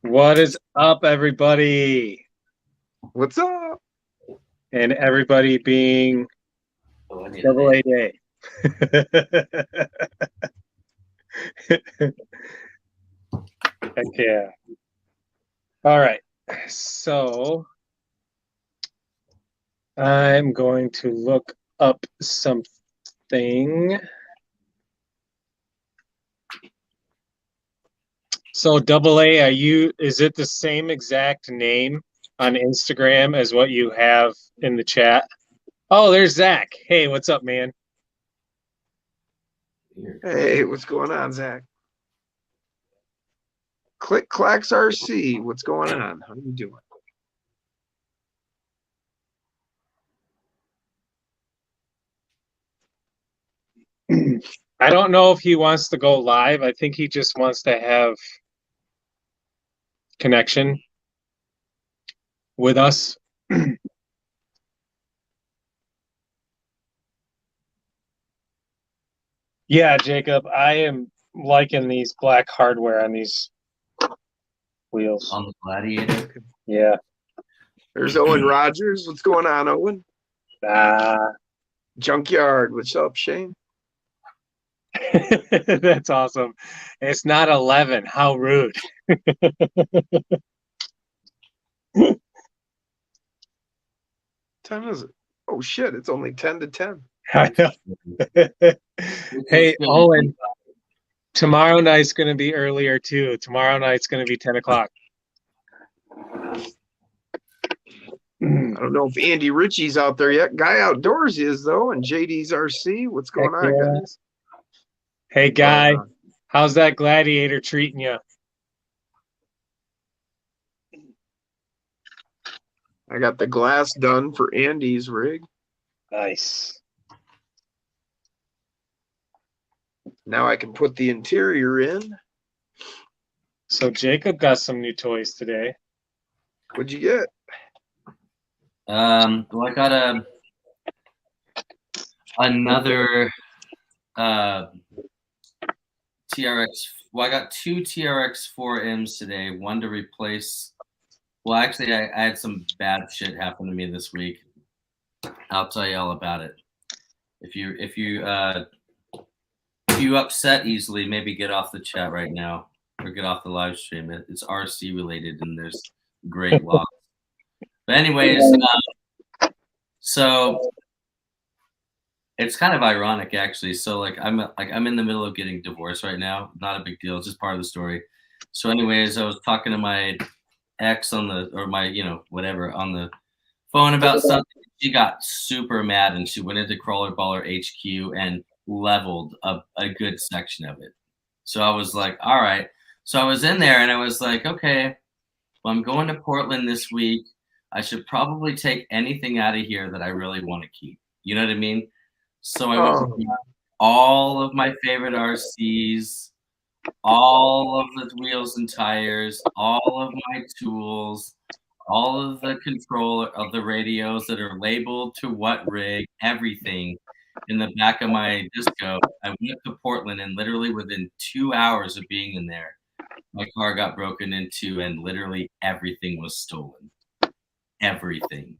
What is up, everybody? What's up? And everybody being Oh, I need double a A day. Heck yeah. All right. So I'm going to look up something. So double A, is it the same exact name on Instagram as what you have in the chat? Oh, there's Zach. Hey, what's up, man? Hey, what's going on, Zach? Click Clacks RC, what's going on? How you doing? I don't know if he wants to go live. I think he just wants to have connection with us. Yeah, Jacob, I am liking these black hardware on these wheels. on the Gladiator. Yeah. There's Owen Rogers. What's going on, Owen? Junkyard. What's up, Shane? That's awesome. It's not 11. How rude. Time is it? Oh shit, it's only 10 to 10. I know. Hey, Owen, tomorrow night's going to be earlier too. Tomorrow night's going to be 10 o'clock. I don't know if Andy Ritchie's out there yet. Guy Outdoors is, though, and JD's RC. What's going on, guys? Hey, Guy, how's that Gladiator treating you? I got the glass done for Andy's rig. Nice. Now I can put the interior in. So Jacob got some new toys today. What'd you get? Well, I got another TRX. Well, I got two TRX 4Ms today. One to replace. Well, actually, I had some bad shit happen to me this week. I'll tell you all about it. If you upset easily, maybe get off the chat right now or get off the live stream. It's RC related, and there's great loss. But anyways, so it's kind of ironic actually. So I'm in the middle of getting divorced right now. Not a big deal. It's just part of the story. So anyways, I was talking to my ex on the phone about something. She got super mad and she went into Crawler Baller HQ and leveled a good section of it. So I was like, all right. So I was in there and I was like, okay, well, I'm going to Portland this week. I should probably take anything out of here that I really want to keep. You know what I mean? So I went to all of my favorite RCs, all of the wheels and tires, all of my tools, all of the control of the radios that are labeled to what rig, everything in the back of my disco. I went to Portland and literally within 2 hours of being in there, my car got broken into and literally everything was stolen. Everything.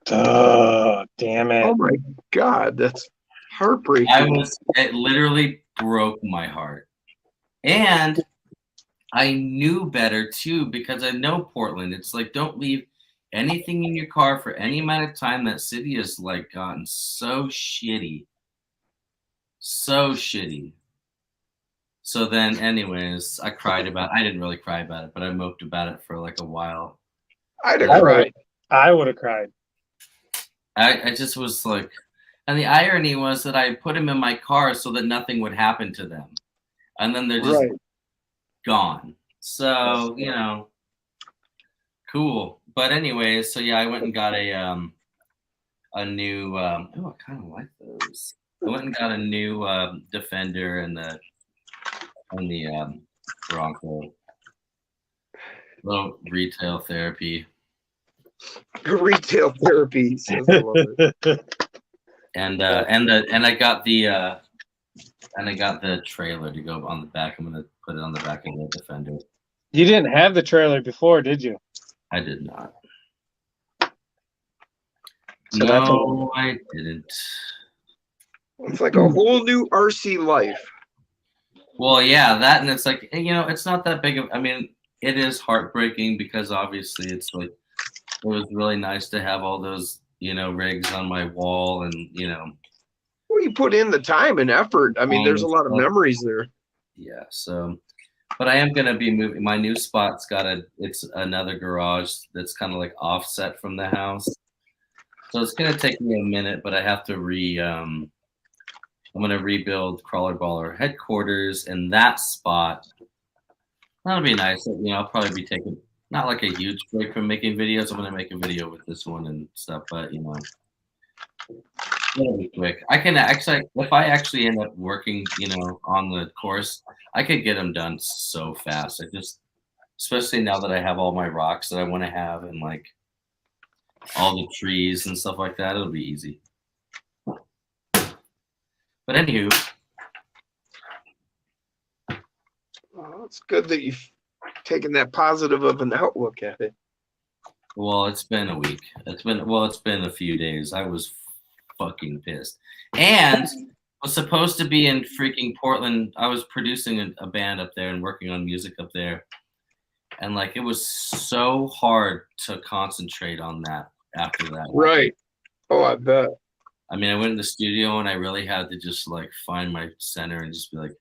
Oh, damn it. Oh my God, that's heartbreaking. It literally broke my heart. And I knew better too, because I know Portland. It's like, don't leave anything in your car for any amount of time. That city has like gotten so shitty. So shitty. So then anyways, I didn't really cry about it, but I moped about it for like a while. I'd have cried. I would have cried. I just was like, and the irony was that I put them in my car so that nothing would happen to them. And then they're just gone. So, cool. But anyways, so yeah, I went and got a new, I kind of like those. I went and got a new Defender and the Bronco. Little retail therapy. Retail therapy. Says I love it. And I got the trailer to go on the back. I'm gonna put it on the back of the Defender. You didn't have the trailer before, did you? I did not. So that's No, I didn't. It's like a whole new RC life. Well, yeah, that, and it's like, it's not that big of. I mean, it is heartbreaking because obviously it's like it was really nice to have all those rigs on my wall, and Well, you put in the time and effort. I mean, there's a and lot of stuff. memories there. Yeah. So, but I am gonna be moving. My new spot's it's another garage that's kind of like offset from the house. So it's gonna take me a minute, but I have to I'm gonna rebuild Crawler Baller headquarters in that spot. That'll be nice. I'll probably be taking not like a huge break from making videos. I'm gonna make a video with this one and stuff, but it'll be quick. I can actually, if I actually end up working, on the course, I could get them done so fast. Especially now that I have all my rocks that I want to have and like all the trees and stuff like that, it'll be easy. But anywho, Well, it's good that you've taken that positive of an outlook at it. well, it's been a week. It's been a few days. I was fucking pissed, and was supposed to be in freaking Portland. I was producing a band up there and working on music up there, and like it was so hard to concentrate on that after that. Right. Oh, I bet. I mean, I went in the studio and I really had to just like find my center and just be like,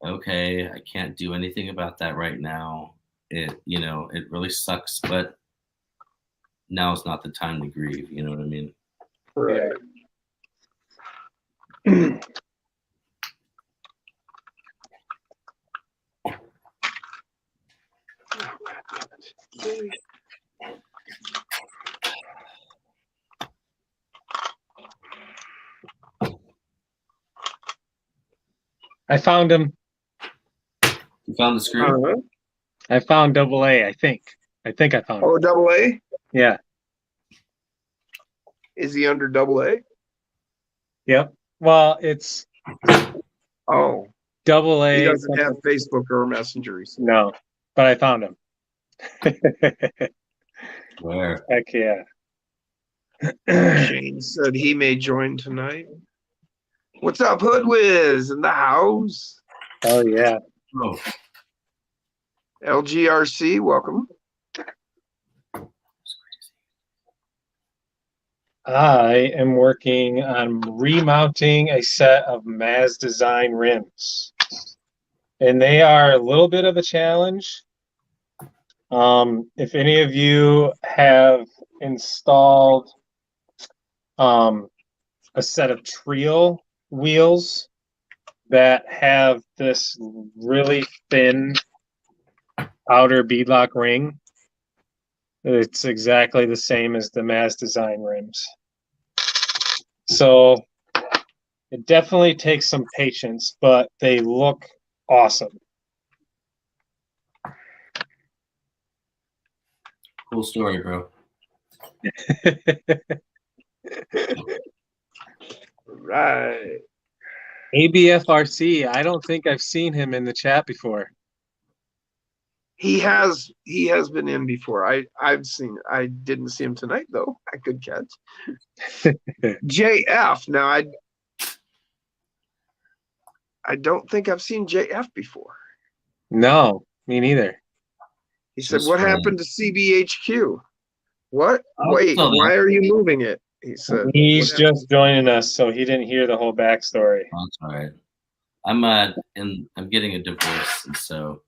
okay, I can't do anything about that right now. It really sucks, but now is not the time to grieve. You know what I mean? Right. I found him. You found the screw? Uh-huh. I found double A, I think. I found him. Oh, double A? Yeah. Is he under double A? Yep. Well, it's Oh, double A. he doesn't have Facebook or Messenger. No, but I found him. Where? Heck yeah. Shane said he may join tonight. What's up, Hoodwiz in the house? Oh yeah. Oh, LGRC, welcome. I am working on remounting a set of Maz Design rims. And they are a little bit of a challenge. If any of you have installed a set of Trio wheels that have this really thin outer beadlock ring, it's exactly the same as the Maz Design rims. So it definitely takes some patience, but they look awesome. cool story, bro. Right. ABFRC, I don't think I've seen him in the chat before. He has been in before. I've seen. I didn't see him tonight though. I could catch. JF. Now I don't think I've seen JF before. No, me neither. He said, Just "What funny. happened to CBHQ? What? Oh, Wait, still there. why are you moving it?" He said. He's "What happened?" just joining us, so he didn't hear the whole backstory. Oh, that's all right. I'm getting a divorce, and so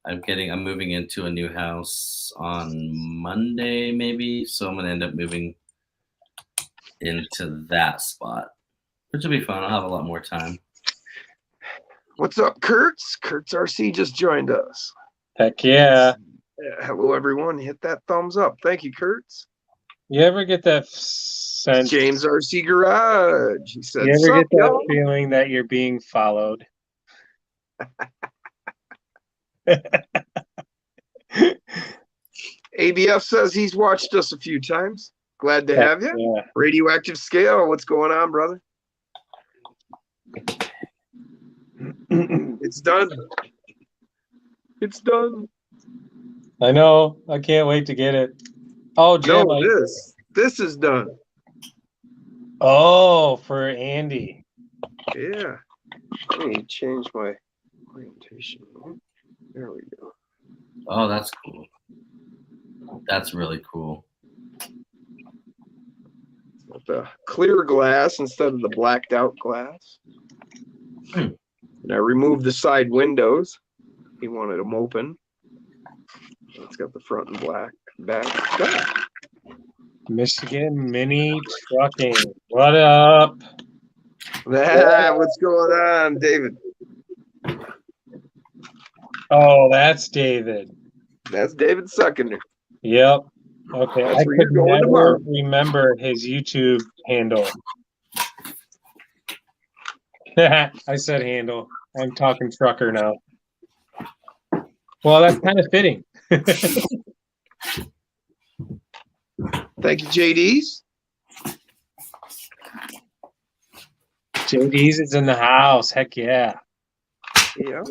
I'm moving into a new house on Monday, maybe. So I'm gonna end up moving into that spot, which will be fun. I'll have a lot more time. What's up, Kurtz? Kurtz RC just joined us. Heck yeah. Hello, everyone. Hit that thumbs up. Thank you, Kurtz. You ever get that sense? James RC Garage. He said, You ever "Sup, get that y'all?" feeling that you're being followed? ABF says he's watched us a few times. Glad to have you. Yeah. Radioactive Scale, what's going on, brother? It's done. It's done. I know. I can't wait to get it. Oh, Jim. No, this is done. Oh, for Andy. Yeah. Let me change my orientation. There we go. Oh, that's cool. That's really cool. With the clear glass instead of the blacked out glass. And I removed the side windows. He wanted them open. It's got the front and back. Michigan Mini Trucking. What up? What's going on, David? Oh, that's David. That's David Suckender. Yep. Okay. That's I where could you're going never tomorrow. remember his YouTube handle. I said handle. I'm talking trucker now. Well, that's kind of fitting. Thank you, JD's. JD's is in the house. Heck yeah. Yeah.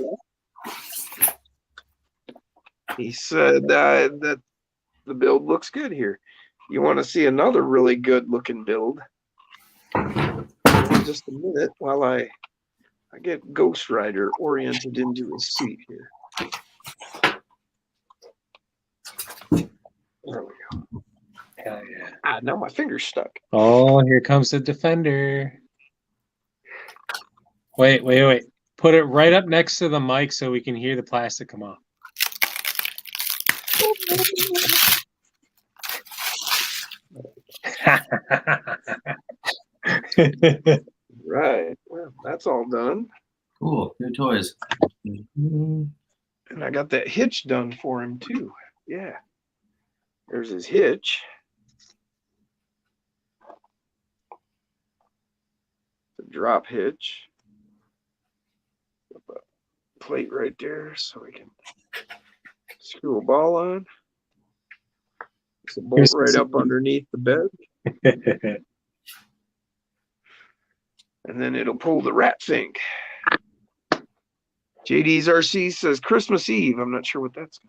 He said that the build looks good here. You want to see another really good looking build? Just a minute while I get Ghost Rider oriented into his seat here. There we go. Hell yeah. Now my finger's stuck. Oh, here comes the Defender. Wait. Put it right up next to the mic so we can hear the plastic come off. Right. Well, that's all done. Cool. New toys. And I got that hitch done for him too. Yeah. There's his hitch. The drop hitch. Put a plate right there so we can screw a ball on. There's a bolt right up underneath the bed. And then it'll pull the rat fink. JD's RC says Christmas Eve. I'm not sure what that's.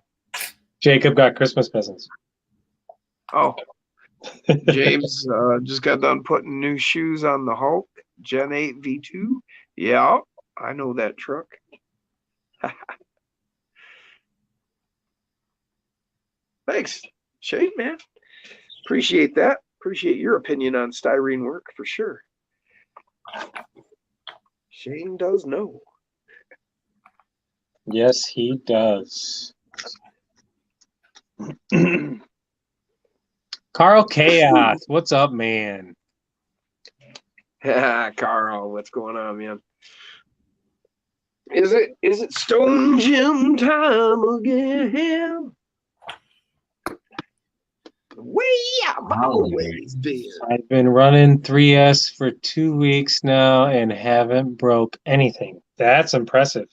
Jacob got Christmas presents. Oh, James just got done putting new shoes on the Hulk Gen 8 V2. Yeah, I know that truck. Thanks, Shane, man. Appreciate that. Appreciate your opinion on styrene work for sure. Shane does know. Yes, he does. Carl Chaos, what's up, man? Carl, what's going on, man? Is it Stone Gym time again? Way out always been. I've been running 3S for 2 weeks now and haven't broke anything. That's impressive.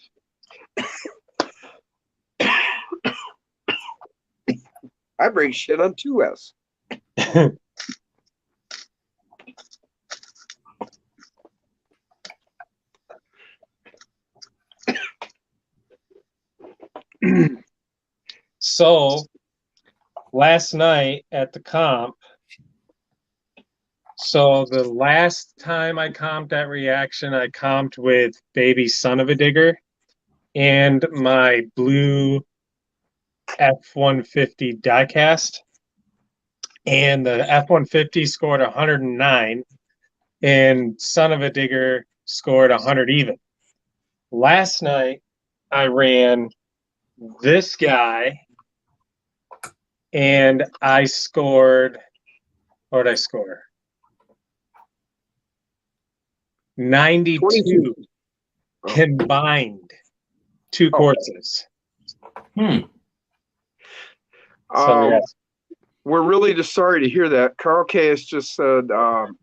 I break shit on 2S. So last night at the comp, so the last time I comped at Reaction, I comped with Baby Son of a Digger and my blue F-150 diecast. And the F-150 scored 109 and Son of a Digger scored 100 even. Last night, I ran this guy and I scored, what did I score? 92 combined, two courses. So, yeah. We're really just sorry to hear that. Carl Chaos just said,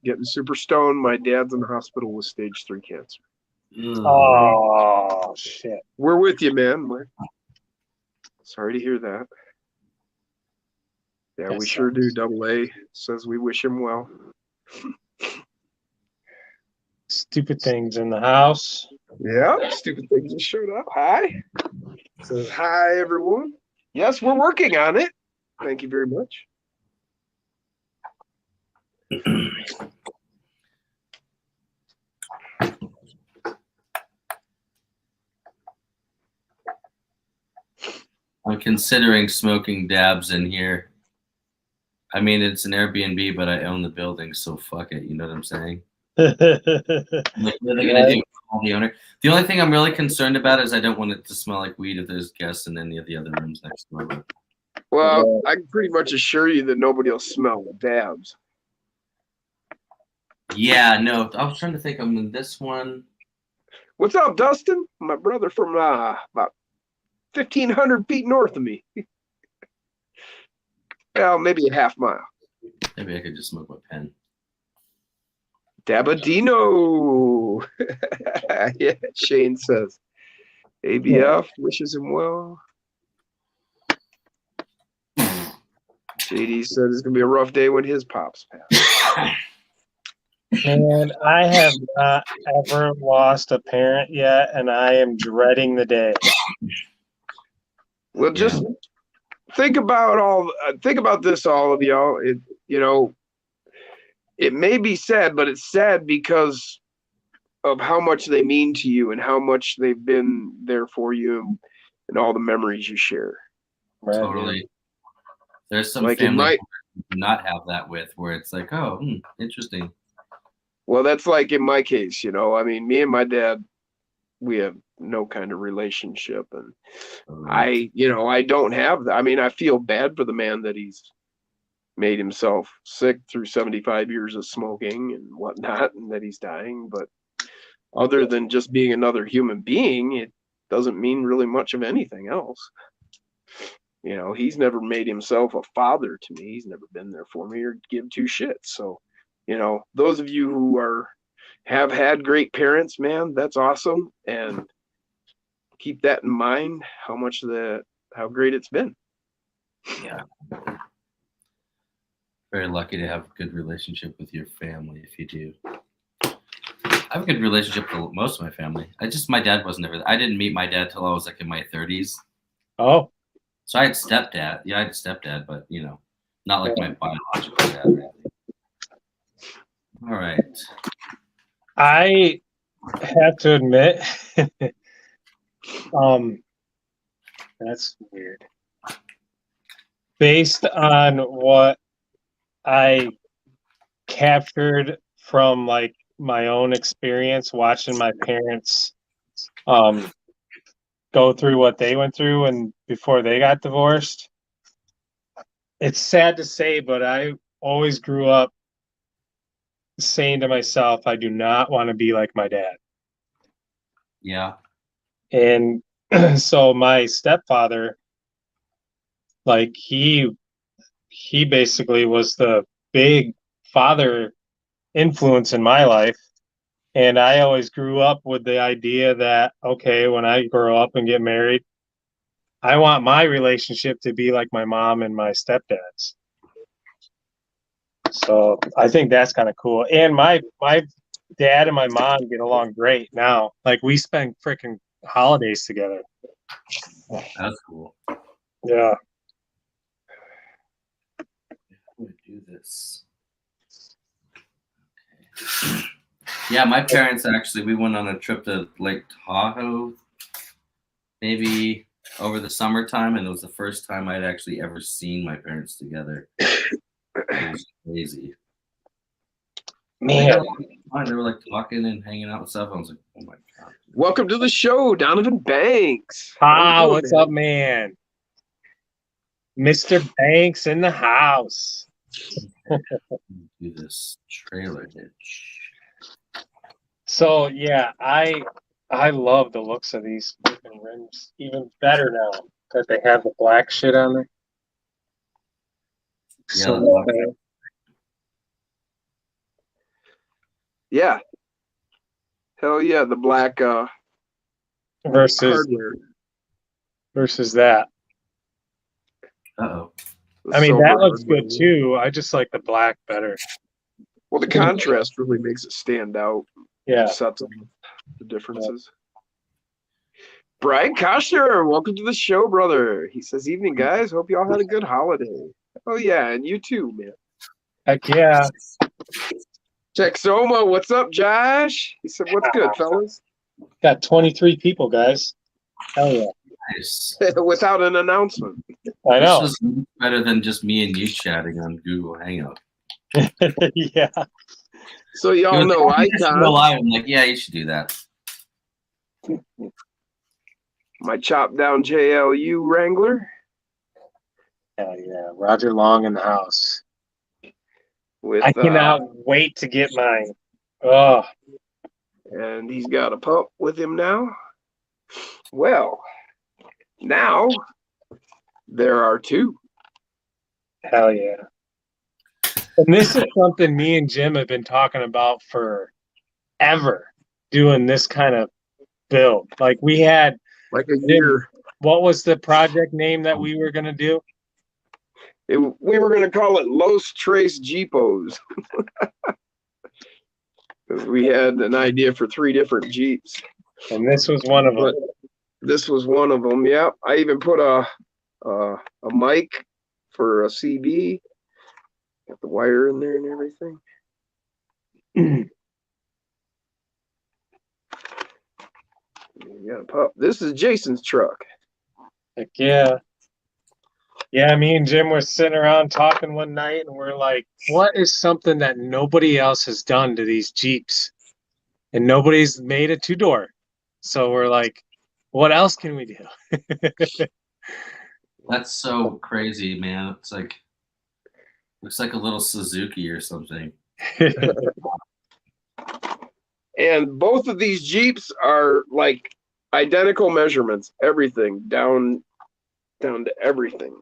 getting super stoned. My dad's in the hospital with stage 3 cancer. Oh, shit. We're with you, man. We're sorry to hear that. Yeah, we sure do. Double A says we wish him well. Stupid things in the house. Yeah, stupid things just showed up. Hi. Says hi, everyone. Yes, we're working on it. Thank you very much. I'm considering smoking dabs in here. I mean, it's an Airbnb, but I own the building, so fuck it. You know what I'm saying? Like, what are they gonna do? Call the owner? The only thing I'm really concerned about is I don't want it to smell like weed if there's guests in any of the other rooms next door. Well, I can pretty much assure you that nobody will smell the dabs. Yeah, no. I was trying to think. I'm in this one. What's up, Dustin? My brother from about 1,500 feet north of me. Well, maybe a half mile. Maybe I could just smoke my pen. Dabadino. Yeah, Shane says. ABF wishes him well. JD said it's gonna be a rough day when his pops pass. And I have not ever lost a parent yet, and I am dreading the day. Well, just think about this, all of y'all. It may be sad, but it's sad because of how much they mean to you and how much they've been there for you and all the memories you share. Right. Totally. There's some Like family who do not have that with, where it's like, oh, interesting. Well, that's like in my case, I mean, me and my dad, we have no kind of relationship, and I don't have that. I mean, I feel bad for the man that he's made himself sick through 75 years of smoking and whatnot, and that he's dying. But other than just being another human being, it doesn't mean really much of anything else. He's never made himself a father to me. He's never been there for me or give two shits. So, those of you who have had great parents, man, that's awesome. And keep that in mind, how great it's been. Yeah. Very lucky to have a good relationship with your family if you do. I have a good relationship with most of my family. My dad wasn't ever, I didn't meet my dad till I was like in my 30s. Oh. So I had stepdad. Yeah, I had stepdad, but not like my biological dad. All right. I have to admit, that's weird. Based on what I captured from like my own experience watching my parents go through what they went through and before they got divorced, it's sad to say, but I always grew up saying to myself, I do not want to be like my dad. Yeah. And so my stepfather, like he basically was the big father influence in my life. And I always grew up with the idea that, okay, when I grow up and get married, I want my relationship to be like my mom and my stepdad's. So I think that's kind of cool. And my dad and my mom get along great now. Like we spend freaking holidays together. That's cool. Yeah. I'm gonna do this. Okay. Yeah, my parents actually, we went on a trip to Lake Tahoe maybe over the summertime, and it was the first time I'd actually ever seen my parents together. It was crazy. Man. They were like talking and hanging out and stuff. I was like, oh my God. Welcome to the show, Donovan Banks. What's up, man? Mr. Banks in the house. Do this trailer hitch. So yeah, I love the looks of these freaking rims even better now that they have the black shit on there. Yeah, So yeah. Hell yeah, the black versus that. Uh-oh. I mean, that looks good too. I just like the black better. Well, the contrast really makes it stand out. Yeah. Sets up the differences. Brian Koshner, welcome to the show, brother. He says, evening, guys. Hope you all had a good holiday. Oh, yeah, and you too, man. Heck yeah. Texoma, what's up, Josh? He said, what's good, fellas? Got 23 people, guys. Hell yeah. Nice. Without an announcement. I know. This is better than just me and you chatting on Google Hangout. Yeah. So y'all know Icon, I'm like, yeah, you should do that. my chop down JLU Wrangler. Hell yeah. Roger Long in the house. With I cannot wait to get mine. Oh, and he's got a pup with him now. Well, now there are two. hell yeah. And this is something me and Jim have been talking about forever, doing this kind of build. Like we had, Like a year. what was the project name that we were going to do? We were going to call it Los Tres Jeepos. Because we had an idea for 3 different Jeeps. And this was one of them. But this was one of them. Yeah, I even put a mic for a CD. Got the wire in there and everything. You got a pup. This is Jason's truck. Heck yeah. Yeah, me and Jim were sitting around talking one night and we're like, what is something that nobody else has done to these Jeeps? And nobody's made a 2-door. So we're like, what else can we do? That's so crazy, man. It's like, looks like a little Suzuki or something. And both of these Jeeps are like identical measurements, everything down to everything.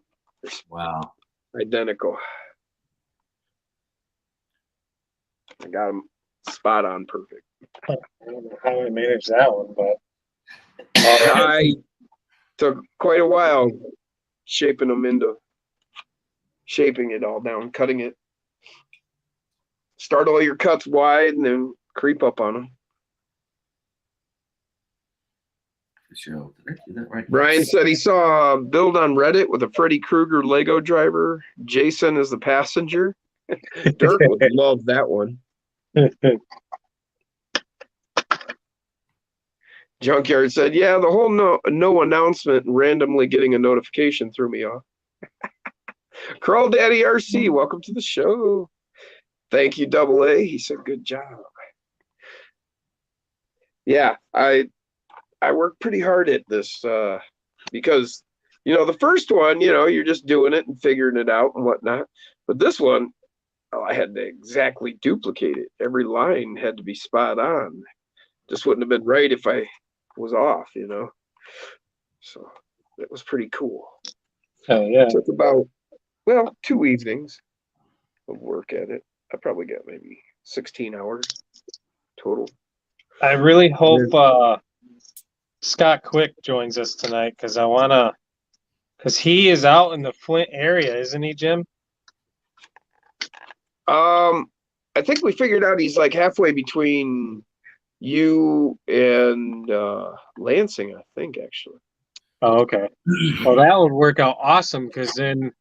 Wow. Identical. I got them spot on perfect. I don't know how we managed that one, but I took quite a while shaping it all down, cutting it. Start all your cuts wide and then creep up on them. Sure. Did I do that right? Brian said he saw a build on Reddit with a Freddy Krueger Lego driver. Jason is the passenger. Dirk would love that one. Junkyard said, yeah, the whole no announcement and randomly getting a notification threw me off. Crawl Daddy RC, welcome to the show. Thank you, Double A. He said, good job. Yeah, I worked pretty hard at this because, the first one, you're just doing it and figuring it out and whatnot. But this one, I had to exactly duplicate it. Every line had to be spot on. Just wouldn't have been right if I was off, So that was pretty cool. oh yeah. It took about, 2 evenings of work at it. I probably got maybe 16 hours total. I really hope Scott Quick joins us tonight because he is out in the Flint area, isn't he, Jim? I think we figured out he's like halfway between you and Lansing, I think, actually. Oh, okay. Well, that would work out awesome because then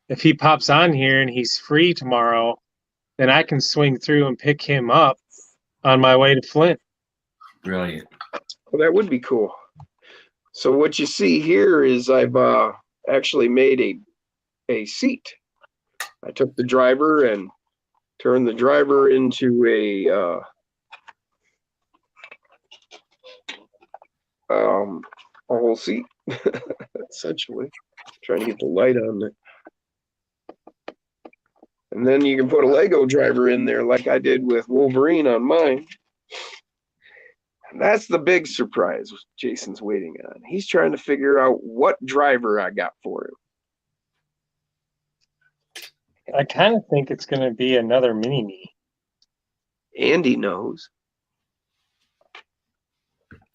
if he pops on here and he's free tomorrow, then I can swing through and pick him up on my way to Flint. Brilliant. Well, that would be cool. So what you see here is I've actually made a seat. I took the driver and turned the driver into a whole seat, essentially. Trying to get the light on it. And then you can put a Lego driver in there like I did with Wolverine on mine. And that's the big surprise Jason's waiting on. He's trying to figure out what driver I got for him. I kind of think it's going to be another mini-me. Andy knows.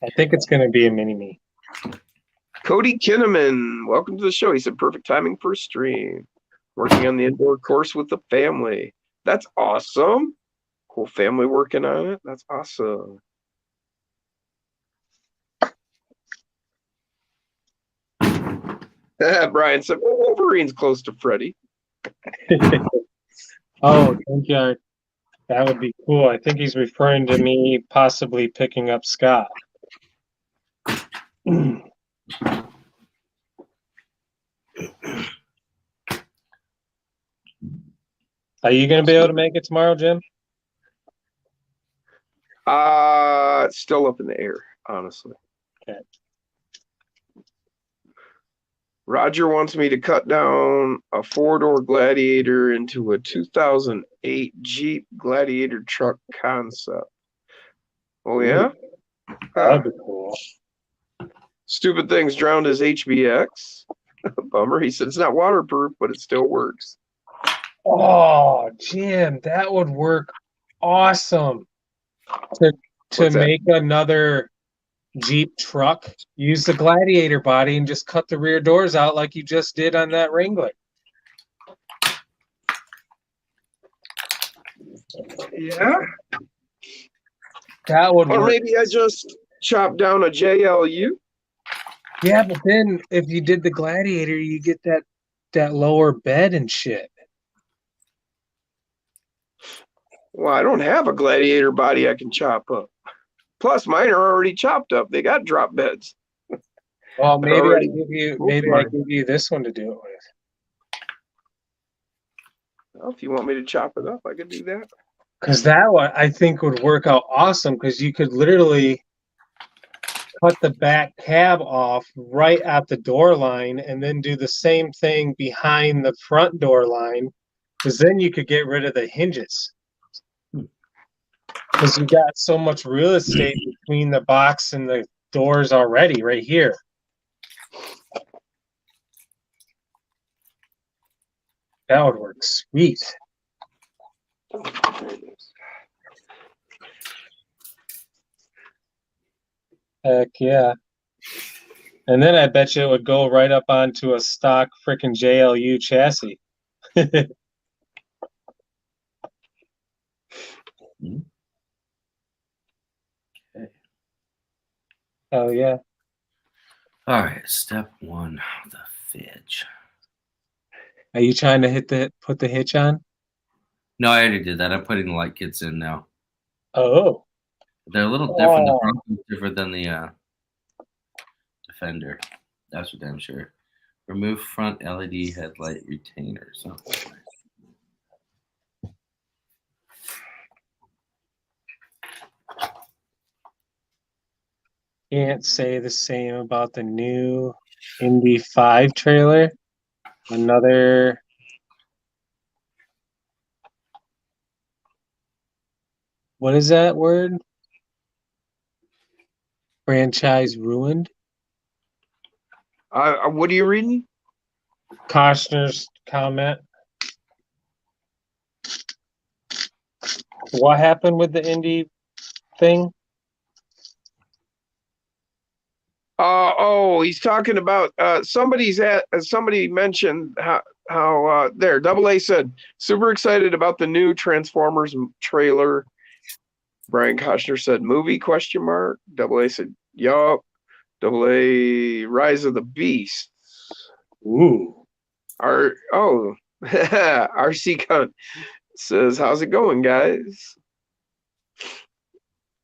I think it's going to be a mini-me. Cody Kinnaman, welcome to the show. He said, perfect timing for a stream. Working on the indoor course with the family. That's awesome. Whole family working on it. That's awesome. Brian said, well, Wolverine's close to Freddy. Oh, junkyard. That would be cool. I think he's referring to me possibly picking up Scott. Are you going to be able to make it tomorrow, Jim? It's still up in the air, honestly. Okay. Roger wants me to cut down a 4-door Gladiator into a 2008 Jeep Gladiator truck concept. Oh, yeah? That'd be cool. Stupid Things drowned his HBX. Bummer. He said it's not waterproof, but it still works. Oh, Jim, that would work awesome. To What's that? make another Jeep truck, use the Gladiator body and just cut the rear doors out like you just did on that Wrangler. Yeah. That would Or work. maybe I just chop down a JLU. Yeah, but then if you did the Gladiator, you get that lower bed and shit. Well, I don't have a Gladiator body I can chop up. Plus, mine are already chopped up. They got drop beds. Well, maybe already I give you this one to do it with. Well, if you want me to chop it up, I could do that. Because that one I think would work out awesome because you could literally cut the back cab off right at the door line and then do the same thing behind the front door line because then you could get rid of the hinges. Because you got so much real estate between the box and the doors already right here. That would work sweet. Heck yeah. And then I bet you it would go right up onto a stock freaking JLU chassis. Oh yeah. All right, step 1, the fidge. Are you trying to put the hitch on? No, I already did that. I'm putting the light kits in now. Oh. They're a little different. The Oh. front is different than the Defender. That's for damn sure. Remove front LED headlight retainers. Oh, Can't say the same about the new Indy 5 trailer. Another what is that word? Franchise ruined? What are you reading? Costner's comment. What happened with the Indy thing? He's talking about somebody mentioned how there Double A said super excited about the new Transformers trailer. Brian Koshner said movie ? Double A said yup. Double A Rise of the Beast. Ooh. RC Cunt says how's it going, guys?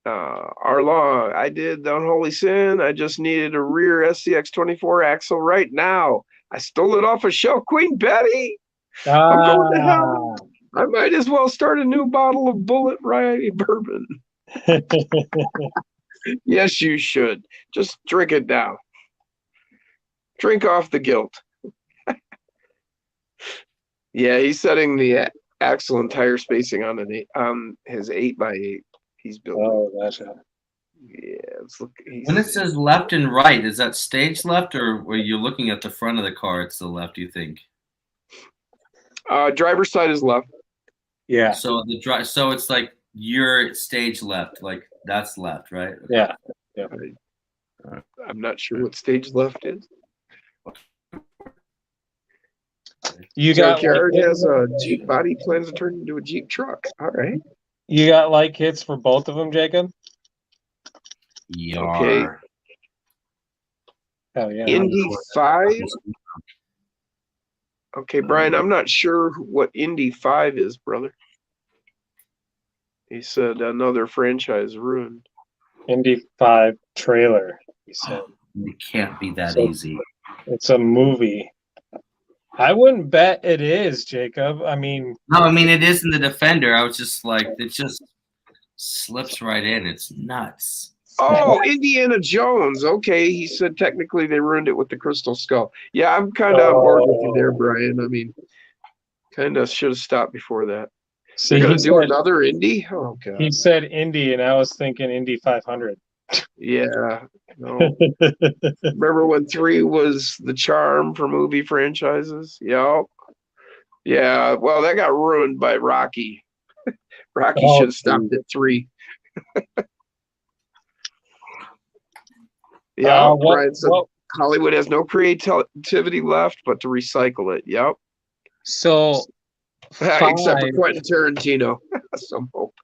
Arlaw, I did the unholy sin. I just needed a rear SCX-24 axle right now. I stole it off of Shell Queen Betty. I'm going to hell. I might as well start a new bottle of Bullet Rye bourbon. Yes, you should. Just drink it down. Drink off the guilt. Yeah, he's setting the axle and tire spacing on his 8x8. He's building. Oh, gotcha. Yeah, let's look. when it says left and right, is that stage left, or were you looking at the front of the car? It's the left, you think? Driver's side is left. Yeah. So so it's like your stage left, like that's left, right? Yeah. I'm not sure what stage left is. You got Junkyard has a Jeep body, plans to turn into a Jeep truck. All right. You got light kits for both of them, Jacob? Yar. Okay. Hell yeah. Indy 5. Okay, Brian, I'm not sure what Indy 5 is, brother. He said another franchise ruined. Indy 5 trailer, he said. It can't be that So- easy. It's a movie. I wouldn't bet it is, Jacob. I mean, No, I mean it is in the Defender. I was just like, it just slips right in. It's nuts. Oh, Indiana Jones. Okay, he said technically they ruined it with the Crystal Skull. Yeah, I'm kind of on board with you there, Brian. I mean, kind of should have stopped before that. see, They're gonna he do said, another Indy? Oh god. he said Indy, and I was thinking Indy 500. Yeah. No. Remember when 3 was the charm for movie franchises? Yep. Yeah. Well, that got ruined by Rocky. Rocky Oh, should have stopped at 3. Yeah. Brian said Hollywood has no creativity left but to recycle it. Yep. So Except for 5, Quentin Tarantino. Some hope.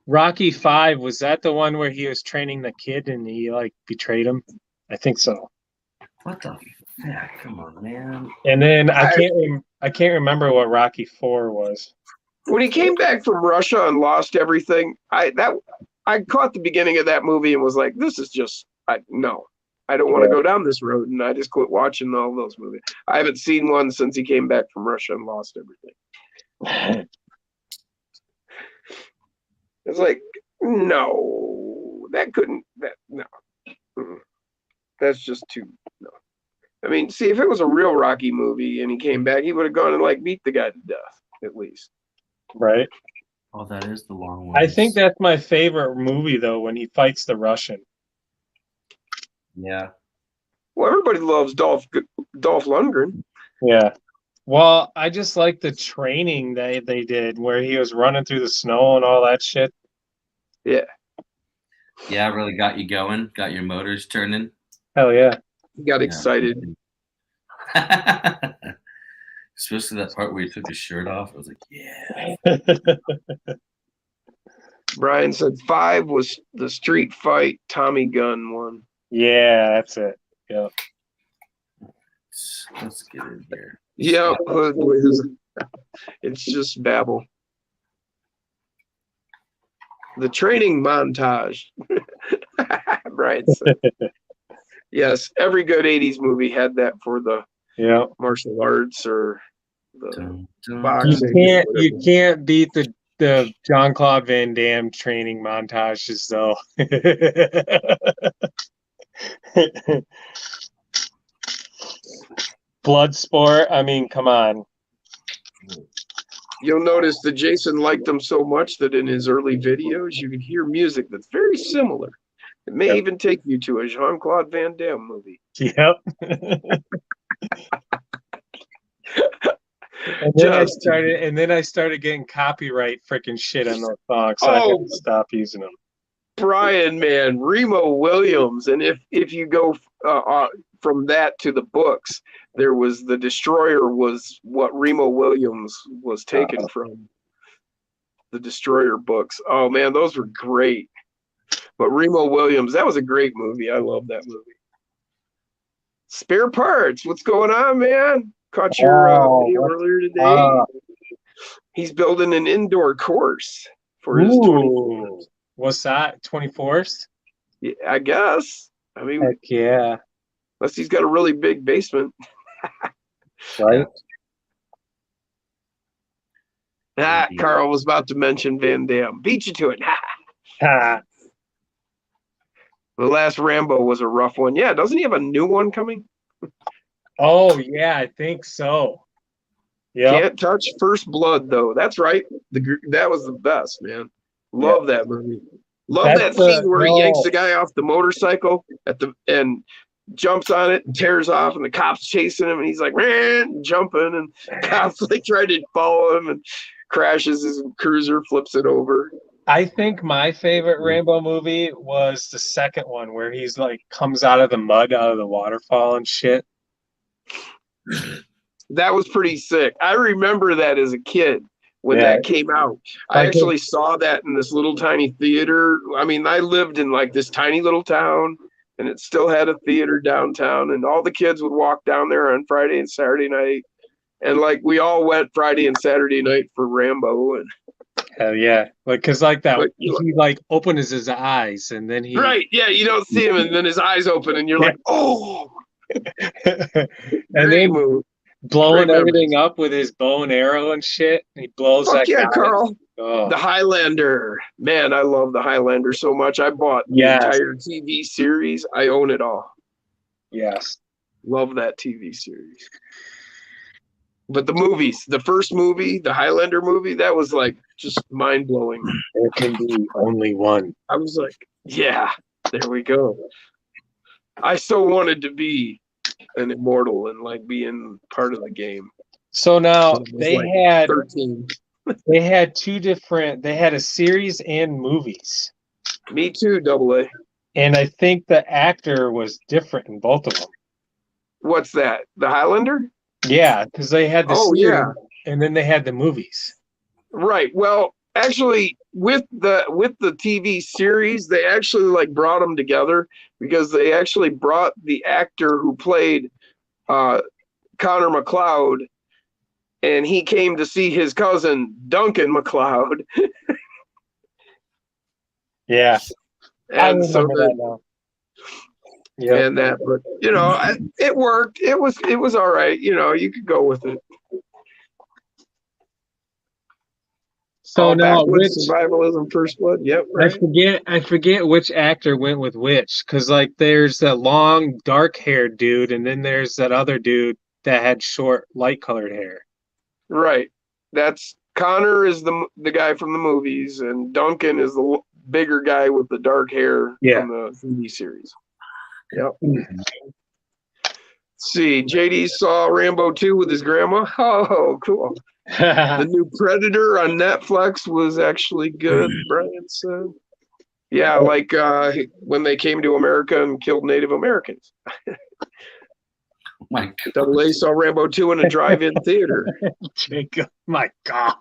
Rocky 5, was that the one where he was training the kid and he like betrayed him? I think so. What the heck? Come on, man. And then I can't remember what Rocky 4 was. When he came back from Russia and lost everything, I caught the beginning of that movie and was like, this is just no. I don't want to go down this road, and I just quit watching all those movies. I haven't seen one since he came back from Russia and lost everything. It's like, no, no. That's just too, no. I mean, see, if it was a real Rocky movie and he came back, he would have gone and like beat the guy to death, at least. Right. Oh, that is the long one. I think that's my favorite movie though, when he fights the Russian. Yeah. Well, everybody loves Dolph Lundgren. Yeah. Well, I just like the training that they did where he was running through the snow and all that shit. Yeah. Yeah, really got you going, got your motors turning. Hell yeah. He got excited. Especially that part where he took his shirt off. I was like, yeah. Brian said 5 was the street fight Tommy Gunn one. Yeah, that's it. Yeah. Let's get in here. Yeah, it's just babble. The training montage. Brian said. Yes, every good 80s movie had that for the martial arts or the boxing. You can't beat the Jean-Claude Van Damme training montages though. Bloodsport, I mean, come on. You'll notice that Jason liked them so much that in his early videos, you can hear music that's very similar. It may even take you to a Jean-Claude Van Damme movie. Yep. And then I started getting copyright freaking shit on those songs, so I had to stop using them. Brian, man, Remo Williams, and if you go from that to the books, there was The Destroyer was what Remo Williams was taken from. The Destroyer books. Oh man, those were great. But Remo Williams, that was a great movie. I love that movie. Spare Parts, what's going on, man? Caught your video earlier today. He's building an indoor course for his 24th. What's that? 24th? Yeah, I guess. I mean, heck yeah. Unless he's got a really big basement. Right. Carl was about to mention Van Damme. Beat you to it. The last Rambo was a rough one. Yeah, doesn't he have a new one coming? Oh, yeah, I think so. Yeah. Can't touch First Blood, though. That's right. That was the best, man. Love that movie. Love that scene where he yanks the guy off the motorcycle and jumps on it and tears off, and the cops chasing him, and he's like, man, jumping, and cops like try to follow him and crashes his cruiser, flips it over. I think my favorite Rambo movie was the second one where he's like comes out of the mud, out of the waterfall and shit. That was pretty sick. I remember that as a kid when that came out. I actually saw that in this little tiny theater. I mean, I lived in like this tiny little town, and it still had a theater downtown, and all the kids would walk down there on Friday and Saturday night. And like we all went Friday and Saturday night for Rambo, and Hell yeah. Like, cause like that, But he like opens his eyes and then he. right, yeah, you don't see him, and then his eyes open, and you're like, oh, and great then move. blowing Great everything up with his bow and arrow and shit. He blows Fuck that yeah, guy. Carl. Oh, The Highlander. Man, I love the Highlander so much. I bought the Yes. entire TV series. I own it all. yes. Love that TV series. But the movies, the first movie, the Highlander movie, that was like just mind blowing. There can be only one. I was like, yeah, there we go. I so wanted to be an immortal and like be in part of the game. So now When I was, they like, had 13. they had two different. They had a series and movies, Me too, Double A. and I think the actor was different in both of them. What's that? The Highlander? Yeah, because they had the Oh, series, yeah. and then they had the movies. Right. Well, actually, with the TV series, they actually like brought them together because they actually brought the actor who played Connor McLeod, and he came to see his cousin Duncan McLeod, Yeah, I and so remember that now. Yeah, and that, but you know, it worked. It was all right. You know, you could go with it. so now which backwoods survivalism, First Blood. Yep. Right. I forget which actor went with which, because like there's that long dark haired dude, and then there's that other dude that had short light colored hair. Right. That's Connor is the guy from the movies, and Duncan is the bigger guy with the dark hair Yeah. from the TV series. Yep. Let's see, JD saw Rambo 2 with his grandma. Oh, cool. The new Predator on Netflix was actually good, Brian said. Yeah, like when they came to America and killed Native Americans. My God. Double A saw Rambo 2 in a drive-in theater. Jacob, my God.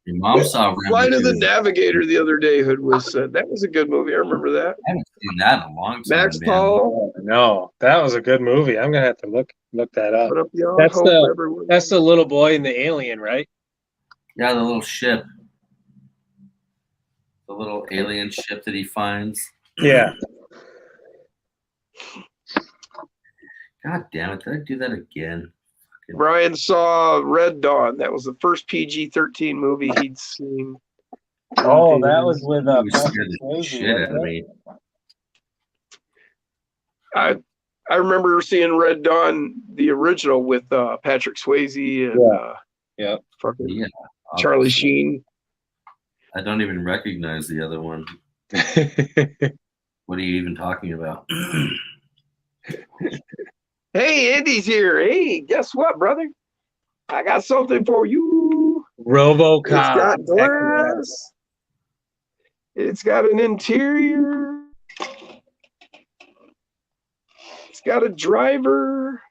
Your mom saw Rambo Flight of the 2. Navigator the other day, Hood was that was a good movie. I remember that. I haven't seen that in a long time. Max man. Paul, No, that was a good movie. I'm gonna have to look that up. put up y'all That's hope the- everyone. That's the little boy and the alien, right? Yeah, the little ship. The little alien ship that he finds. Yeah. God damn it. Did I do that again? Brian saw Red Dawn. That was the first PG-13 movie he'd seen. Oh, that was with You Patrick scared the Swayze, shit out of wasn't it? me. I remember seeing Red Dawn, the original, with Patrick Swayze and Yeah. fucking Yeah. Charlie Sheen. I don't even recognize the other one. What are you even talking about? Hey, Andy's here. Hey, guess what, brother? I got something for you. It's RoboCop. got glass. It's got an interior. It's got a driver.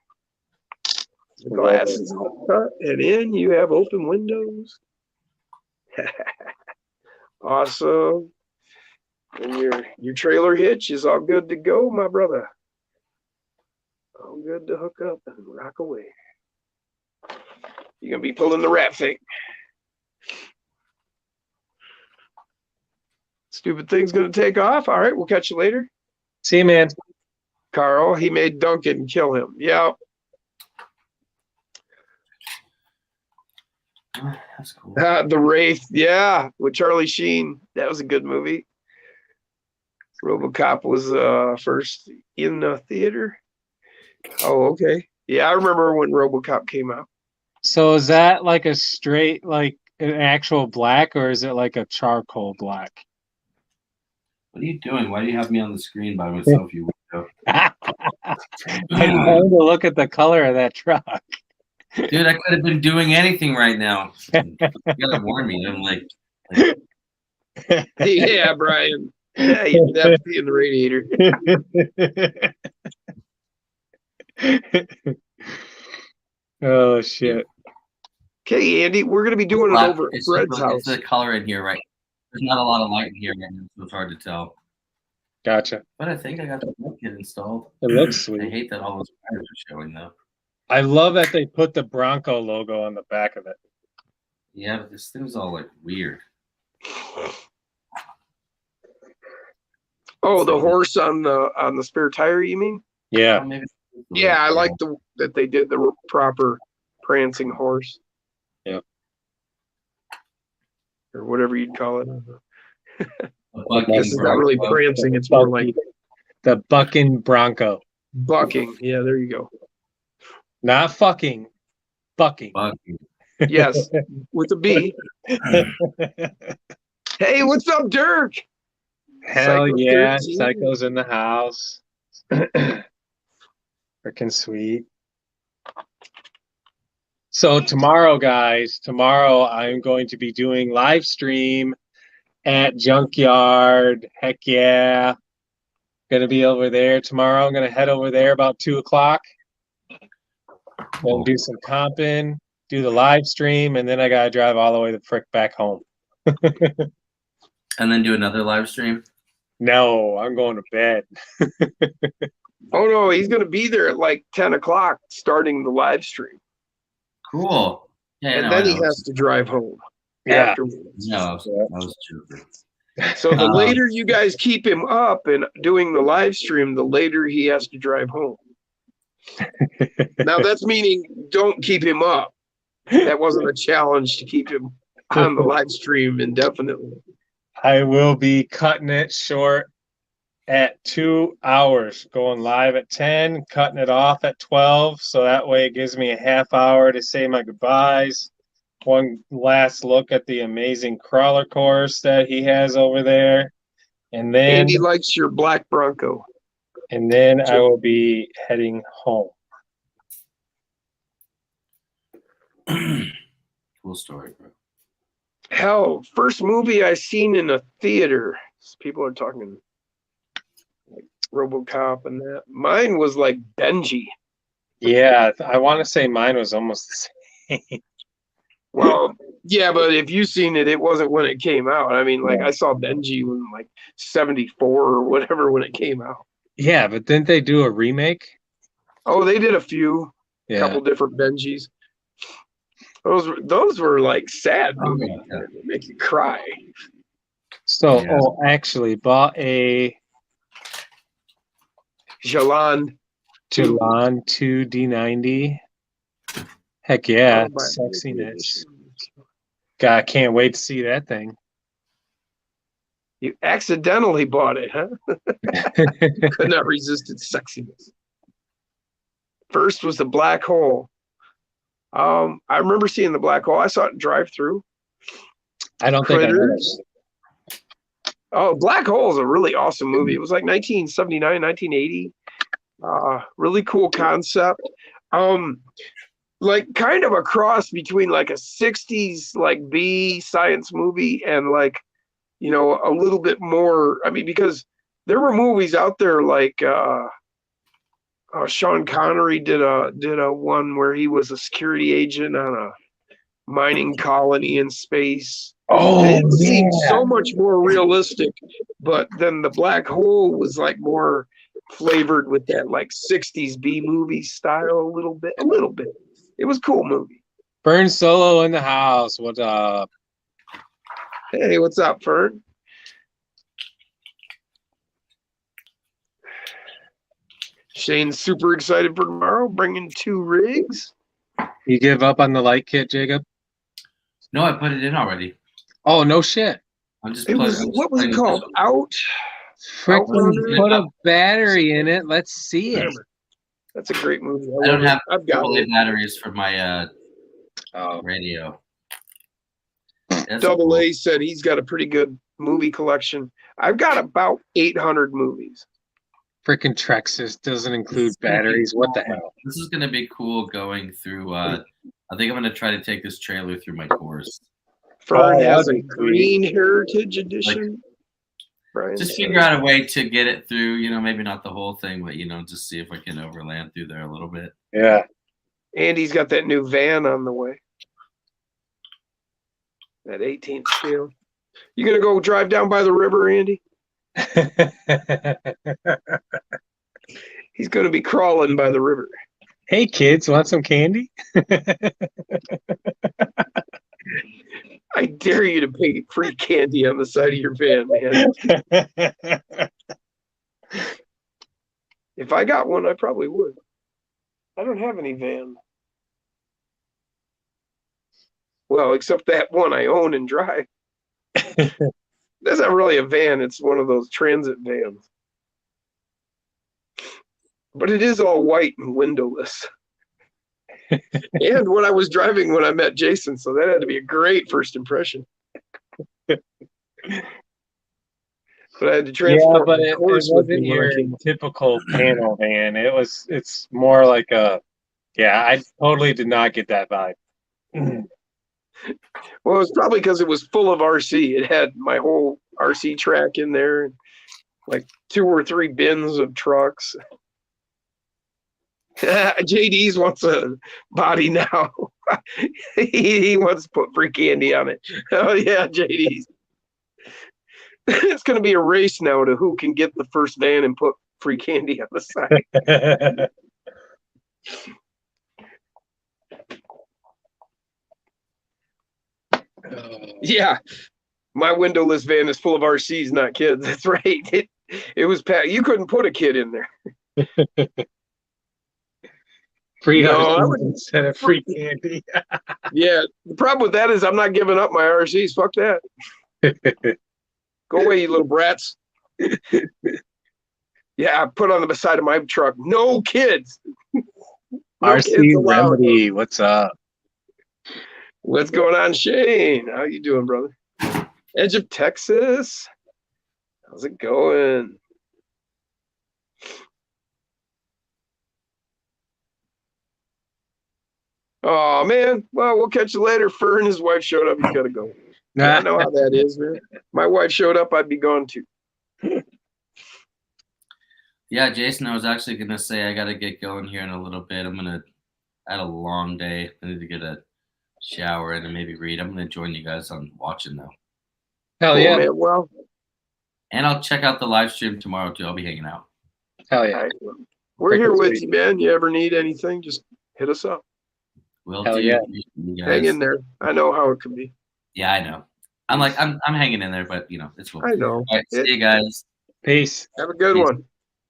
The glass is all cut and in. You have open windows. Awesome. And your trailer hitch is all good to go, my brother. All good to hook up and rock away. You're gonna be pulling the rat thing. Stupid thing's gonna take off. All right, we'll catch you later. See you, man. Carl, he made Duncan kill him. Yeah. That's cool. The Wraith, yeah, with Charlie Sheen. That was a good movie. RoboCop was first in the theater. Oh, okay. Yeah, I remember when RoboCop came out. So is that like a straight, like an actual black, or is it like a charcoal black? What are you doing? Why do you have me on the screen by myself, you weirdo? I'm trying to look at the color of that truck. Dude, I could have been doing anything right now. You gotta warn me. I'm like, Yeah, Brian. Yeah, you have to be in the radiator. Oh shit. Okay, Andy, we're gonna be doing it over at it's Fred's house. the color in here, right? There's not a lot of light in here, man, so it's hard to tell. Gotcha. But I think I got the kit installed. It looks I sweet. hate that all those wires are showing though. I love that they put the Bronco logo on the back of it. Yeah, but this thing's all like weird. Oh, the horse on the spare tire, you mean? Yeah. Oh, maybe. Yeah, I like that they did the proper prancing horse. Yep. Or whatever you'd call it. Bucking This is not really Bronco. prancing, it's more like The bucking Bronco. bucking. Yeah, there you go. Not fucking. Bucking. Bucking. Yes, with a B. Hey, what's up, Dirk? Hell Psycho yeah. 13. Psycho's in the house. Freaking sweet. So tomorrow, guys, I'm going to be doing live stream at Junkyard. Heck yeah. Gonna be over there tomorrow. I'm gonna head over there about 2:00. Gonna do some comping, do the live stream, and then I gotta drive all the way the frick back home. And then do another live stream. No, I'm going to bed. Oh no, he's gonna be there at like 10:00 starting the live stream. Cool. Yeah, And no, then I he know. has to drive home Yeah. afterwards. No, I was joking. So the later you guys keep him up and doing the live stream, the later he has to drive home. Now that's meaning don't keep him up. That wasn't a challenge to keep him on the live stream indefinitely. I will be cutting it short at 2 hours, going live at 10, cutting it off at 12. So that way it gives me a half hour to say my goodbyes. One last look at the amazing crawler course that he has over there. And then Andy likes your black Bronco. I will be heading home. Cool story, bro. Hell, first movie I seen in a theater. People are talking like RoboCop and that. Mine was like Benji. Yeah, I want to say mine was almost the same. Well, yeah, but if you seen it, it wasn't when it came out. I mean, like I saw Benji when like 74 or whatever when it came out. Yeah, but didn't they do a remake? Oh, they did a few, Yeah. couple different Benjis. Those were like sad movies. Yeah. They make you cry. So, Yeah. actually bought a Jalan. Jalan 2 D90. Heck yeah, Oh, my- sexiness. God, I can't wait to see that thing. You accidentally bought it, huh? Could not resist its sexiness. First was the Black Hole. I remember seeing the Black Hole. I saw it in drive-through. I don't think I know Critters. Oh, Black Hole is a really awesome movie. It was like 1979, 1980. Really cool concept. Like kind of a cross between like a 60s like B science movie and like, you know, a little bit more. I mean, because there were movies out there like Sean Connery did a one where he was a security agent on a mining colony in space. Oh, It seemed yeah. so much more realistic, but then the Black Hole was like more flavored with that like 60s B movie style a little bit. It was a cool movie. Burn Solo in the house. What's up? Hey, what's up, Fern? Shane's super excited for tomorrow, bringing 2 rigs. You give up on the light kit, Jacob? No, I put it in already. Oh, no shit. I'm just It was what was it called? Out. Freaking Outlander. put a battery in it. Let's see it. That's a great movie. I don't have I've got AAA it. batteries for my Oh, radio. That's Double cool. A said he's got a pretty good movie collection. I've got about 800 movies. freaking Trexus doesn't include batteries. What the hell? This is gonna be cool going through. I think I'm gonna try to take this trailer through my course. Fern Oh, has a that'd be Green Heritage Edition. Brian Just said. figure out a way to get it through. You know, maybe not the whole thing, but you know, just see if I can overland through there a little bit. Yeah. Andy's got that new van on the way. That 18th scale. You gonna go drive down by the river, Andy? He's going to be crawling by the river. Hey kids, want some candy? I dare you to pay free candy on the side of your van, man. If I got one, I probably would. I don't have any van. Well, except that one I own and drive. That's not really a van. It's one of those transit vans. But it is all white and windowless. And what I was driving when I met Jason, so that had to be a great first impression. But I had to transform. Yeah, but it wasn't your typical panel van. It's more like I totally did not get that vibe. Well, it's probably because it was full of RC. It had my whole RC track in there, like 2 or 3 bins of trucks. JD's wants a body now. he wants to put free candy on it. Oh yeah, JD's. It's going to be a race now to who can get the first van and put free candy on the side. Yeah, my windowless van is full of RCs, not kids. That's right. It was packed. You couldn't put a kid in there. Free RCs instead of free candy. Yeah, the problem with that is I'm not giving up my RCs. Fuck that. Go away, you little brats. Yeah, I put on the side of my truck. No kids. No RC kids allowed. Remedy, what's up? What's going on, Shane? How you doing, brother? Edge of Texas. How's it going? Oh man. Well, we'll catch you later. Fern, his wife showed up. He's got to go. I know how that is, man. My wife showed up, I'd be gone too. Yeah, Jason, I was actually gonna say I gotta get going here in a little bit. I had a long day. I need to get a shower and maybe read. I'm gonna join you guys on watching though. Hell yeah. Man. Well, and I'll check out the live stream tomorrow too. I'll be hanging out. Hell yeah. Right. We're here with you, man. You ever need anything, just hit us up. Will Hell do. yeah. Hang in there. I know how it can be. Yeah, I know. I'm hanging in there, but it's cool. I know. All right, see you guys. Peace. Have a good one.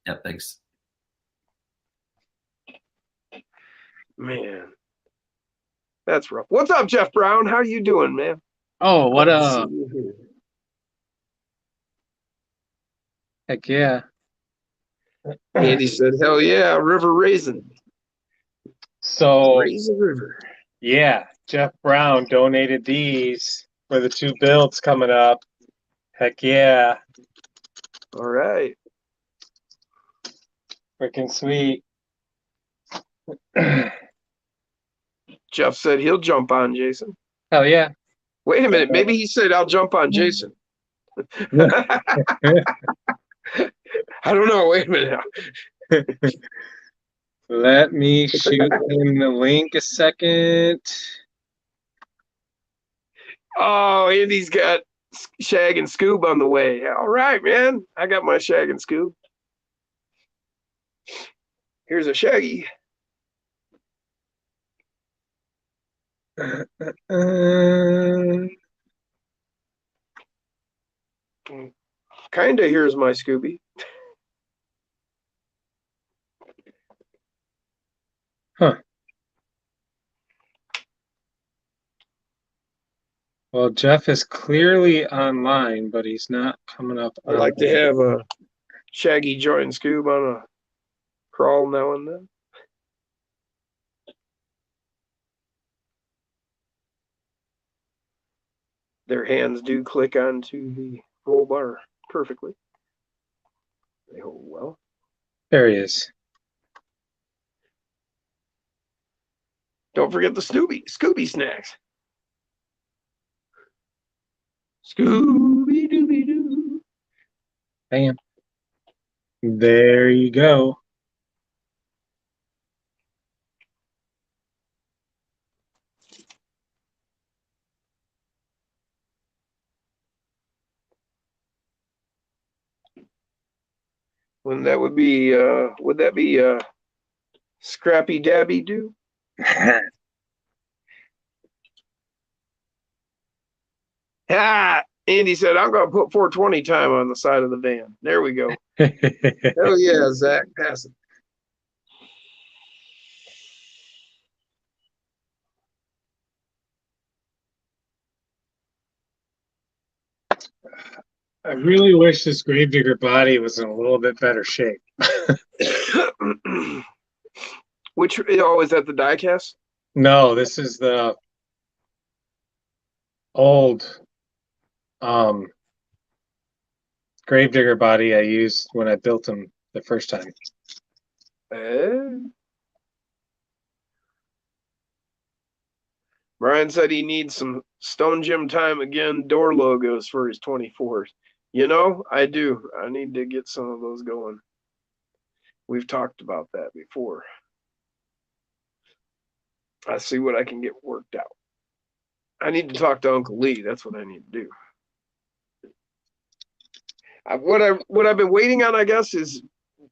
Yeah, thanks. Man. That's rough. What's up, Jeff Brown? How you doing, man? Oh, what up? Heck yeah. Andy said, hell yeah, river raisin. So Raisin River. Yeah, Jeff Brown donated these for the 2 builds coming up. Heck yeah. All right. Freaking sweet. Jeff said he'll jump on Jason. Hell yeah. Wait a minute. Maybe he said I'll jump on Jason. I don't know. Wait a minute. Let me shoot him the link a second. Oh, Andy's got Shag and Scoob on the way. All right, man. I got my Shag and Scoob. Here's a Shaggy. Kinda here's my Scooby. Huh. Well, Jeff is clearly online, but he's not coming up. I'd like to have a Shaggy join Scoob on a crawl now and then. Their hands do click onto the roll bar perfectly. They hold well. There he is. Don't forget the Scooby snacks. Scooby Dooby Doo. Bam. There you go. When that would that be Scrappy Dabby Doo? Ah, Andy said, I'm going to put 420 time on the side of the van. There we go. Hell yeah, Zach, pass it. I really wish this Gravedigger body was in a little bit better shape. Which, is that the diecast? No, this is the old Gravedigger body I used when I built him the first time. Brian said he needs some Stone Gym time again, door logos for his 24s. You know, I do. I need to get some of those going. We've talked about that before. I see what I can get worked out. I need to talk to Uncle Lee. That's what I need to do. What I've been waiting on, I guess, is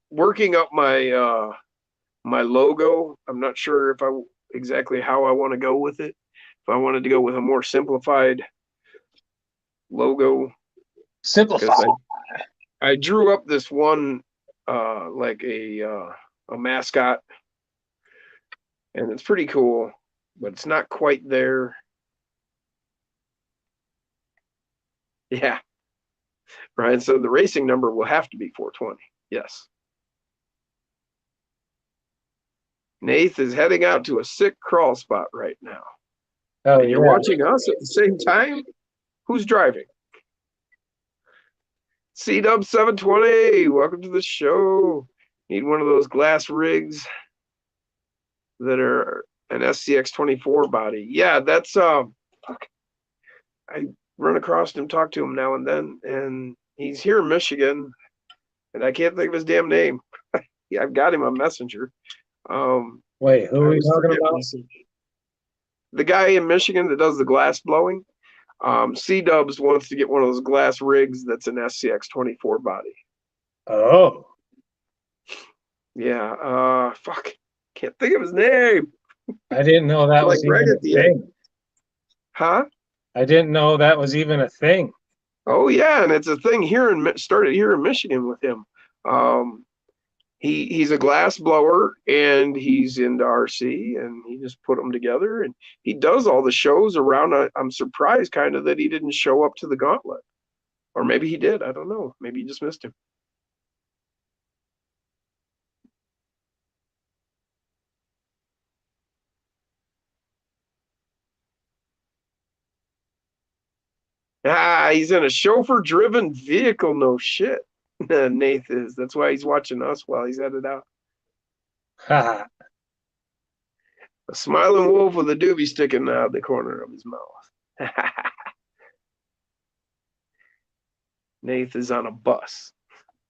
working up my my logo. I'm not sure if exactly how I want to go with it. If I wanted to go with a more simplified logo. Simplified. I drew up this one like a mascot, and it's pretty cool, but it's not quite there. Yeah. Brian said the racing number will have to be 420. Yes. Nath is heading out to a sick crawl spot right now. Oh, and you're watching us at the same time? Who's driving? C-Dub 720, welcome to the show. Need one of those glass rigs that are an SCX 24 body. Yeah, that's I run across him, talk to him now and then, and he's here in Michigan, and I can't think of his damn name. Yeah, I've got him on Messenger. Wait, who are we talking about? The guy in Michigan that does the glass blowing. C-Dubs wants to get one of those glass rigs that's an SCX 24 body. Oh. Yeah. Fuck. Can't think of his name. I didn't know that was right even at the a thing. end. Huh? I didn't know that was even a thing. Oh yeah, and it's a thing here started here in Michigan with him. He's a glass blower and he's into RC, and he just put them together, and he does all the shows around. I'm surprised kind of that he didn't show up to the Gauntlet, or maybe he did. I don't know. Maybe you just missed him. He's in a chauffeur-driven vehicle. No shit. Nath is. That's why he's watching us while he's headed out. A smiling wolf with a doobie sticking out the corner of his mouth. Nath is on a bus.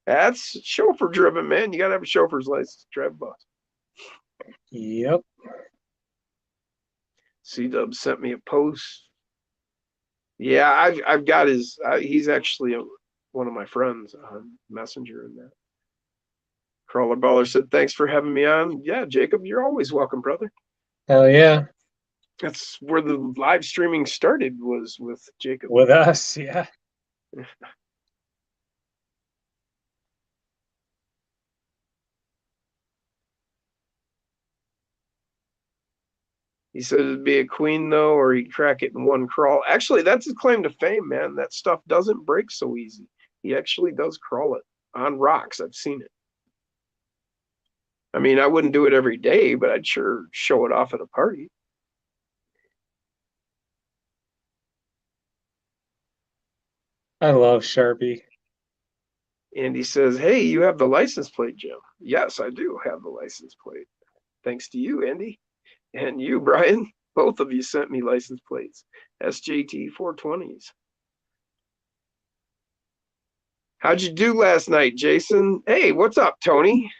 That's chauffeur-driven, man. You got to have a chauffeur's license to drive a bus. Yep. C-Dub sent me a post. Yeah, I've got his. He's actually one of my friends on Messenger and that. Crawler Baller said, "Thanks for having me on." Yeah, Jacob, you're always welcome, brother. Hell yeah. That's where the live streaming started, was with Jacob. With us, yeah. He said it'd be a queen, though, or he'd crack it in one crawl. Actually, that's his claim to fame, man. That stuff doesn't break so easy. He actually does crawl it on rocks. I've seen it. I mean, I wouldn't do it every day, but I'd sure show it off at a party. I love Sharpie. And he says, "Hey, you have the license plate, Jim." Yes, I do have the license plate. Thanks to you, Andy. And you, Brian. Both of you sent me license plates. SJT 420s. How'd you do last night, Jason? Hey, what's up, Tony?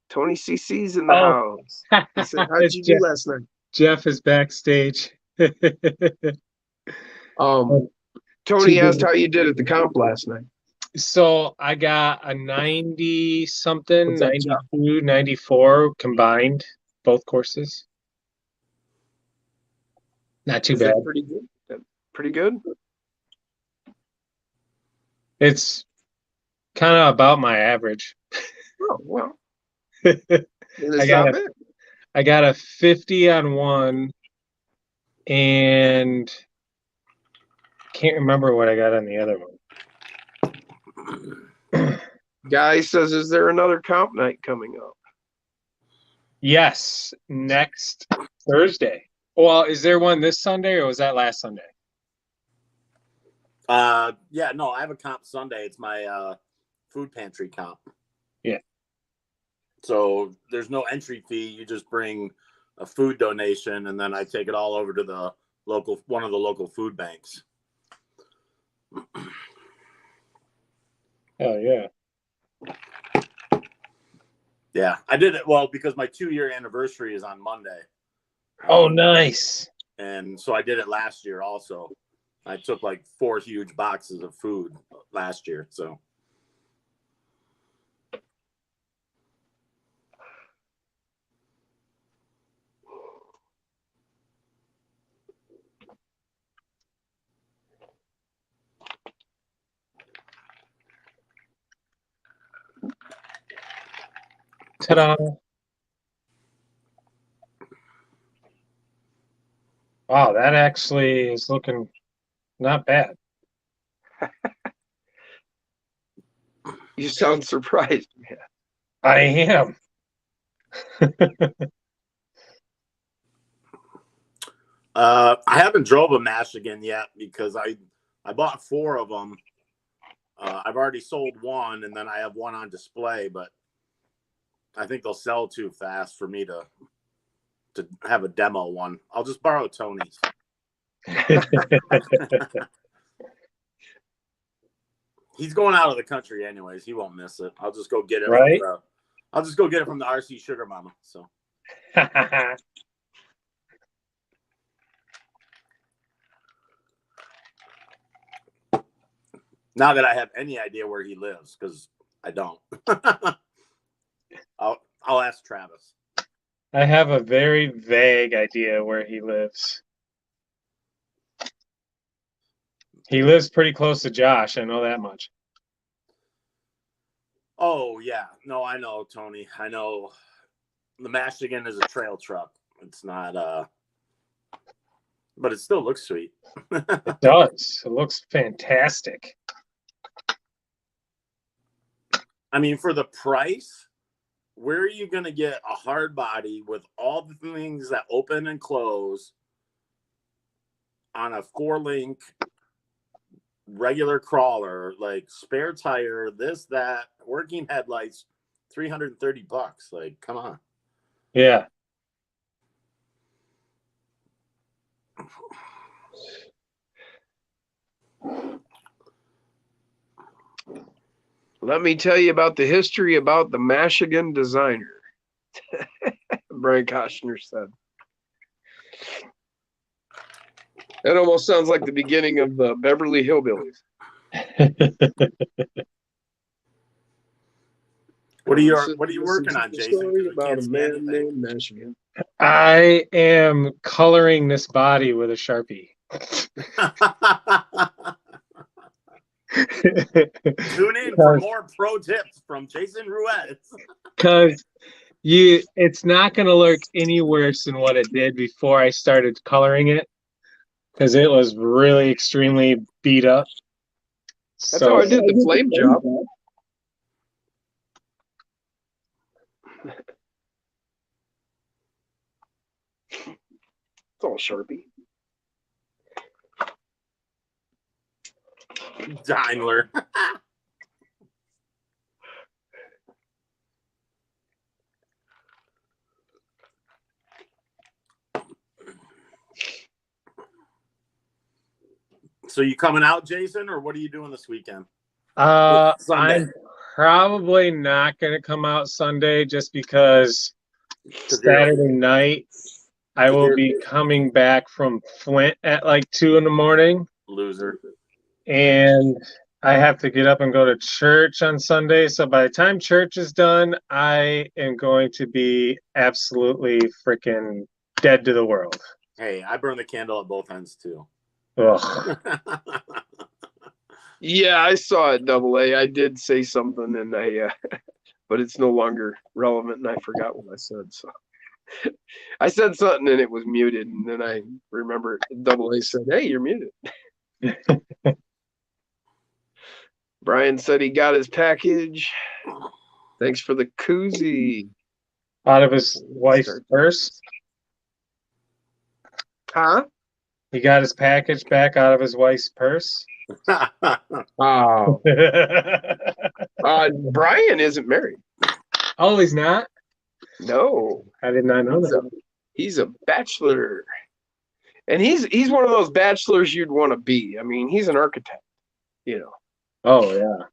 Tony CC's in the house. He said, how'd you do last night? Jeff is backstage. Tony asked how you did at the comp last night. So I got a 90 something, What's that, Jeff? 92, 94 combined, both courses. Not too Is bad. that pretty good? Pretty good? It's kind of about my average. Oh, well. I It's got not a, bad. I got a 50 on one, and can't remember what I got on the other one. Guy says, is there another comp night coming up? Yes, next Thursday. Well, is there one this Sunday or was that last Sunday? Yeah, no, I have a comp Sunday. It's my food pantry comp. Yeah. So there's no entry fee. You just bring a food donation, and then I take it all over to the one of the local food banks. Oh yeah. Yeah, I did it well because my 2-year anniversary is on Monday. Oh, nice. And so I did it last year also. I took like 4 huge boxes of food last year. So Ta-da. Wow, that actually is looking not bad. You sound surprised, man. I am. I haven't drove a Michigan yet because I bought 4 of them. I've already sold one, and then I have one on display, but I think they'll sell too fast for me to have a demo one. I'll just borrow Tony's. He's going out of the country anyways. He won't miss it. I'll just go get it. Right? I'll just go get it from the RC Sugar Mama. So now that I have any idea where he lives, because I don't, I'll ask Travis. I have a very vague idea where he lives. He lives pretty close to Josh. I know that much. Oh yeah, no, I know, Tony. I know the Michigan is a trail truck. It's not but it still looks sweet. It does. It looks fantastic. I mean, for the price, where are you going to get a hard body with all the things that open and close on a 4-link regular crawler, like spare tire, this, that, working headlights, $330? Like, come on. Yeah. Let me tell you about the history about the Michigan designer. Brian Koshner said. That almost sounds like the beginning of the Beverly Hillbillies. What are you working on, Jason? Story about a man named Michigan. I am coloring this body with a Sharpie. Tune in for more pro tips from Jason Ruiz. Because it's not going to look any worse than what it did before I started coloring it. Because it was really extremely beat up. That's how I did the flame job. It's all Sharpie. Daimler. So you coming out, Jason, or what are you doing this weekend? I'm probably not going to come out Sunday just because Saturday night I will be coming back from Flint at like 2 a.m. Loser. And I have to get up and go to church on Sunday. So by the time church is done, I am going to be absolutely freaking dead to the world. Hey, I burn the candle at both ends too. Ugh. Yeah, I saw it, Double A. I did say something, and but it's no longer relevant, and I forgot what I said. So I said something, and it was muted, and then I remember Double A said, "Hey, you're muted." Brian said he got his package. Thanks for the koozie. Out of his wife's purse. Huh? He got his package back out of his wife's purse. Oh. Brian isn't married. Oh, he's not? No. I did not know that. He's a bachelor. And he's one of those bachelors you'd want to be. I mean, he's an architect, you know. Oh, yeah.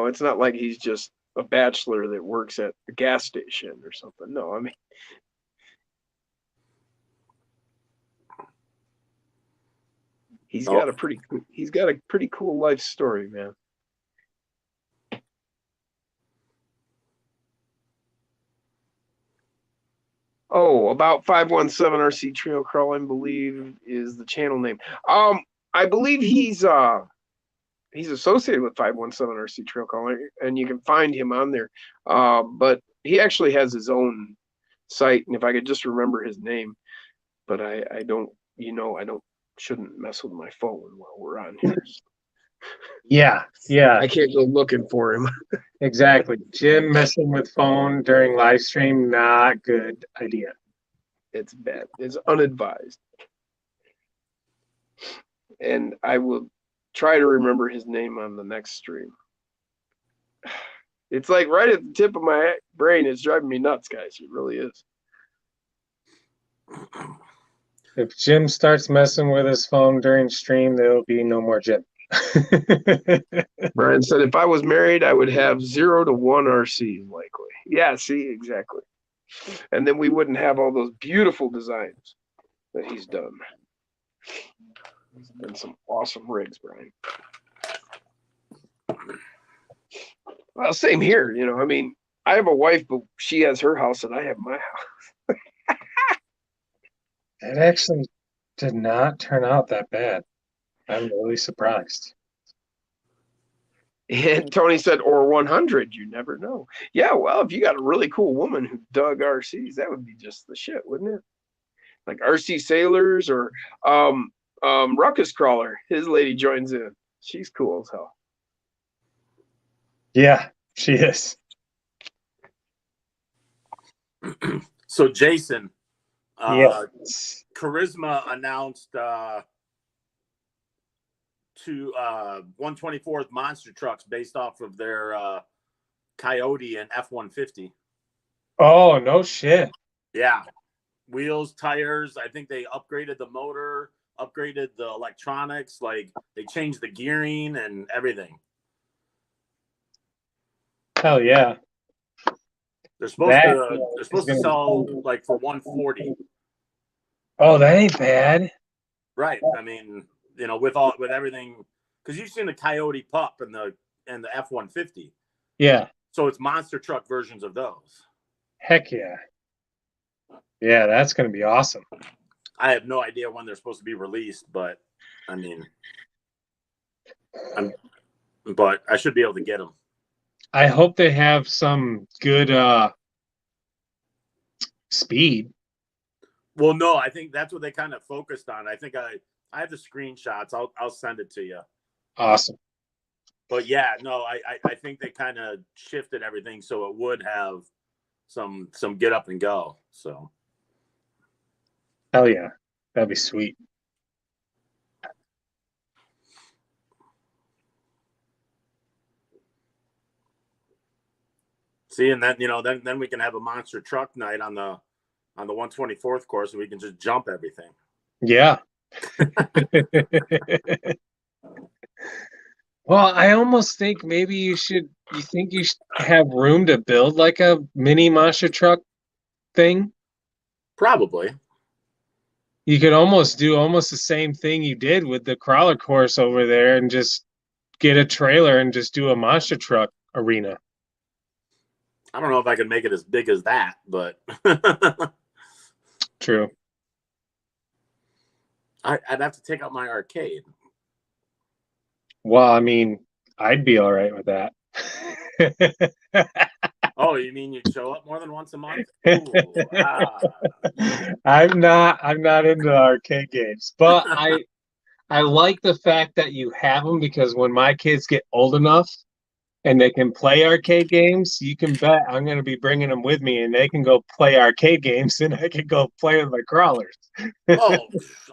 It's not like he's just a bachelor that works at a gas station or something. No, I mean, he's got a pretty cool life story, man. Oh, about 517 RC Trail Crawl, I believe, is the channel name. I believe he's associated with 517 RC Trail Crawl, and you can find him on there. But he actually has his own site, and if I could just remember his name, but I shouldn't mess with my phone while we're on here. Yeah. I can't go looking for him. Exactly. Jim messing with phone during live stream, not good idea. It's bad. It's unadvised. And I will try to remember his name on the next stream. It's like right at the tip of my brain. It's driving me nuts, guys. It really is. If Jim starts messing with his phone during stream, there will be no more Jim. Brian said, if I was married, I would have 0 to 1 RCs likely. Yeah, see, exactly. And then we wouldn't have all those beautiful designs that he's done. He's done some awesome rigs, Brian. Well, same here. I mean, I have a wife, but she has her house and I have my house. It actually did not turn out that bad. I'm really surprised. And Tony said, or 100, you never know. Yeah, well, if you got a really cool woman who dug RCs, that would be just the shit, wouldn't it? Like RC Sailors or Ruckus Crawler. His lady joins in. She's cool as hell. Yeah, she is. So Jason, Yes. Charisma announced two 124th monster trucks based off of their Coyote and F-150. Oh, no shit. Yeah. Wheels, tires. I think they upgraded the motor, upgraded the electronics. Like they changed the gearing and everything. Hell yeah. They're supposed to sell like for 140. Oh, that ain't bad. Right. I mean, with everything, because you've seen the Coyote Pup and the F-150. Yeah. So it's monster truck versions of those. Heck yeah. Yeah, that's going to be awesome. I have no idea when they're supposed to be released, but I mean, but I should be able to get them. I hope they have some good speed. Well, no, I think that's what they kind of focused on. I think I have the screenshots. I'll send it to you. Awesome. But yeah, no, I think they kind of shifted everything so it would have some get up and go. So hell yeah. That'd be sweet. See, and then then we can have a monster truck night on the 124th course, and we can just jump everything. Yeah. Well, I almost think maybe you should have room to build like a mini monster truck thing? Probably. You could almost do almost the same thing you did with the crawler course over there and just get a trailer and just do a monster truck arena. I don't know if I can make it as big as that, but True. I'd have to take out my arcade. Well, I mean, I'd be all right with that. Oh, you mean you'd show up more than once a month? Ooh, I'm not into arcade games, but I like the fact that you have them because when my kids get old enough and they can play arcade games, you can bet I'm going to be bringing them with me and they can go play arcade games and I can go play with my crawlers. oh,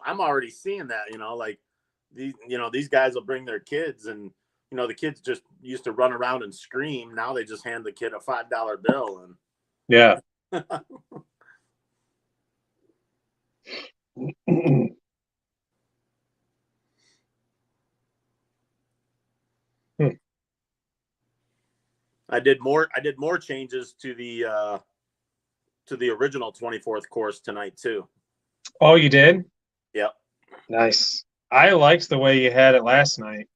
I'm already seeing that. Like these guys will bring their kids, and the kids just used to run around and scream. Now they just hand the kid a $5 bill, and Yeah. I did more changes to the original 24th course tonight too. Oh, you did? Yep. Nice. I liked the way you had it last night.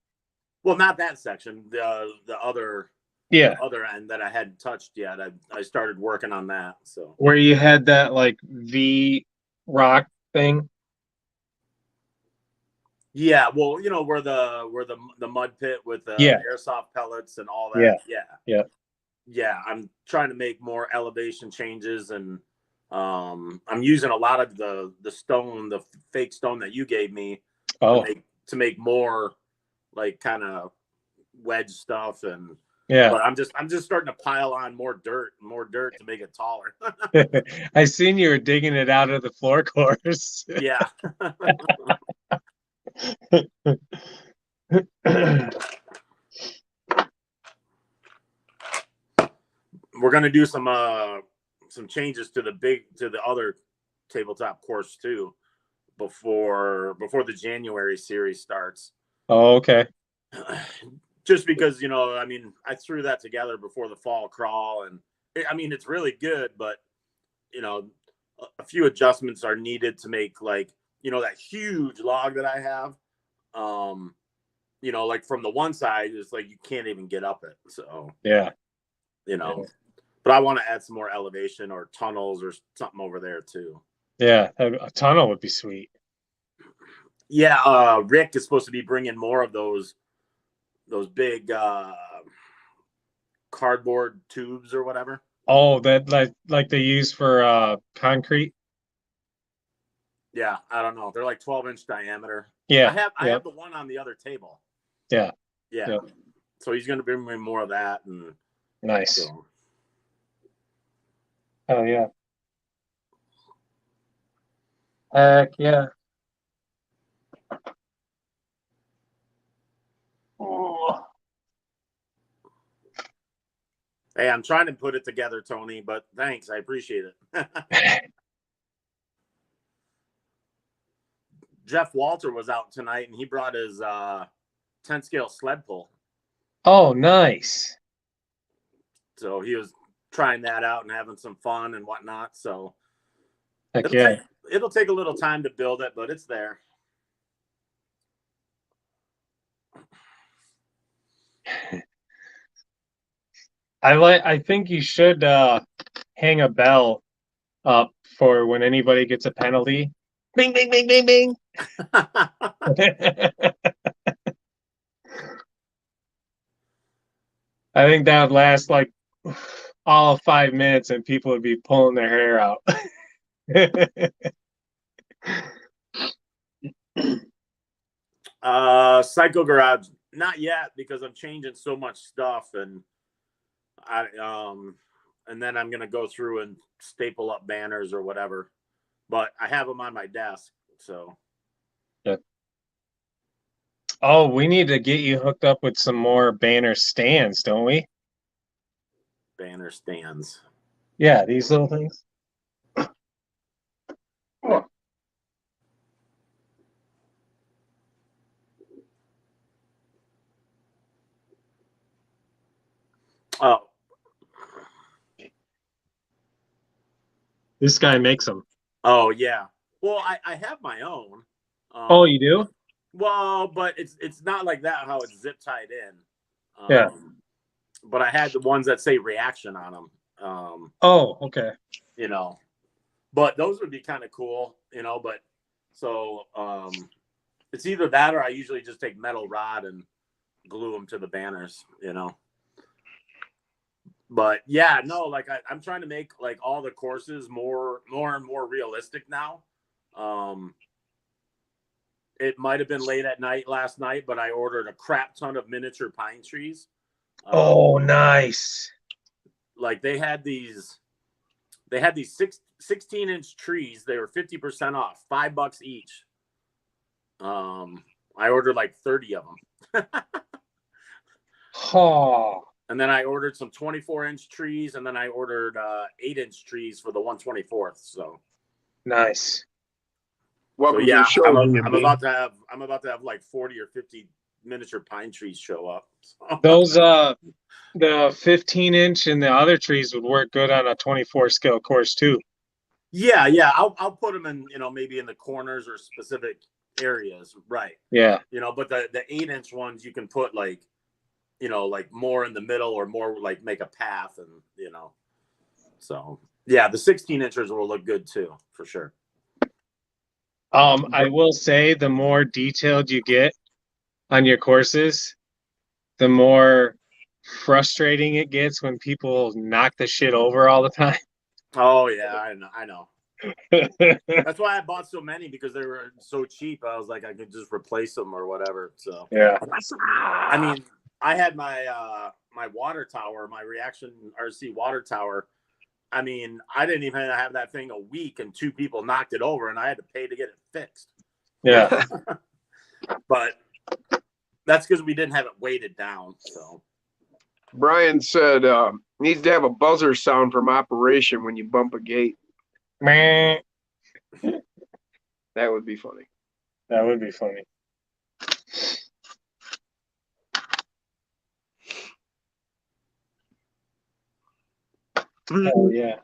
Well, not that section. The other Yeah. other end that I hadn't touched yet. I started working on that. So Where you had that like V rock thing. yeah, well, where the mud pit with the Yeah. airsoft pellets and all Yeah. that. Yeah. I'm trying to make more elevation changes, and I'm using a lot of the stone, the fake stone that you gave me Oh, to make more like kind of wedge stuff. And yeah. but I'm just starting to pile on more dirt to make it taller. I seen you were digging it out of the floor course. Yeah. We're gonna do some changes to the other tabletop course too before the January series starts. Oh, okay. Just because I mean, I threw that together before the fall crawl, and I mean it's really good, but a few adjustments are needed to make, like, that huge log that I have. Like from the one side, it's like you can't even get up it. So Yeah. but I want to add some more elevation or tunnels or something over there too. Yeah. A tunnel would be sweet. Yeah. Rick is supposed to be bringing more of those big cardboard tubes or whatever. Oh, that like they use for concrete. Yeah, I don't know. They're like 12-inch diameter. Yeah. I have the one on the other table. Yeah. Yeah. Yep. So he's going to bring me more of that, and Nice. so. Oh yeah. Heck yeah. Oh. Hey, I'm trying to put it together, Tony, but thanks. I appreciate it. Jeff Walter was out tonight, and he brought his 10-scale sled pull. Oh, nice. So he was trying that out and having some fun and whatnot. So Heck yeah. It'll take a little time to build it, but it's there. I think you should hang a bell up for when anybody gets a penalty. Bing, bing, bing, bing, bing. I think that would last like all of 5 minutes and people would be pulling their hair out. Psycho Garage, not yet, because I'm changing so much stuff, and and then I'm gonna go through and staple up banners or whatever. But I have them on my desk, so. Yeah. Oh, we need to get you hooked up with some more banner stands, don't we? Banner stands. Yeah, these little things. Oh. This guy makes them. Oh yeah. Well, I have my own. Oh, you do? Well, but it's not like that how it's zip tied in. Yeah. But I had the ones that say reaction on them. Oh, okay. You know, but those would be kind of cool, you know, but so it's either that or I usually just take metal rod and glue them to the banners, you know. But yeah, no, like I'm trying to make like all the courses more and more realistic now. It might have been late at night last night, but I ordered a crap ton of miniature pine trees. Oh, nice. Like they had these 16-inch trees. They were 50% off, $5 each. I ordered like 30 of them. Oh, And then I ordered some 24-inch trees, and then I ordered 8-inch trees for the 124th. So nice. Welcome yeah, to the show, I'm about to have like 40 or 50 miniature pine trees show up. So. Those the 15-inch and the other trees would work good on a 24 scale course too. Yeah, I'll put them in, you know, maybe in the corners or specific areas, right? Yeah. You know, but the 8-inch ones you can put like, you know, like more in the middle or more like make a path, and you know, so yeah, the 16-inchers will look good too for sure. I will say the more detailed you get on your courses, the more frustrating it gets when people knock the shit over all the time. Oh yeah, I know. That's why I bought so many, because they were so cheap. I was like, I could just replace them or whatever. So Yeah. I mean, I had my my water tower, my Reaction RC water tower. I mean, I didn't even have that thing a week, and 2 people knocked it over, and I had to pay to get it fixed. Yeah. But that's because we didn't have it weighted down. So Brian said needs to have a buzzer sound from operation when you bump a gate. Meh. That would be funny. That would be funny. Oh yeah.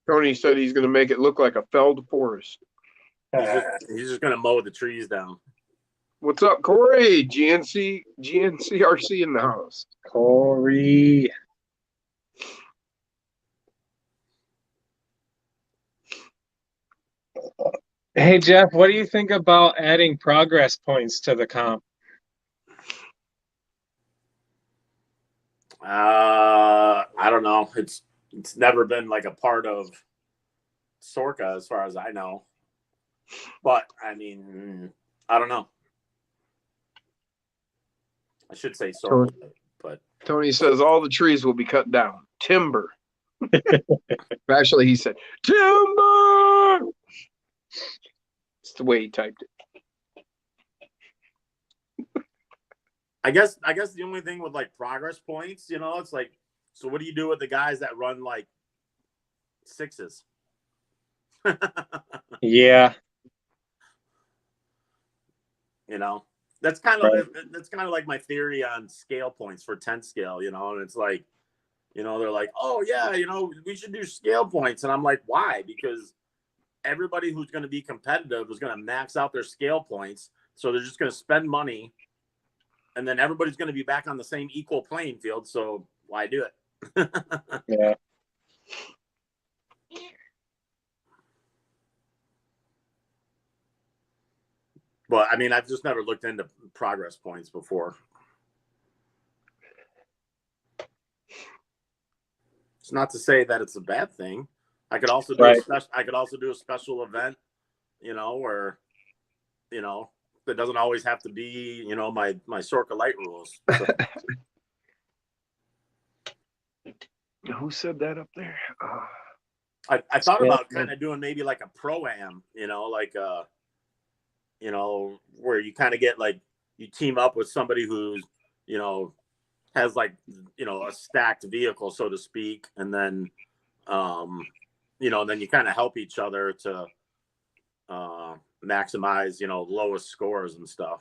Tony said he's going to make it look like a felled forest. he's just gonna mow the trees down. What's up, Corey? GNCRC in the house. Corey. Hey Jeff, what do you think about adding progress points to the comp? I don't know. It's never been like a part of Sorka as far as I know. But I mean, I don't know. I should say Sorka, but Tony says all the trees will be cut down. Timber. Actually, he said timber. It's the way he typed it. I guess the only thing with like progress points, you know, it's like, so what do you do with the guys that run like 6s? Yeah. You know, that's kind of like my theory on scale points for 10 scale, you know, and it's like, you know, they're like, oh yeah, you know, we should do scale points. And I'm like, why? Because everybody who's going to be competitive is going to max out their scale points. So they're just going to spend money, and then everybody's going to be back on the same equal playing field. So why do it? Yeah. But I mean, I've just never looked into progress points before. It's not to say that it's a bad thing. I could also do a special event, you know, where, you know, it doesn't always have to be, you know, my Sorka Light rules. So. Who said that up there? I thought about kind of doing maybe like a pro-am, you know, like you know, where you kind of get like, you team up with somebody who's, you know, has like, you know, a stacked vehicle, so to speak, and then you know, then you kind of help each other to maximize, you know, lowest scores and stuff.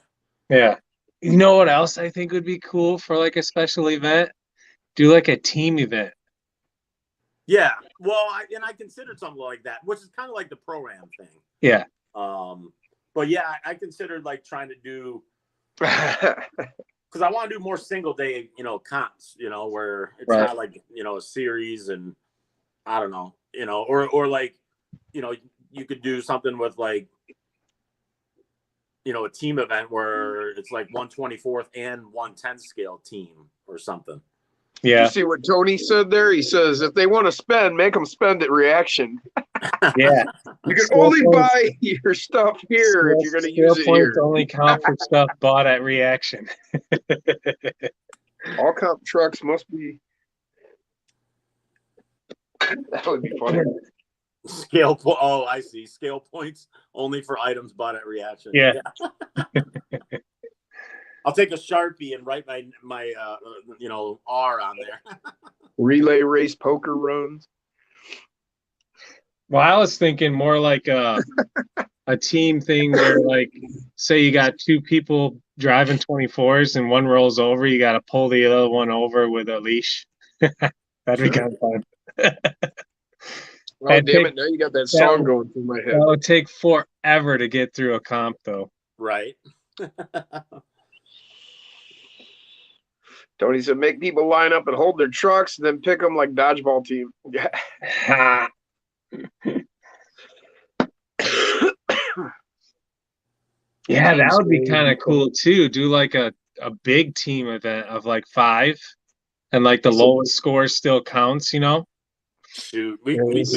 Yeah. You know what else I think would be cool for like a special event? Do like a team event. Yeah. Well, I considered something like that, which is kind of like the pro-am thing. Yeah. But yeah, I considered like trying to do, because I want to do more single day, comps, where it's Right. not like, a series and I don't know, or like, you could do something with like, a team event where it's like 1/24th and 1/10 scale team or something. Did Yeah. you see what Tony said there? He says, if they want to spend, make them spend at Reaction. Yeah. You can Skill only points- buy your stuff here if you're going to use it skill points here. only count for stuff bought at Reaction. All comp trucks must be. That would be funny. Oh, I see. Scale points only for items bought at Reaction. Yeah. I'll take a Sharpie and write my R on there. Relay race poker runs. Well, I was thinking more like a team thing where, like, say you got two people driving 24s and one rolls over, you got to pull the other one over with a leash. That'd be kind of fun. Oh, damn it. Now you got that song going through my head. That would take forever to get through a comp, though. Right. Tony said, make people line up and hold their trucks, and then pick them like dodgeball team. Yeah. Yeah, that would be kind of cool too. Do like a big team event of like 5, and like the lowest score still counts. Shoot, we could,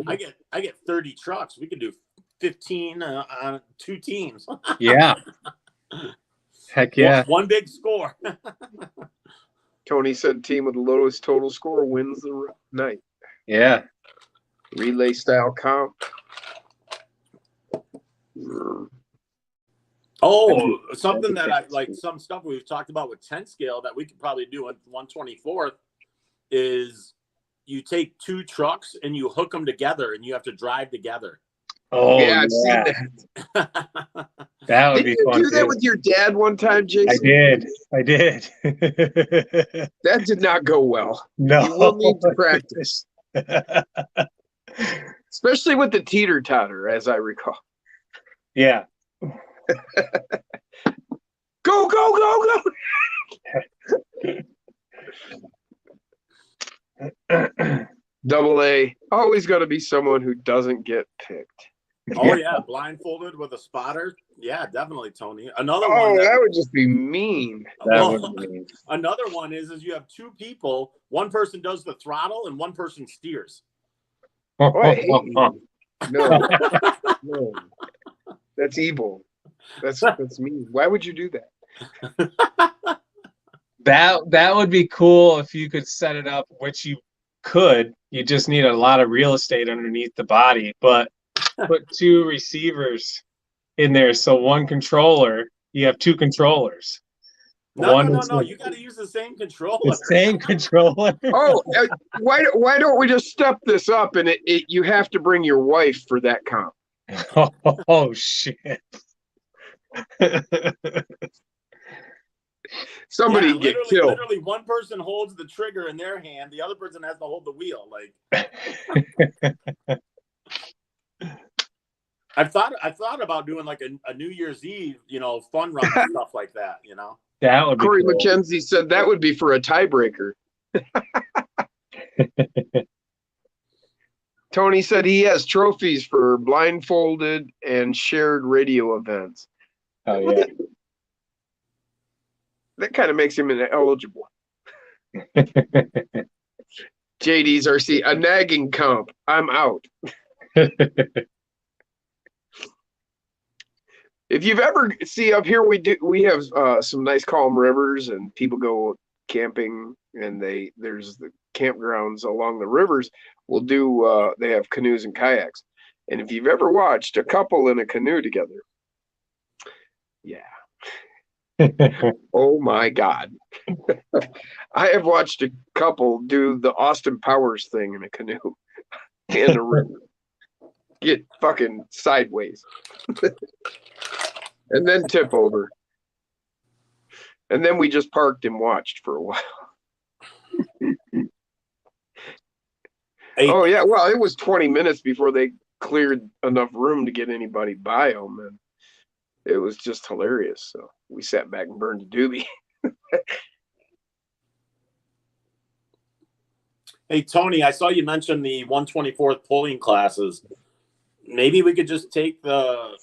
I get 30 trucks. We could do 15 on 2 teams. Yeah. Heck yeah. One big score. Tony said, team with the lowest total score wins the night. Yeah. Relay style comp. Oh, something that I like, some stuff we've talked about with 10 scale that we could probably do at 1/24th is you take 2 trucks and you hook them together and you have to drive together. Oh, yeah, I've seen that. That would Did be you fun. do that with your dad one time, Jason? I did. That did not go well. No. You will need to practice. Especially with the teeter-totter, as I recall. Yeah. Go, go, go, go! Double A. Always got to be someone who doesn't get picked. Oh yeah, blindfolded with a spotter. Yeah, definitely, Tony. Another Oh, one that would just be mean. Another one is you have 2 people. One person does the throttle and one person steers. Oh, I hate you. No, no, that's evil. That's mean. Why would you do that? That would be cool if you could set it up, which you could. You just need a lot of real estate underneath the body, but put 2 receivers in there. So one controller, you have 2 controllers. No. You got to use the same controller. The same controller. Oh, why don't we just step this up and you have to bring your wife for that comp? Oh shit. Somebody get killed. Literally, one person holds the trigger in their hand, the other person has to hold the wheel. Like, I've thought about doing like a New Year's Eve, fun run and stuff like that. That would be Corey cool. McKenzie said that would be for a tiebreaker. Tony said he has trophies for blindfolded and shared radio events. Oh yeah. That kind of makes him ineligible. JD's RC, a nagging comp. I'm out. If you've ever see up here, we have some nice calm rivers, and people go camping, and there's the campgrounds along the rivers. They have canoes and kayaks, and if you've ever watched a couple in a canoe together, yeah. Oh my God. I have watched a couple do the Austin Powers thing in a canoe in the river. Get fucking sideways. And then tip over. And then we just parked and watched for a while. Oh yeah, well, it was 20 minutes before they cleared enough room to get anybody by them, and it was just hilarious. So we sat back and burned a doobie. Hey, Tony, I saw you mention the 124th pulling classes. Maybe we could just take the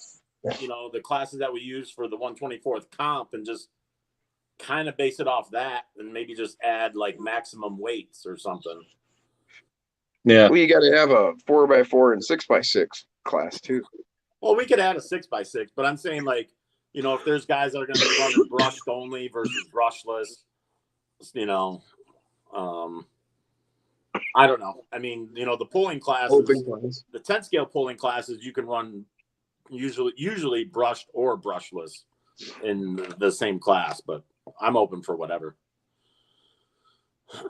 classes that we use for the 124th comp and just kind of base it off that, and maybe just add like maximum weights or something. Yeah. Well, you got to have a 4x4 and 6x6 class too. Well, we could add a 6x6, but I'm saying like, if there's guys that are going to be running brushed only versus brushless, I don't know. I mean, the pulling classes, the 10 scale pulling classes, you can run usually brushed or brushless in the same class, but I'm open for whatever.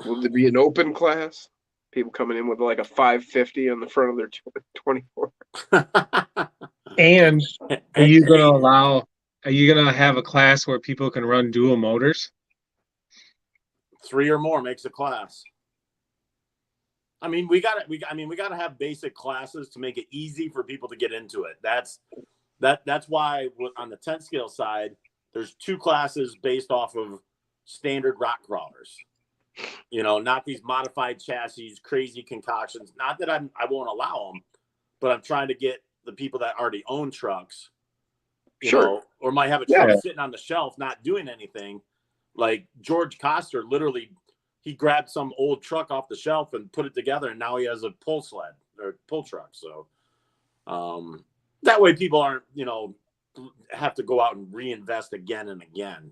Will there be an open class? People coming in with like a 550 on the front of their 24. And are you going to have a class where people can run dual motors? 3 or more makes a class. I mean, we got to have basic classes to make it easy for people to get into it. That's why on the 10 scale side, there's 2 classes based off of standard rock crawlers. Not these modified chassis, crazy concoctions. Not that I won't allow them, but I'm trying to get the people that already own trucks, or might have a truck sitting on the shelf not doing anything. Like George Coster, literally, he grabbed some old truck off the shelf and put it together, and now he has a pull sled or pull truck. So that way people aren't, have to go out and reinvest again and again,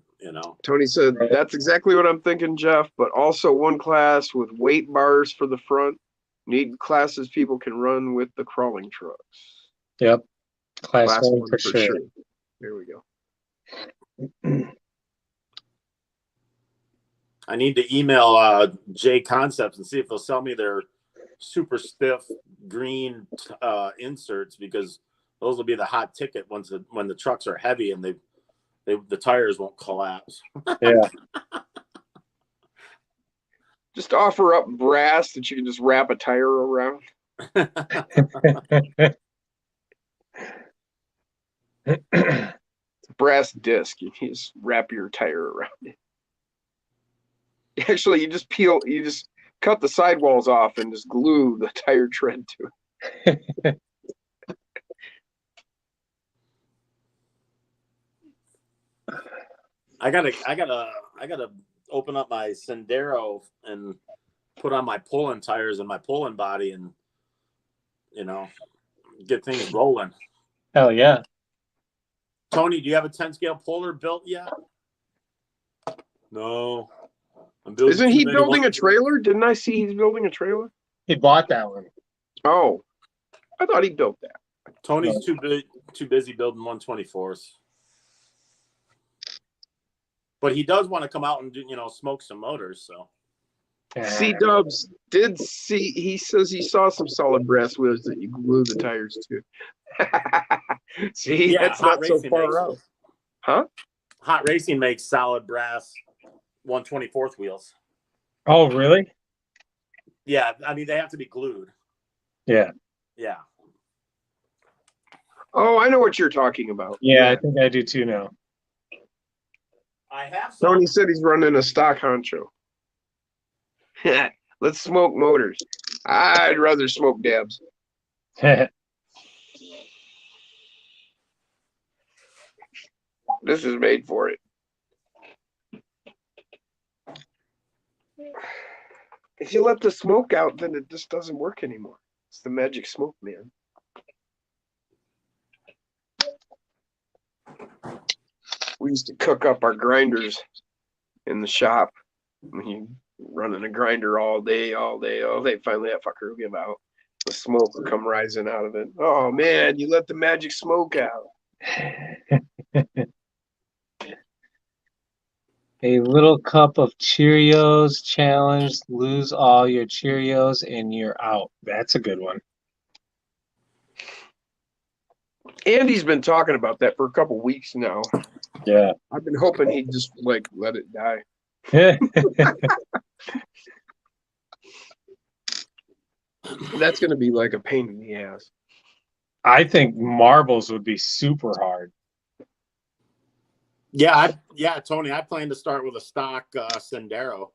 Tony said that's exactly what I'm thinking, Jeff, but also one class with weight bars for the front. Need classes people can run with the crawling trucks. Yep. Class 1 one for sure. There we go. I need to email J Concepts and see if they'll sell me their super stiff green inserts, because those will be the hot ticket when the trucks are heavy and the tires won't collapse. Yeah. Just offer up brass that you can just wrap a tire around. It's a brass disc. You can just wrap your tire around it. Actually, you just cut the sidewalls off and just glue the tire tread to it. I gotta open up my Sendero and put on my pulling tires and my pulling body and get things rolling. Hell yeah. Tony, do you have a 10 scale puller built yet? No. Isn't he building a trailer? Didn't I see he's building a trailer? He bought that one. Oh, I thought he built that. Tony's too busy building 124s. But he does want to come out and smoke some motors. So C-Dubs he says he saw some solid brass wheels that you glue the tires to. See, that's not so far out. Huh? Hot Racing makes solid brass 124th wheels. Oh, really? Yeah, I mean, they have to be glued. Yeah. Yeah. Oh, I know what you're talking about. Yeah, I think I do too now. I have some. Tony said he's running a stock honcho. Let's smoke motors. I'd rather smoke dabs. This is made for it. If you let the smoke out, then it just doesn't work anymore. It's the magic smoke, man. We used to cook up our grinders in the shop. Running a grinder all day. Finally, that fucker will give out. The smoke will come rising out of it. Oh, man, you let the magic smoke out. A little cup of Cheerios challenge. Lose all your Cheerios and you're out. That's a good one. Andy's been talking about that for a couple weeks now. Yeah. I've been hoping he'd just let it die. That's going to be like a pain in the ass. I think marbles would be super hard. Yeah, Tony. I plan to start with a stock Sendero.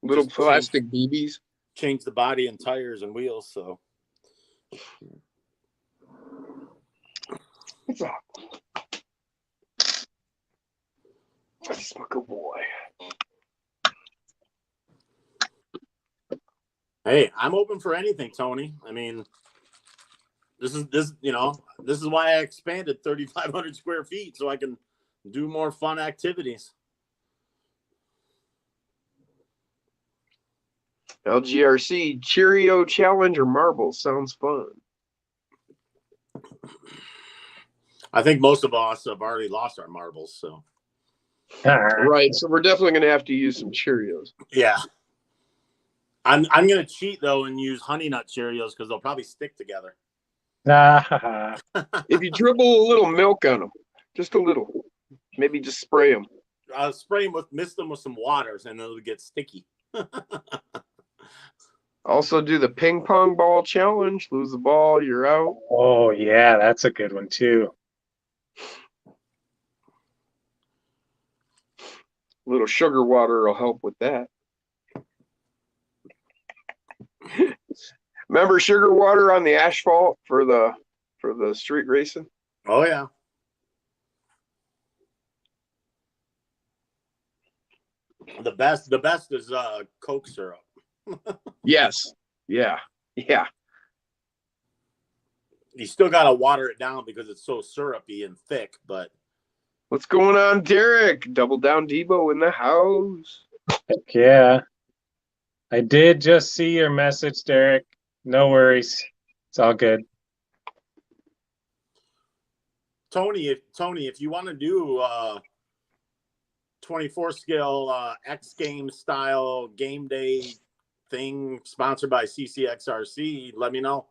Little Just plastic BBs. Change the body and tires and wheels. So What's up? That's my good boy. hey, I'm open for anything, Tony. I mean, this is why I expanded 3,500 square feet so I can do more fun activities. LGRC Cheerio Challenge or marbles sounds fun. I think most of us have already lost our marbles, so Right, so we're definitely going to have to use some Cheerios. yeah. I'm gonna cheat though and use Honey Nut Cheerios because they'll probably stick together. If you dribble a little milk on them, just a little, maybe just spray them. Spray them mist them with some waters, and it'll get sticky. Also do the ping pong ball challenge. Lose the ball, you're out. Oh yeah, that's a good one too. A little sugar water will help with that. Remember sugar water on the asphalt for the street racing? Oh yeah. The best is Coke syrup. Yes. Yeah. Yeah. You still gotta water it down because it's so syrupy and thick, but What's going on, Derek? Double Down Debo in the house. Heck yeah. I did just see your message, Derek. No worries. It's all good. Tony, if you want to do 24 scale X Games style game day thing sponsored by CCXRC, let me know.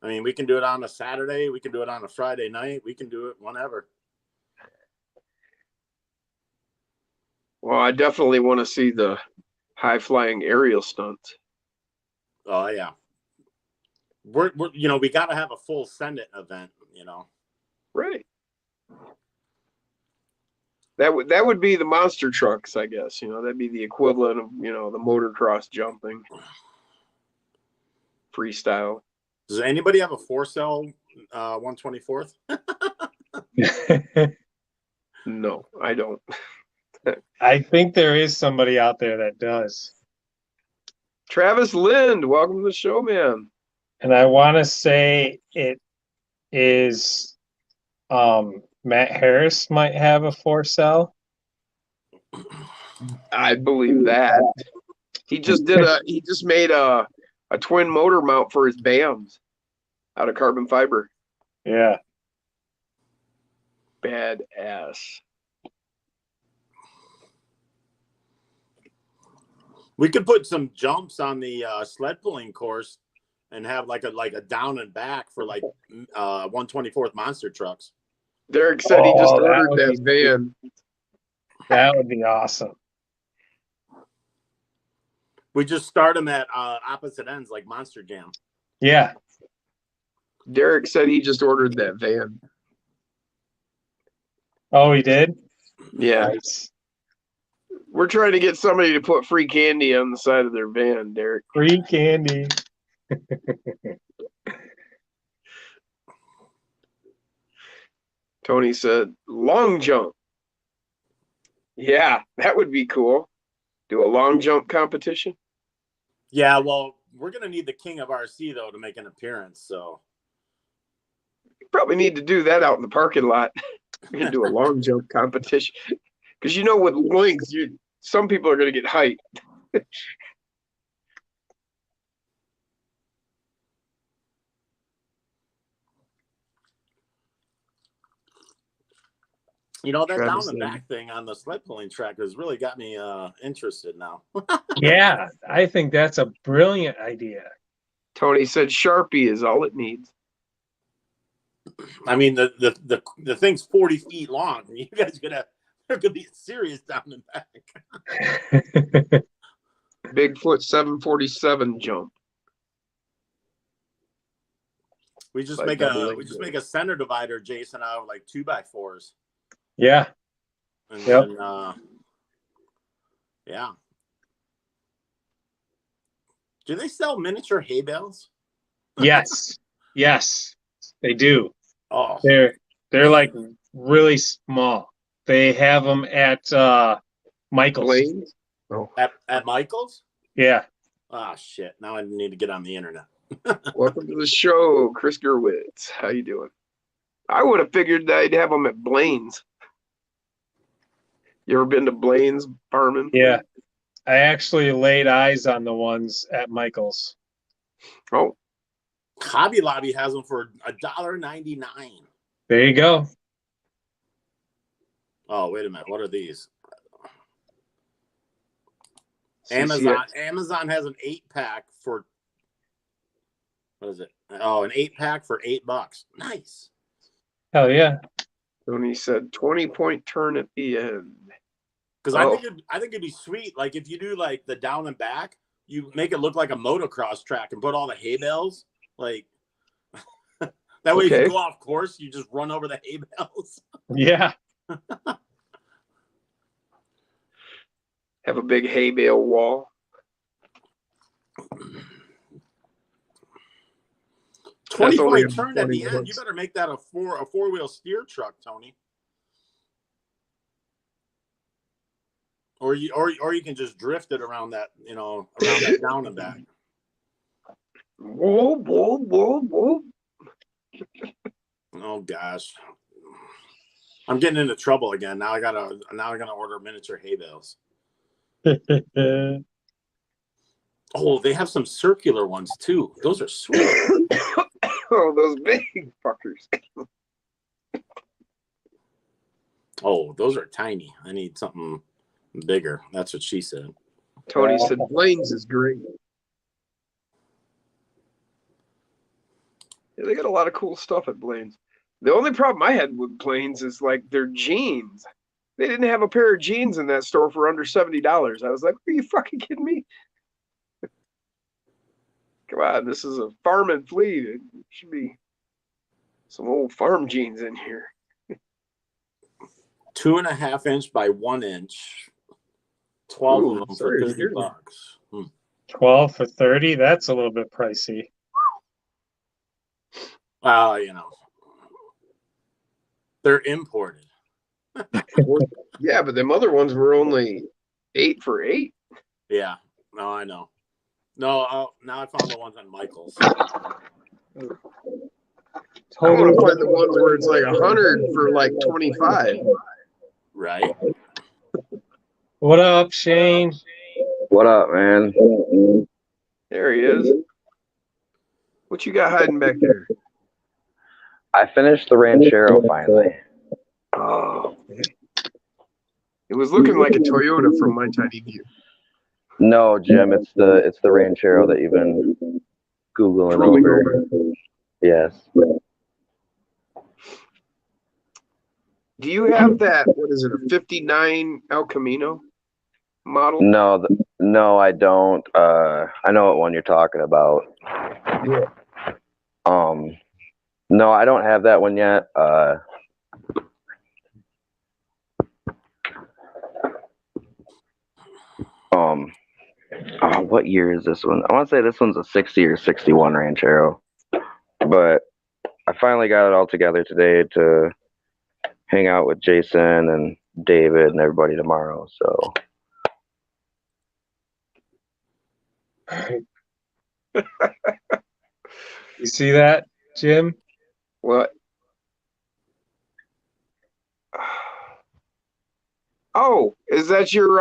I mean, we can do it on a Saturday, we can do it on a Friday night, we can do it whenever. Well, I definitely want to see the high flying aerial stunts. Oh yeah. We're we got to have a full Send It event, Right. That would be the monster trucks, I guess. That'd be the equivalent of, the motocross jumping. Freestyle. Does anybody have a 4-cell 124th? No, I don't. I think there is somebody out there that does. Travis Lind, welcome to the show, man. And I want to say it is Matt Harris might have a 4-cell. I believe that. He just made a twin motor mount for his BAMs out of carbon fiber. Yeah. Badass. We could put some jumps on the sled pulling course and have like a down and back for 124th monster trucks. Derek said he just that ordered would that van. That would be awesome. We just start them at opposite ends like Monster Jam. Yeah. Derek said he just ordered that van. Oh, he did? Yeah. Nice. We're trying to get somebody to put free candy on the side of their van, Derek. Free candy. Tony said, long jump. Yeah, that would be cool. Do a long jump competition. Yeah, well, we're going to need the king of RC, though, to make an appearance. So probably need to do that out in the parking lot. We're going to do a long jump competition. Because with length, some people are going to get height. that Travis down and Lind. back thing on the sled pulling track has really got me interested now. Yeah, I think that's a brilliant idea. Tony said Sharpie is all it needs. I mean, the thing's 40 feet long. You guys there could be serious down and back. Bigfoot 747 jump. We just By make doubling a center divider, Jason, out of like 2x4s. Yeah. And Yep. then yeah. Do they sell miniature hay bales? Yes. Yes. They do. Oh, They're like really small. They have them at Michael's. Blaine. Oh, at Michael's? Yeah. Ah, shit. Now I need to get on the internet. welcome to the show, Chris Gerwitz. How you doing? I would have figured that I'd have them at Blaine's. You ever been to Blaine's Farming? Yeah. I actually laid eyes on the ones at Michael's. Oh, Hobby Lobby has them for $1.99. There you go. Oh, wait a minute. What are these? CCX. Amazon has an 8-pack for, what is it? Oh, an 8-pack for $8. Nice. Hell yeah. Tony said 20-point turn at the end. Because Oh. I think it'd be sweet. Like if you do like the down and back, you make it look like a motocross track and put all the hay bales. Like that way, if Okay. you go off course, you just run over the hay bales. Yeah. Have a big hay bale wall. 20-point turn at the 20 end. You better make that a four-wheel steer truck, Tony. Or you can just drift it around that, around that down and back. Whoa, whoa, whoa, whoa. Oh gosh. I'm getting into trouble again. Now I gotta order miniature hay bales. Oh, they have some circular ones too. Those are sweet. Oh, those big fuckers. Oh, those are tiny. I need something bigger. That's what she said. Tony said Blaine's is great. Yeah, they got a lot of cool stuff at Blaine's. The only problem I had with Blaine's is like their jeans. They didn't have a pair of jeans in that store for under $70. I was like, are you fucking kidding me? Come on, this is a farm and fleet. It should be some old farm jeans in here. 2.5 inch by 1 inch. 12 Ooh, of them for sorry to hear $30. that. 12 for 30. That's a little bit pricey. They're imported. Yeah, but them other ones were only 8 for $8. Yeah. No, I know. No, now I found the ones on Michael's. I want to find the ones where it's like 100 for like 25. Right? What up, Shane? What up, man? There he is. What you got hiding back there? I finished the Ranchero finally. Oh, man. It was looking like a Toyota from my tiny view. No, Jim, it's the Ranchero that you've been Googling Drooling over. Yes. Do you have that? What is it? A '59 El Camino model? No, I don't. I know what one you're talking about. Yeah. No, I don't have that one yet. What year is this one? I want to say this one's a 60 or 61 Ranchero, but I finally got it all together today to hang out with Jason and David and everybody tomorrow. So You see that, Jim? What? Oh, is that your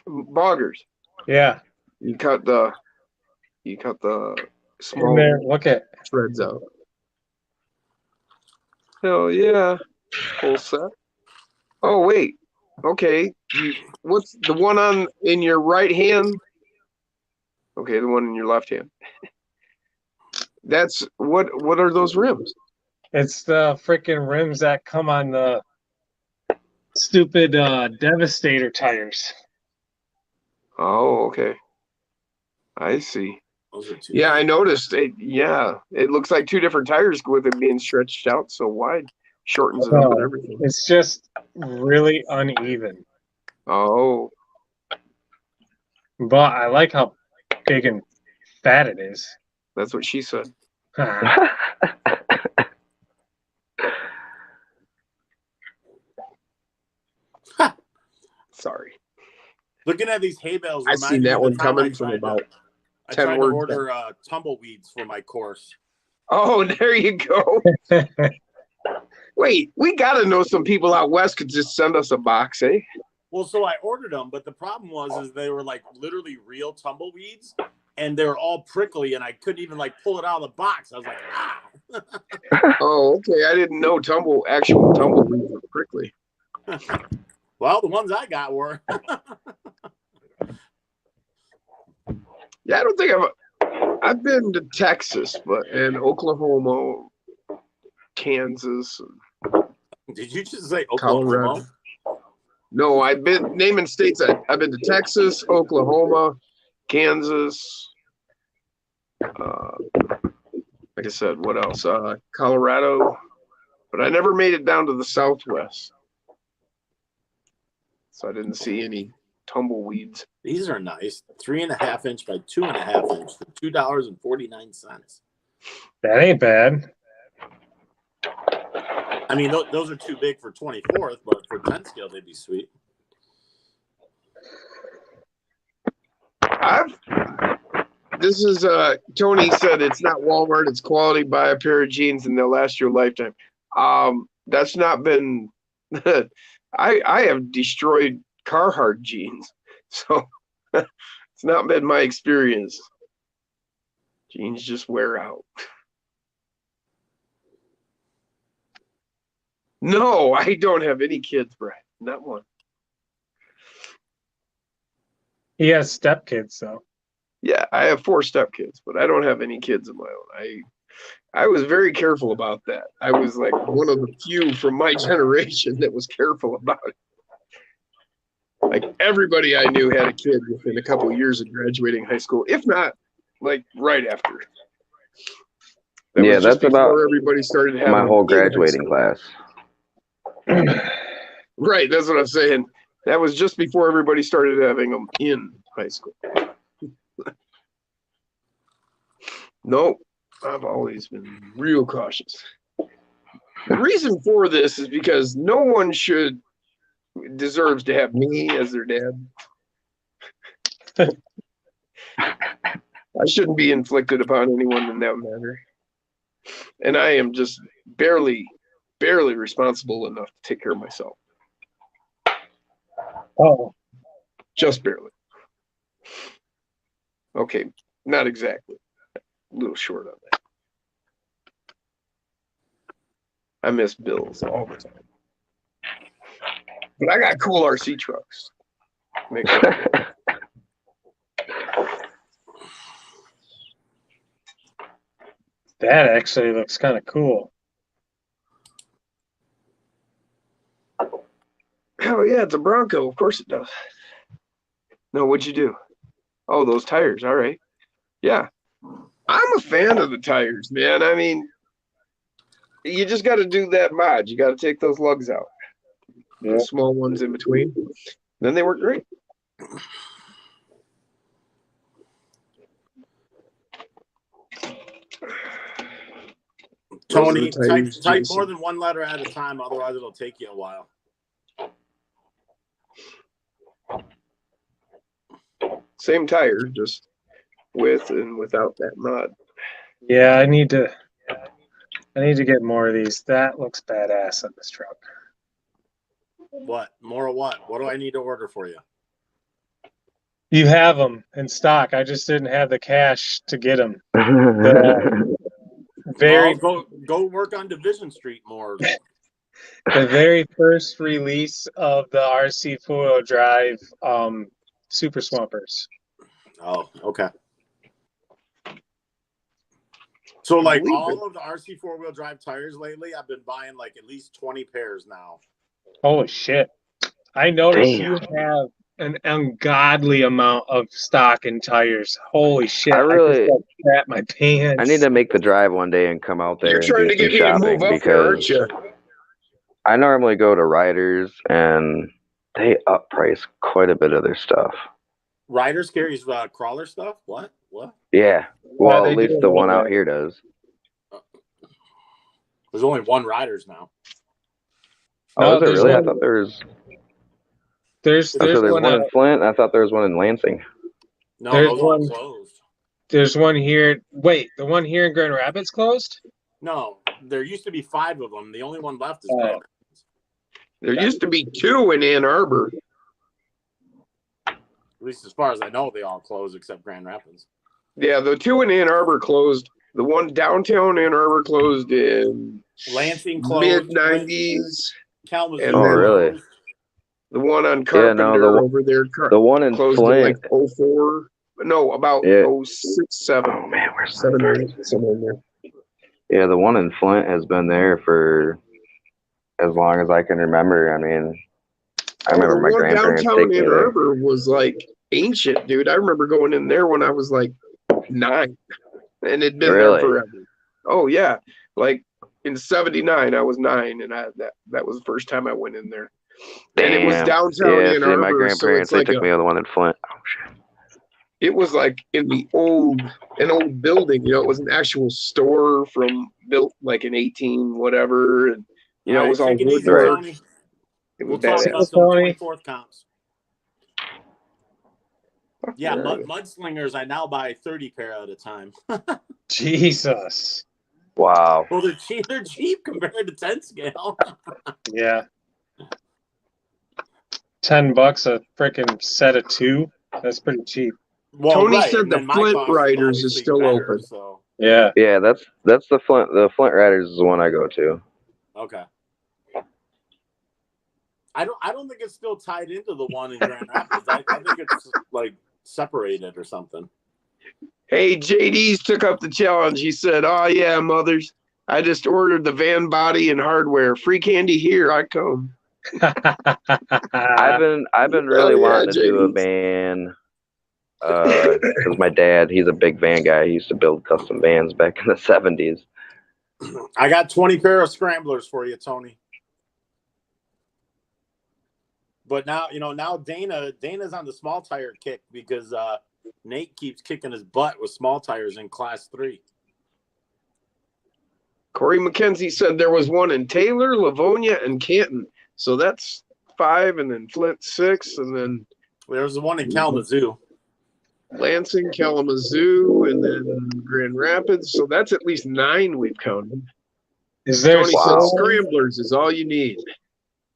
boggers? Yeah. You cut the In small there. Look at. threads out. Hell yeah. Full set. Oh wait. Okay. What's the one in your right hand? Okay, the one in your left hand. That's what are those rims? It's the freaking rims that come on the stupid Devastator tires. Oh, okay. I see. Those are two. Yeah, I noticed. It looks like two different tires with it being stretched out so wide. Shortens it up and everything. It's just really uneven. Oh, But I like how big and fat it is. that's what she said. Sorry. Looking at these hay bales, I seen that one coming from about I 10 tried to words order tumbleweeds for my course. Oh, there you go. Wait, we got to know some people out west could just send us a box, eh? Well, so I ordered them, but the problem is they were like literally real tumbleweeds, and they were all prickly, and I couldn't even like pull it out of the box. I was like, ah. Oh, okay. I didn't know actual tumbleweeds were prickly. Well, the ones I got were. Yeah, I don't think I've been to Texas, and Oklahoma, Kansas, Did you just say Oklahoma? Colorado. No, I've been naming states. I've been to Texas, Oklahoma, Kansas. Like I said, what else? Colorado, but I never made it down to the Southwest, so I didn't see any tumbleweeds. These are nice. 3.5 inch by 2.5 inch for $2.49. That ain't bad. I mean, those are too big for 24th, but for 10 scale, they'd be sweet. This is Tony said it's not Walmart, it's quality. Buy a pair of jeans and they'll last your lifetime. That's not been. I have destroyed Carhartt jeans, so it's not been my experience. Jeans just wear out. No, I don't have any kids, Brad. Not one. He has stepkids, though. Yeah, I have 4 stepkids, but I don't have any kids of my own. I was very careful about that. I was like one of the few from my generation that was careful about it. Like everybody I knew had a kid within a couple of years of graduating high school, if not like right after. Yeah, that's about everybody started having my whole graduating class. Right, that's what I'm saying. That was just before everybody started having them in high school. Nope, I've always been real cautious. The reason for this is because no one deserves to have me as their dad. I shouldn't be inflicted upon anyone in that manner. And I am just barely responsible enough to take care of myself. Oh, Just barely. Okay, not exactly. A little short on that. I miss bills all the time. But I got cool RC trucks. that actually looks kind of cool. Oh yeah, it's a Bronco. Of course it does. No, what'd you do? Oh, those tires. All right. Yeah. I'm a fan of the tires, man. I mean, you just got to do that mod. You got to take those lugs out. Yeah. The small ones in between. Then they work great. Tony, Those are the tires, type Jason. more than one letter at a time, otherwise it'll take you a while. Same tire, just with and without that mod. Yeah, I need to get more of these. That looks badass on this truck. What? More of what? What do I need to order for you? You have them in stock. I just didn't have the cash to get them. Very, Go work on Division Street more. the very first release of the RC four-wheel drive Super Swampers. Oh, okay. So like believe all it. of the RC 4-wheel drive tires lately, I've been buying like at least 20 pairs now. Holy shit! I noticed Damn. you have an ungodly amount of stock and tires. Holy shit! I really- just got crap my pants. I need to make the drive one day and come out there You're and trying do to some get me to shopping move up there, aren't because you? I normally go to Riders and they up price quite a bit of their stuff. Riders carries crawler stuff. What? Yeah. Well, they at do least a the little one out bit. here does. There's only one Riders now. Oh, No, is it there's really? I one- thought there was. There's Oh, so there's one one out. in Flint. I thought there was one in Lansing. No, There's those are all one- closed. There's one here. Wait, the one here in Grand Rapids closed? No, there used to be 5 of them. The only one left is Oh. Grand Rapids. There used to be 2 in Ann Arbor. At least as far as I know, they all closed except Grand Rapids. Yeah, the 2 in Ann Arbor closed. The one downtown Ann Arbor closed in Lansing closed. mid-90s. Kalamazoo Oh, really? closed. The one on Yeah, Carpenter no, the one- over there The one in closed in Flint. like 04. No, about Yeah. 06, 7. Oh man, where's 7 or that? 8, somewhere in there. Yeah, the one in Flint has been there for as long as I can remember. I mean, I remember the my one grandparents downtown taking me Ann there. Arbor was like ancient, dude. I remember going in there when I was like 9, and it'd been Really? there forever. Oh yeah, like in '79, I was 9, and that was the first time I went in there. And it was Damn. downtown Yeah, Ann see, my Arbor, so grandparents, it's they like took me to the one in Flint. Oh shit. it was like in the an old building. You know, it was an actual store built like in 18 whatever, and you know, it was all take it easy, woodwork. Tony. It We'll was talk badass. about some Tony. 24th comps. Yeah, mudslingers, I now buy 30 pair at a time. Jesus. Wow. Well, they're cheap compared to 10 scale. Yeah. $10 a freaking set of 2. That's pretty cheap. Well, Tony said and the then my Flint cost Riders is obviously still better, open. So Yeah. Yeah, that's the Flint. The Flint Riders is the one I go to. okay. I don't think it's still tied into the one in Grand Rapids. I think it's like separated or something. Hey, JD's took up the challenge. He said, "Oh yeah, mothers, I just ordered the van body and hardware. Free candy here I come." I've been really yeah, wanting to do a JD's. van because my dad, he's a big van guy. He used to build custom vans back in the 70s. I got 20 pair of scramblers for you, Tony. But now, now Dana's on the small tire kick because Nate keeps kicking his butt with small tires in Class 3. Corey McKenzie said there was one in Taylor, Livonia, and Canton. So that's 5, and then Flint 6, and then There's the one in Kalamazoo. Lansing, Kalamazoo, and then Grand Rapids. So that's at least 9 we've counted. Is there Tony said still, scramblers is all you need.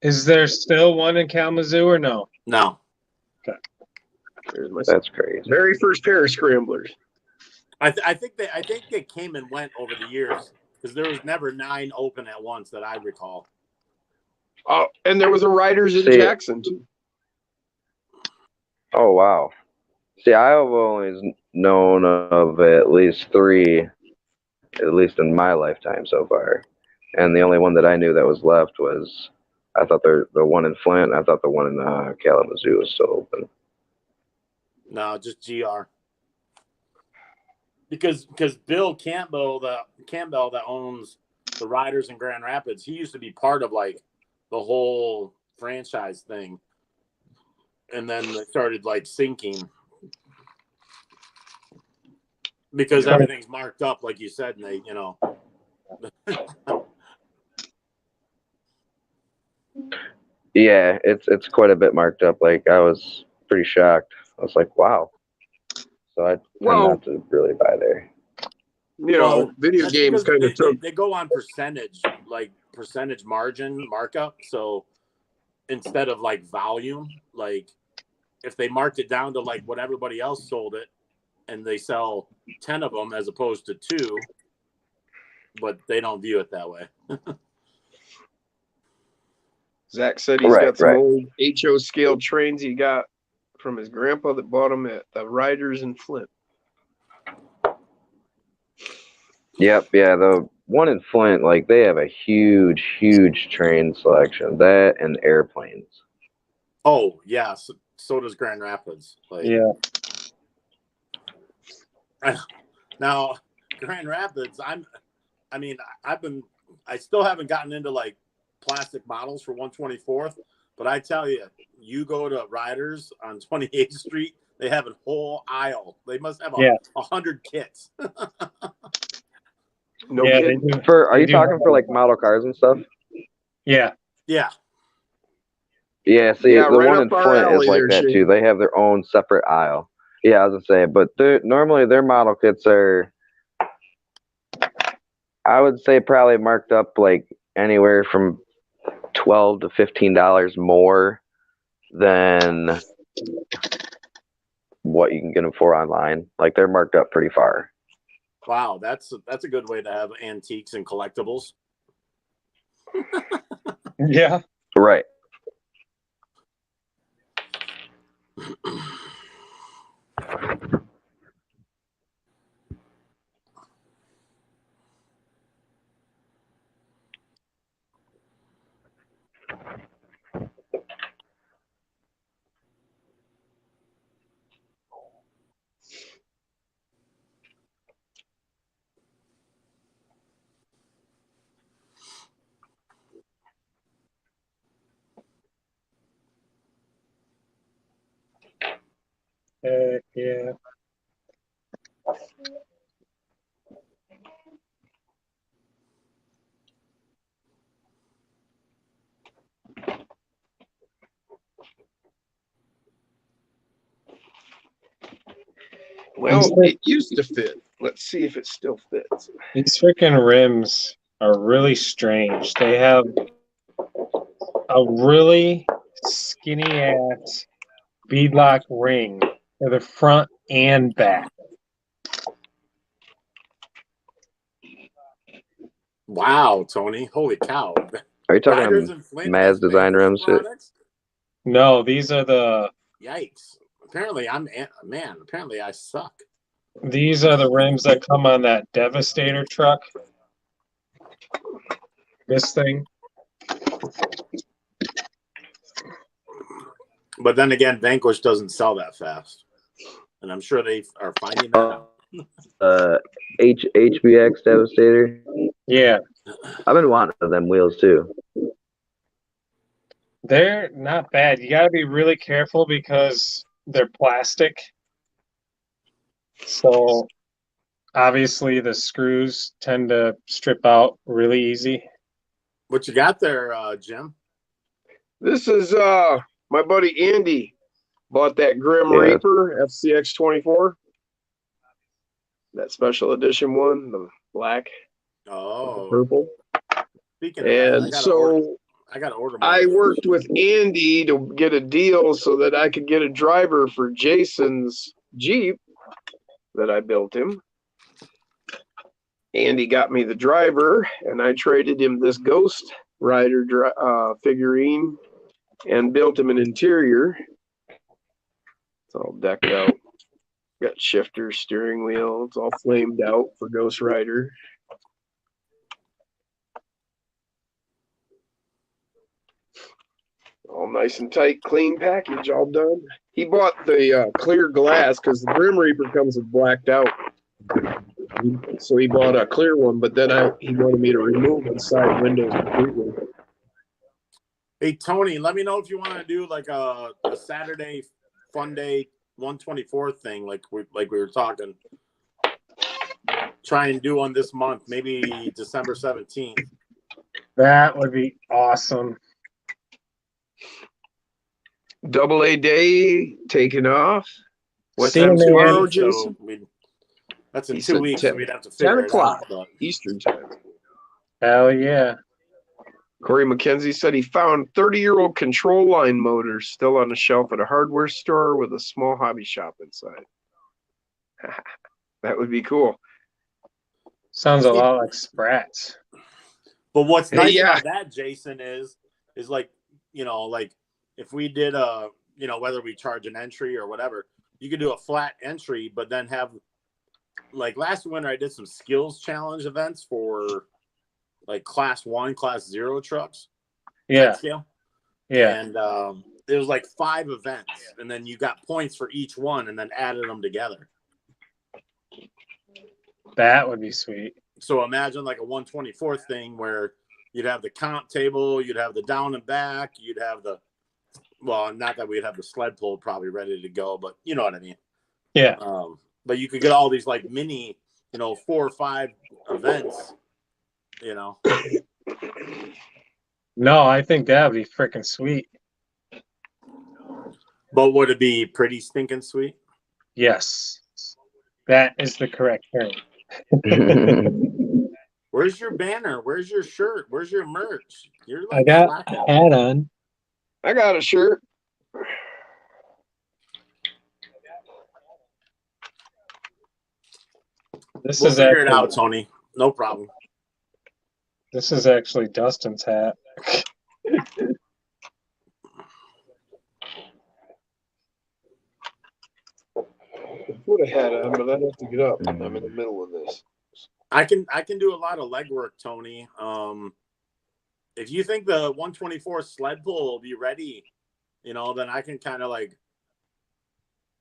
is there still one in Kalamazoo or no? No. There's my That's crazy. very first pair of scramblers. I think they came and went over the years because there was never 9 open at once that I recall. Oh, and there was a Riders in See- Jackson too. Oh wow. See, I've only known of at least 3, at least in my lifetime so far. And the only one that I knew that was left was, I thought the one in Flint. I thought the one in Kalamazoo was still open. No, just GR. Because Bill Campbell that owns the Riders in Grand Rapids, he used to be part of like the whole franchise thing, and then it started like sinking because everything's marked up, like you said, Nate. Yeah, it's quite a bit marked up. Like I was pretty shocked. I was like, wow. So I tend not to really buy there. You know, Well, video that's games because kind of took. they go on percentage margin markup. So instead of like volume, like if they marked it down to like what everybody else sold it, and they sell 10 of them as opposed to 2, but they don't view it that way. Zach said he's Right, got some right. old HO scale trains he got from his grandpa that bought them at the Riders in Flint. Yep, yeah, the one in Flint, like they have a huge train selection. That and airplanes. Oh, yes. so does Grand Rapids. Like, Yeah. Now, Grand Rapids, I still haven't gotten into like plastic bottles for 124th, but I tell you, you go to Riders on 28th Street, they have a whole aisle. They must have 100 kits. No Yeah, kidding. they do. Are They you do talking have for like model cars and stuff? Yeah. Yeah. Yeah, see, Yeah, the right one up in our Flint is alley like there, that Shane. too. They have their own separate aisle. Yeah, I was gonna say, but normally their model kits are, I would say, probably marked up like anywhere from $12 to $15 more than what you can get them for online. Like they're marked up pretty far. Wow, that's a good way to have antiques and collectibles. Yeah. Right. Yeah. Well, it used to fit. Let's see if it still fits. These freaking rims are really strange. They have a really skinny ass beadlock ring for the front and back. Wow, Tony. Holy cow. Are you Riders talking in Flint Maz has design Vanquish rims? products? No, these are the Yikes. Apparently apparently I suck. these are the rims that come on that Devastator truck. This thing. But then again, Vanquish doesn't sell that fast. And I'm sure they are finding that out. HBX Devastator. Yeah. I've been wanting them wheels too. They're not bad. You got to be really careful because they're plastic. So obviously the screws tend to strip out really easy. What you got there, Jim? This is my buddy Andy bought that Grim Yeah. Reaper FCX 24. That special edition one, the black, Oh, purple. speaking of that, And so I gotta order. I worked with Andy to get a deal so that I could get a driver for Jason's Jeep that I built him. Andy got me the driver, and I traded him this Ghost Rider figurine and built him an interior. It's all decked out. Got shifters, steering wheel. It's all flamed out for Ghost Rider. All nice and tight, clean package, all done. He bought the clear glass because the Grim Reaper comes with blacked out. So he bought a clear one, but then he wanted me to remove the side windows completely. Hey Tony, let me know if you want to do like a Saturday fun day 124 thing, like we were talking. Try and do one this month, maybe December 17th. That would be awesome. Double A day taking off. What CMA time tomorrow, So Jason? that's in He 2 said weeks. 10 So we'd have to figure 10 it o'clock out. But Eastern time. Hell yeah. Corey McKenzie said he found 30-year-old control line motors still on a shelf at a hardware store with a small hobby shop inside. That would be cool. Sounds a lot like Sprats. But what's Hey, nice yeah. about that, Jason, is like, like if we did whether we charge an entry or whatever, you could do a flat entry, but then have like last winter I did some skills challenge events for like class 1, class 0 trucks. Yeah. Scale. Yeah. And There was like 5 events, and then you got points for each one, and then added them together. That would be sweet. So imagine like a 124th thing where you'd have the comp table, you'd have the down and back, you'd have the, well, not that we'd have the sled pull probably ready to go, but you know what I mean. Yeah. But you could get all these like mini, 4 or 5 events, No, I think that would be freaking sweet. But would it be pretty stinking sweet? Yes. That is the correct term. Where's your banner? Where's your shirt? Where's your merch? You're I like got slacking. a hat on. I got a shirt. This We'll is figure it actually, out, Tony. No problem. This is actually Dustin's hat. Put a hat on, but I'd have to get up. I'm in the middle of this. I can do a lot of legwork, Tony. If you think the 124 sled pull will be ready, then I can kind of like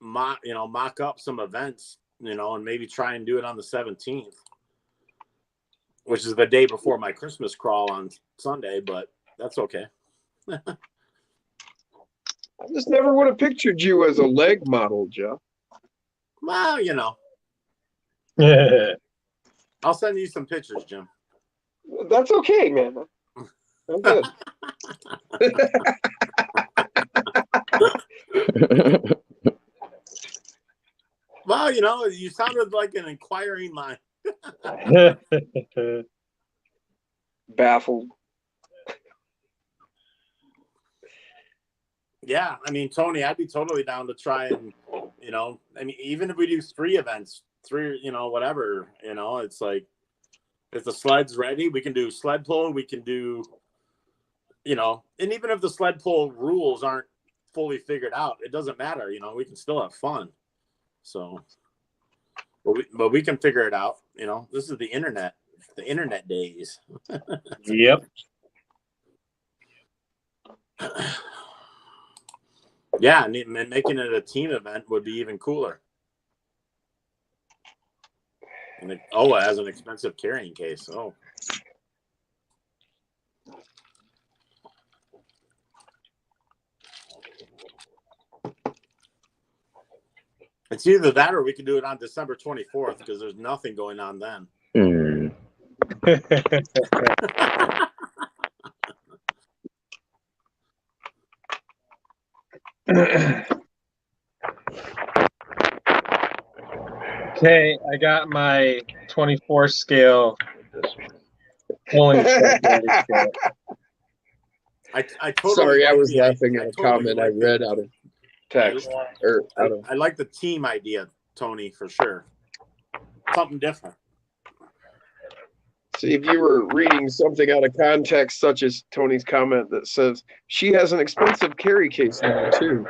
mock up some events, and maybe try and do it on the 17th, which is the day before my Christmas crawl on Sunday, but that's okay. I just never would have pictured you as a leg model, Jeff. Well, I'll send you some pictures, Jim. That's okay, man. I'm good. Well, you sounded like an inquiring mind. Baffled. Yeah, I mean, Tony, I'd be totally down to try and, even if we do 3 events, whatever, it's like, if the sled's ready, we can do sled pull, we can do, and even if the sled pull rules aren't fully figured out, it doesn't matter, we can still have fun. So, but we can figure it out, this is the internet days. Yep. Yeah, and making it a team event would be even cooler. And it has an expensive carrying case. Oh. It's either that or we can do it on December 24th because there's nothing going on then. Okay, I got my 24 scale pulling truck ready to go. I totally Sorry, I like was the- laughing at a totally comment I like the- read out of text or out of. I like the team idea, Tony, for sure. Something different. See, if you were reading something out of context, such as Tony's comment that says she has an expensive carry case now too,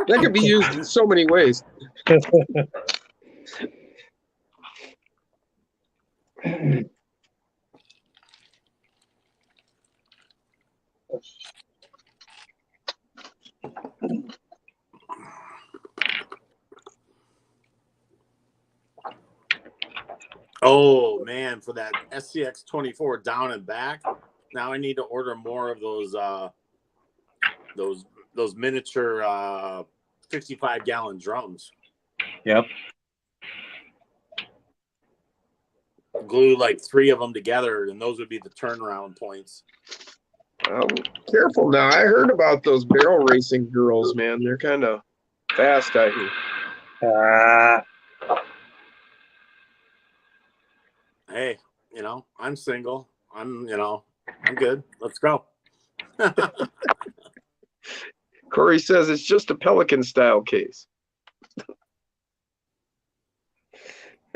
that could be used in so many ways. Oh man, for that SCX 24 down and back. Now I need to order more of those miniature 55-gallon drums. Yep. Glue like 3 of them together, and those would be the turnaround points. Careful now. I heard about those barrel racing girls, man. They're kind of fast, I hear. Hey, I'm single. I'm good. Let's go. Corey says it's just a Pelican style case.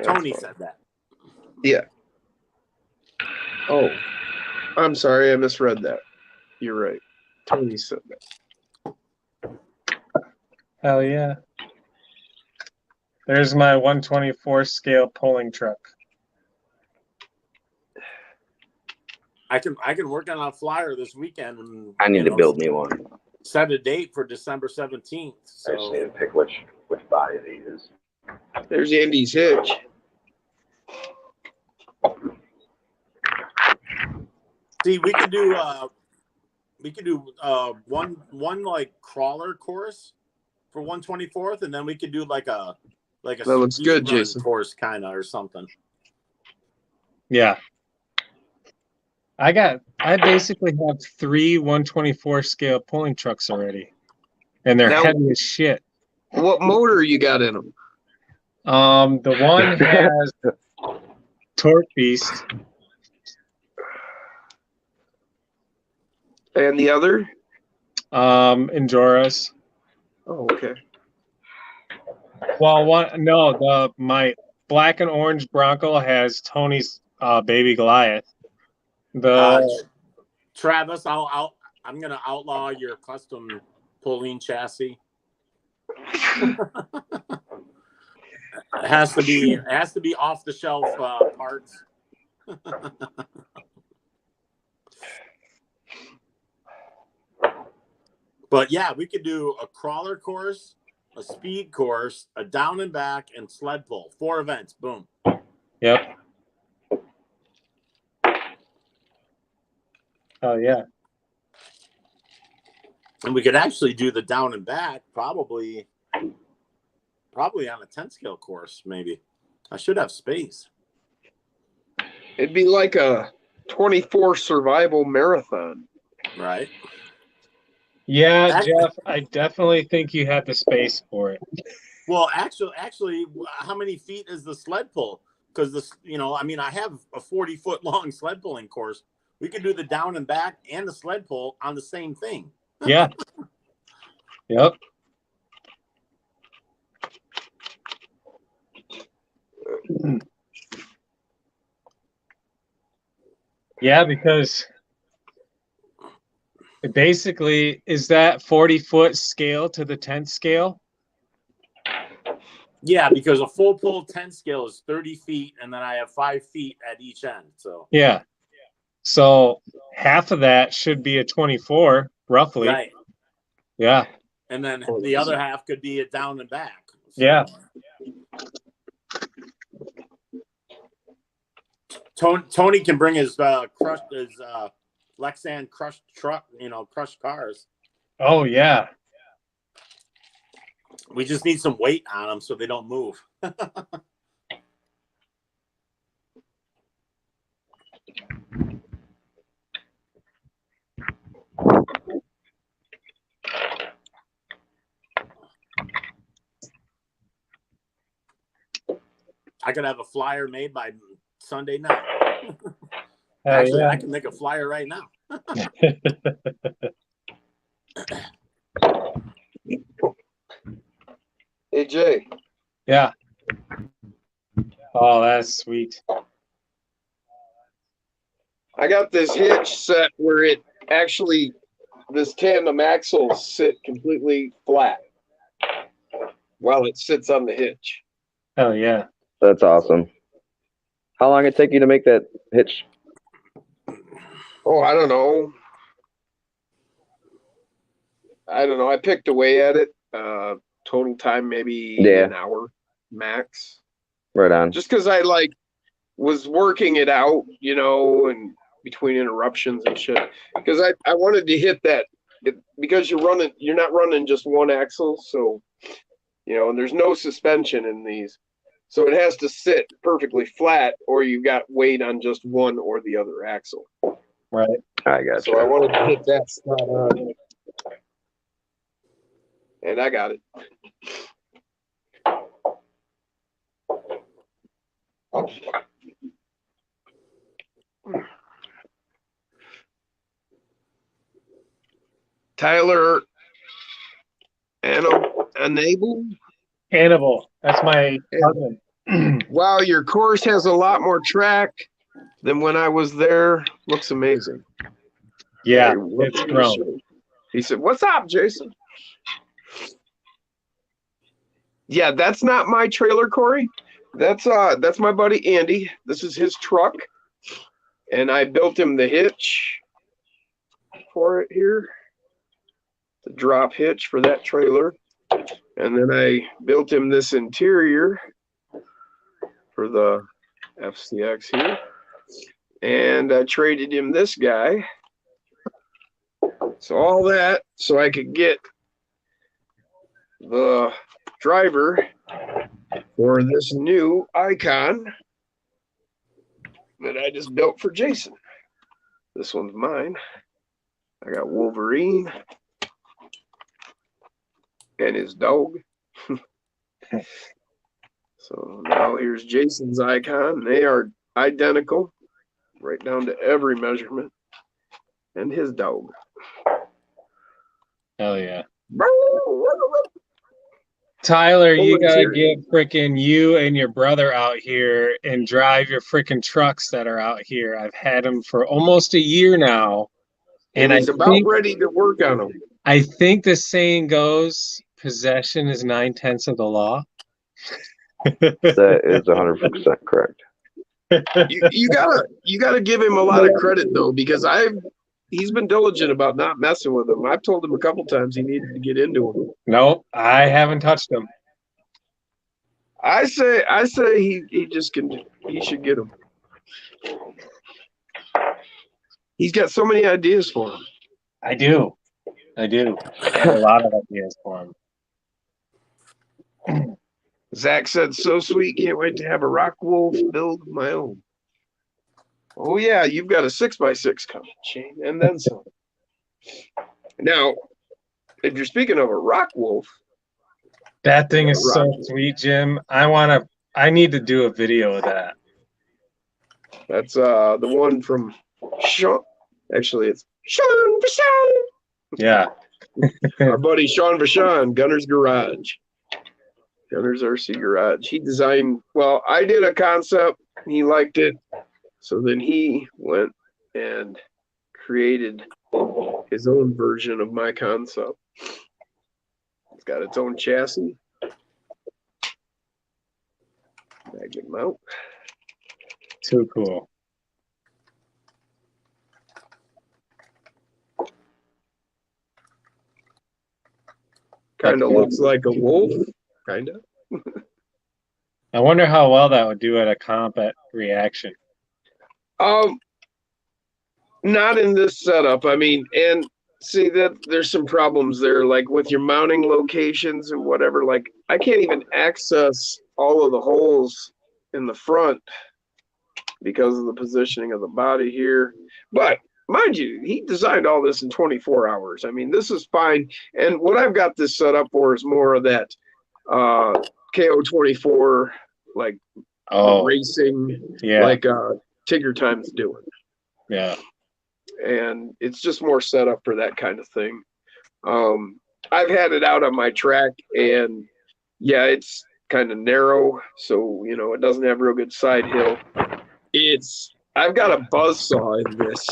Tony said that. Yeah. Oh, I'm sorry. I misread that. You're right. Tony said that. Hell yeah. There's my 124 scale pulling truck. I can work on a flyer this weekend. And, I need to build me one. set a date for December 17th. I just need So to pick which body to use. There's Andy's hitch. see, we could do one like crawler course for 124th, and then we could do like a That looks speed good, run Jason. course kind of or something. Yeah. I basically have 3 124 scale pulling trucks already, and they're Now- heavy as shit. What motor you got in them? The one has Torque Beast. And the other? Enjoras. Oh, okay. Well, my black and orange Bronco has Tony's baby Goliath. Travis, I'm gonna outlaw your custom pulling chassis. It has to be off the shelf parts. But yeah, we could do a crawler course, a speed course, a down and back, and sled pull. 4 events. Boom. Yep. Oh yeah. And we could actually do the down and back probably on a 10 scale course, maybe. I should have space. It'd be like a 24 survival marathon. Right. Yeah, Jeff, I definitely think you have the space for it. Well, actually, how many feet is the sled pull? Because I have a 40-foot long sled pulling course. We could do the down and back and the sled pull on the same thing. Yeah. Yep. Yeah, because basically, is that 40-foot scale to the 10th scale? Yeah, because a full pull 10 scale is 30 feet, and then I have 5 feet at each end. So Yeah. So half of that should be a 24, roughly. right, Yeah. and then the other half could be a down and back. So, Yeah. Tony can bring his Lexan crushed truck, crushed cars. Oh, yeah. We just need some weight on them so they don't move. I could have a flyer made by Sunday night. Actually, yeah. I can make a flyer right now. Hey, Jay. Yeah. Oh, that's sweet. I got this hitch set where this tandem axle sit completely flat while it sits on the hitch. Oh, yeah. That's awesome. How long it take you to make that hitch? Oh, I don't know. I picked away at it. Total time maybe an hour max. Right on. Just because I was working it out, and between interruptions and shit. Because I wanted to hit that because you're not running just one axle, so and there's no suspension in these. So it has to sit perfectly flat, or you've got weight on just one or the other axle. Right. I got So I you. wanted to hit that spot on. And I got it. Tyler Enable. Hannibal. That's my husband. Wow, your course has a lot more track than when I was there. Looks amazing. Yeah, Hey, it's grown. He said, "What's up, Jason?" Yeah, that's not my trailer, Corey. That's my buddy Andy. This is his truck, and I built him the hitch for it here. the drop hitch for that trailer. And then I built him this interior for the FCX here. And I traded him this guy. So all that so I could get the driver for this new Icon that I just built for Jason. This one's mine. I got Wolverine and his dog. So now here's Jason's Icon. They are identical, right down to every measurement. And his dog. Hell yeah. Tyler, you gotta get freaking you and your brother out here and drive your freaking trucks that are out here. I've had them for almost a year now. And he's about ready to work on them. I think the saying goes, possession is 9/10 of the law. That is 100% correct. You gotta give him a lot of credit though, because he's been diligent about not messing with them. I've told him a couple times he needed to get into them. Nope, I haven't touched them. I say he should get them. He's got so many ideas for him. I do. I have a lot of ideas for him. Zach said, so sweet, can't wait to have a Rock Wolf build of my own. Oh yeah, you've got a 6x6 coming, Shane, and then some. Now, if you're speaking of a Rock Wolf, that thing is so sweet, Jim. I need to do a video of that. That's the one from Sean. Actually, it's Sean Vachon. Yeah. Our buddy Sean Vachon, Gunner's Garage. Gunner's RC Garage. He designed, well, I did a concept. He liked it. So then he went and created his own version of my concept. It's got its own chassis. Magnet mount. Too cool. Kind of looks like a wolf. Kind of. I wonder how well that would do at a combat reaction. Not in this setup. I mean, and see that there's some problems there, like with your mounting locations and whatever. Like, I can't even access all of the holes in the front because of the positioning of the body here. But mind you, he designed all this in 24 hours. I mean, this is fine. And what I've got this set up for is more of that KO24, like racing, like Tigger Time's doing. Yeah. And it's just more set up for that kind of thing. I've had it out on my track, and yeah, it's kind of narrow, so you know it doesn't have real good side hill. I've got a buzzsaw in this,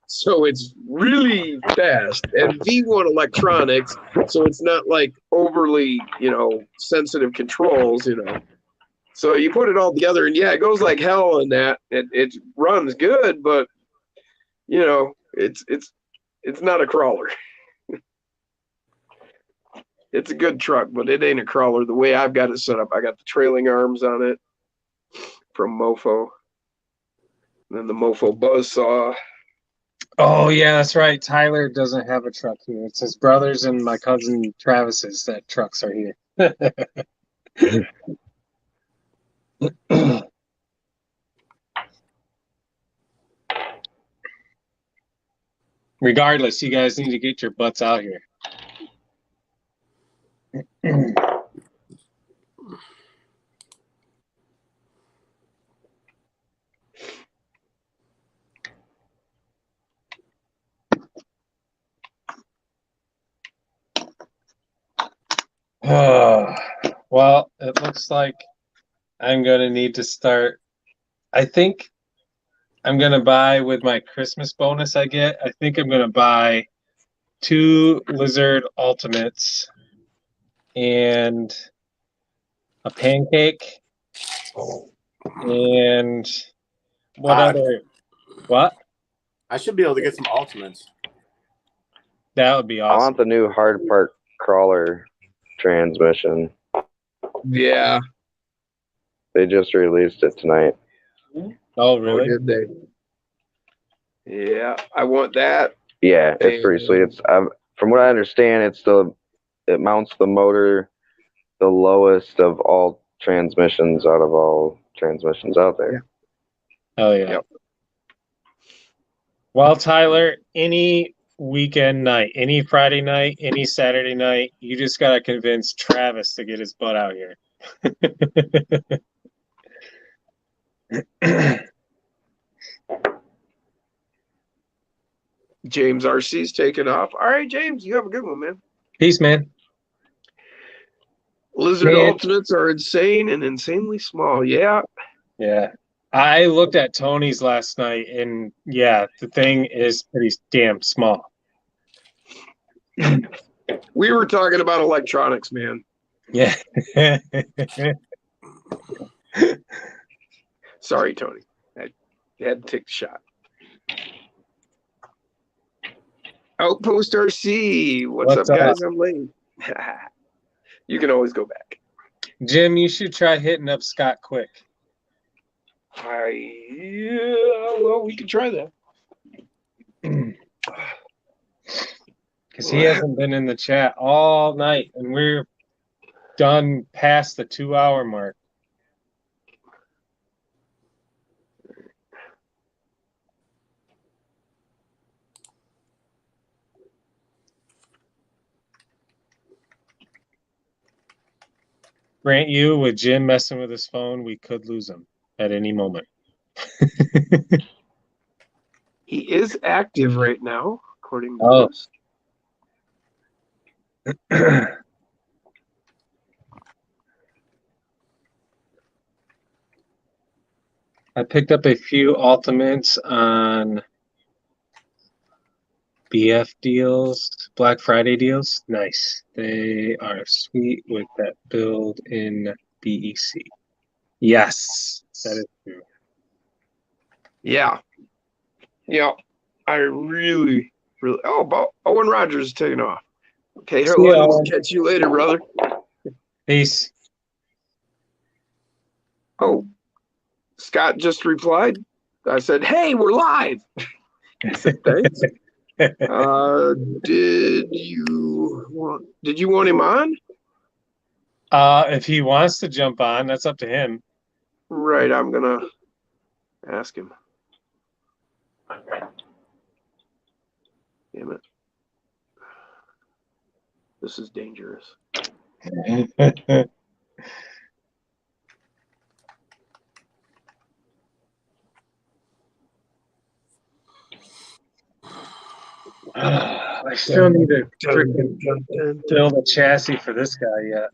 so it's really fast, and V1 electronics, so it's not like overly, sensitive controls, So you put it all together, and yeah, it goes like hell in that. It runs good, but it's not a crawler. It's a good truck, but it ain't a crawler. The way I've got it set up, I got the trailing arms on it from Mofo. And then the Mofo buzzsaw. Oh yeah, that's right. Tyler doesn't have a truck here. It's his brother's and my cousin Travis's that trucks are here. Regardless, you guys need to get your butts out here. Well, it looks like I'm going to need to start. I think I'm going to buy with my Christmas bonus I get. I think I'm going to buy 2 Lizard Ultimates and a pancake. And what other? What? I should be able to get some Ultimates. That would be I awesome. want the new hard part crawler transmission. Yeah. They just released it tonight. Oh, Oh, really? did they? Yeah, I want that. Yeah, it's pretty sweet. It's from what I understand, it mounts the motor the lowest of all transmissions out of all transmissions out there. Oh, yeah. Yep. Well, Tyler, any weekend night, any Friday night, any Saturday night, you just got to convince Travis to get his butt out here. James RC's taking off. All right, James, you have a good one, man. Peace, man. Lizard Man. Ultimates are insane and insanely small. Yeah. Yeah. I looked at Tony's last night, and yeah, the thing is pretty damn small. We were talking about electronics, man. Yeah. Sorry, Tony. I had to take the shot. Outpost RC. What's What's up, guys? up? I'm late. You can always go back. Jim, you should try hitting up Scott Quick. Yeah, well, we can try that. Because he hasn't been in the chat all night, and we're done past the 2-hour mark. Grant you, with Jim messing with his phone, we could lose him at any moment. He is active right now, according to Oh. this. I picked up a few ultimates on BF deals, Black Friday deals. Nice. They are sweet with that build in BEC. Yes, that is true. Yeah. Yeah. I really. Oh, Owen Rogers is taking off. Okay, here, See ya, we'll Owen. catch you later, brother. Peace. Oh, Scott just replied. I said, "Hey, we're live." I said, "Thanks." Did you want him on? If he wants to jump on, that's up to him. Right, I'm gonna ask him. Damn it. This is dangerous. I still need to freaking build a chassis for this guy yet.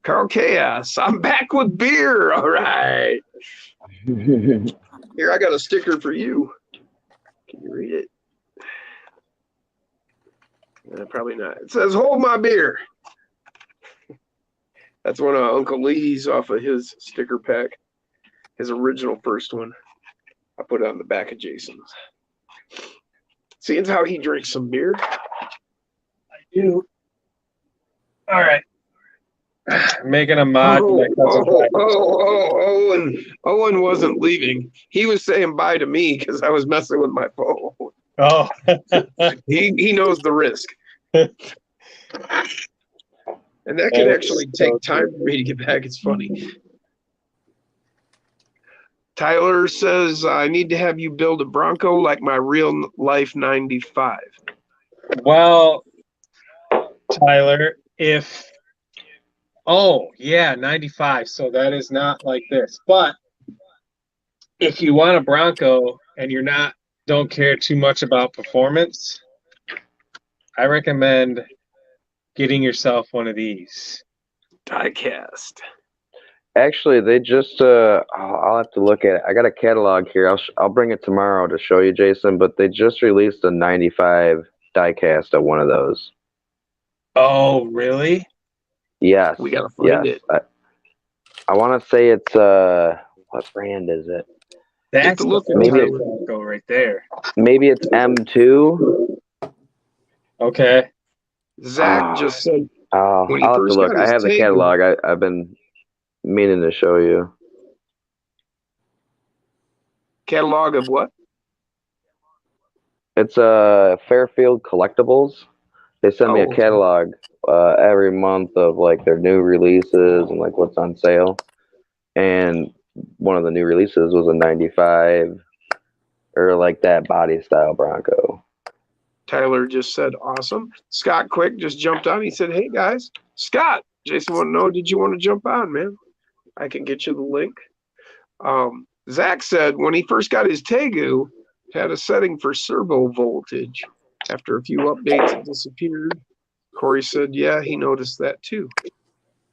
Carl Chaos, I'm back with beer. All right. Here, I got a sticker for you. Can you read it? Probably not. It says, "Hold my beer." That's one of Uncle Lee's off of his sticker pack. His original first one. I put it on the back of Jason's. Seeing how he drinks some beer. I do. All right. Making a mod. Owen wasn't leaving. He was saying bye to me because I was messing with my phone. Oh. He knows the risk. And that can actually take time for me to get back. It's funny. Tyler says, "I need to have you build a Bronco like my real life 95. Well, Tyler, yeah, 95. So that is not like this. But if you want a Bronco and don't care too much about performance, I recommend getting yourself one of these. Diecast. Actually, they just I'll have to look at it. I got a catalog here. I'll bring it tomorrow to show you, Jason, but they just released a 95 diecast of one of those. Oh, really? Yes. We gotta find it. I want to say it's what brand is it? That's the look the maybe Bronco right there. Maybe it's M2. Okay. Zach just said Oh, when he I'll have to first look. got I his have the Tegu. catalog. I've been meaning to show you. Catalog of what? It's Fairfield Collectibles. They send me a Oh, catalog every month of like their new releases and like what's on sale. And one of the new releases was a 95 or like that body style Bronco. Tyler just said awesome. Scott Quick just jumped on. He said, "Hey guys, Scott, Jason want to know, did you want to jump on, man? I can get you the link." Zach said when he first got his Tegu, had a setting for servo voltage. After a few updates, it disappeared. Corey said, yeah, he noticed that too.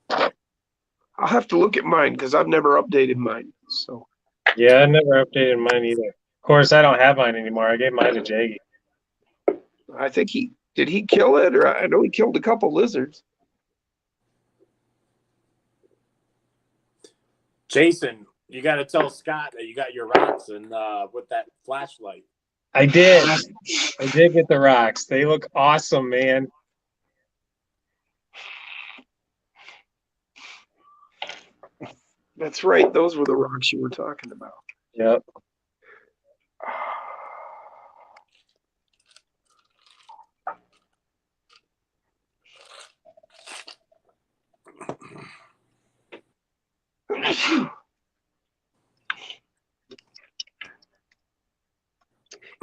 I'll have to look at mine because I've never updated mine. So Yeah, I never updated mine either. Of course, I don't have mine anymore. I gave mine to Jaggy. I think did he kill it, or I know he killed a couple lizards. Jason, you got to tell Scott that you got your rocks and with that flashlight. I did. I did get the rocks. They look awesome, man. That's right. Those were the rocks you were talking about. Yep.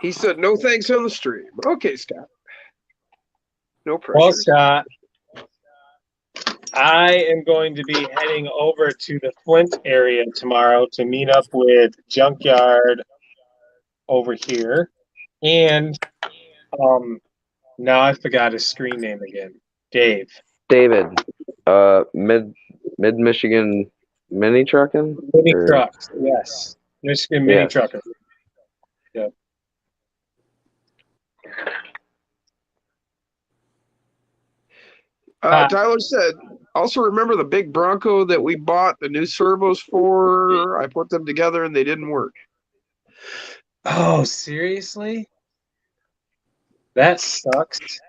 He said, no thanks on the stream. Okay, Scott. No pressure. Well, Scott, I am going to be heading over to the Flint area tomorrow to meet up with Junkyard over here. And now I forgot his screen name again. Dave. David, mid Michigan mini trucking? Mini Or- trucks, yes. Michigan mini Yes. trucker. Yep. Tyler said, also remember the big Bronco that we bought the new servos for? I put them together and they didn't work. Oh, seriously? That sucks.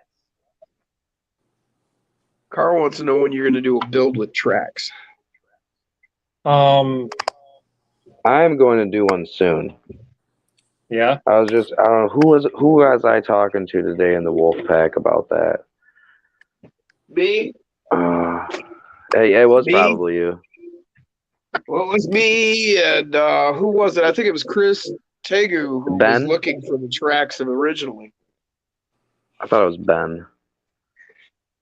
Carl wants to know when you're going to do a build with tracks. I'm going to do one soon. Yeah. I don't know who was I talking to today in the Wolf Pack about that? Me? It was Me? probably you. Well, it was me and who was it? I think it was Chris Tegu who was Ben? looking for the tracks of originally. I thought it was Ben.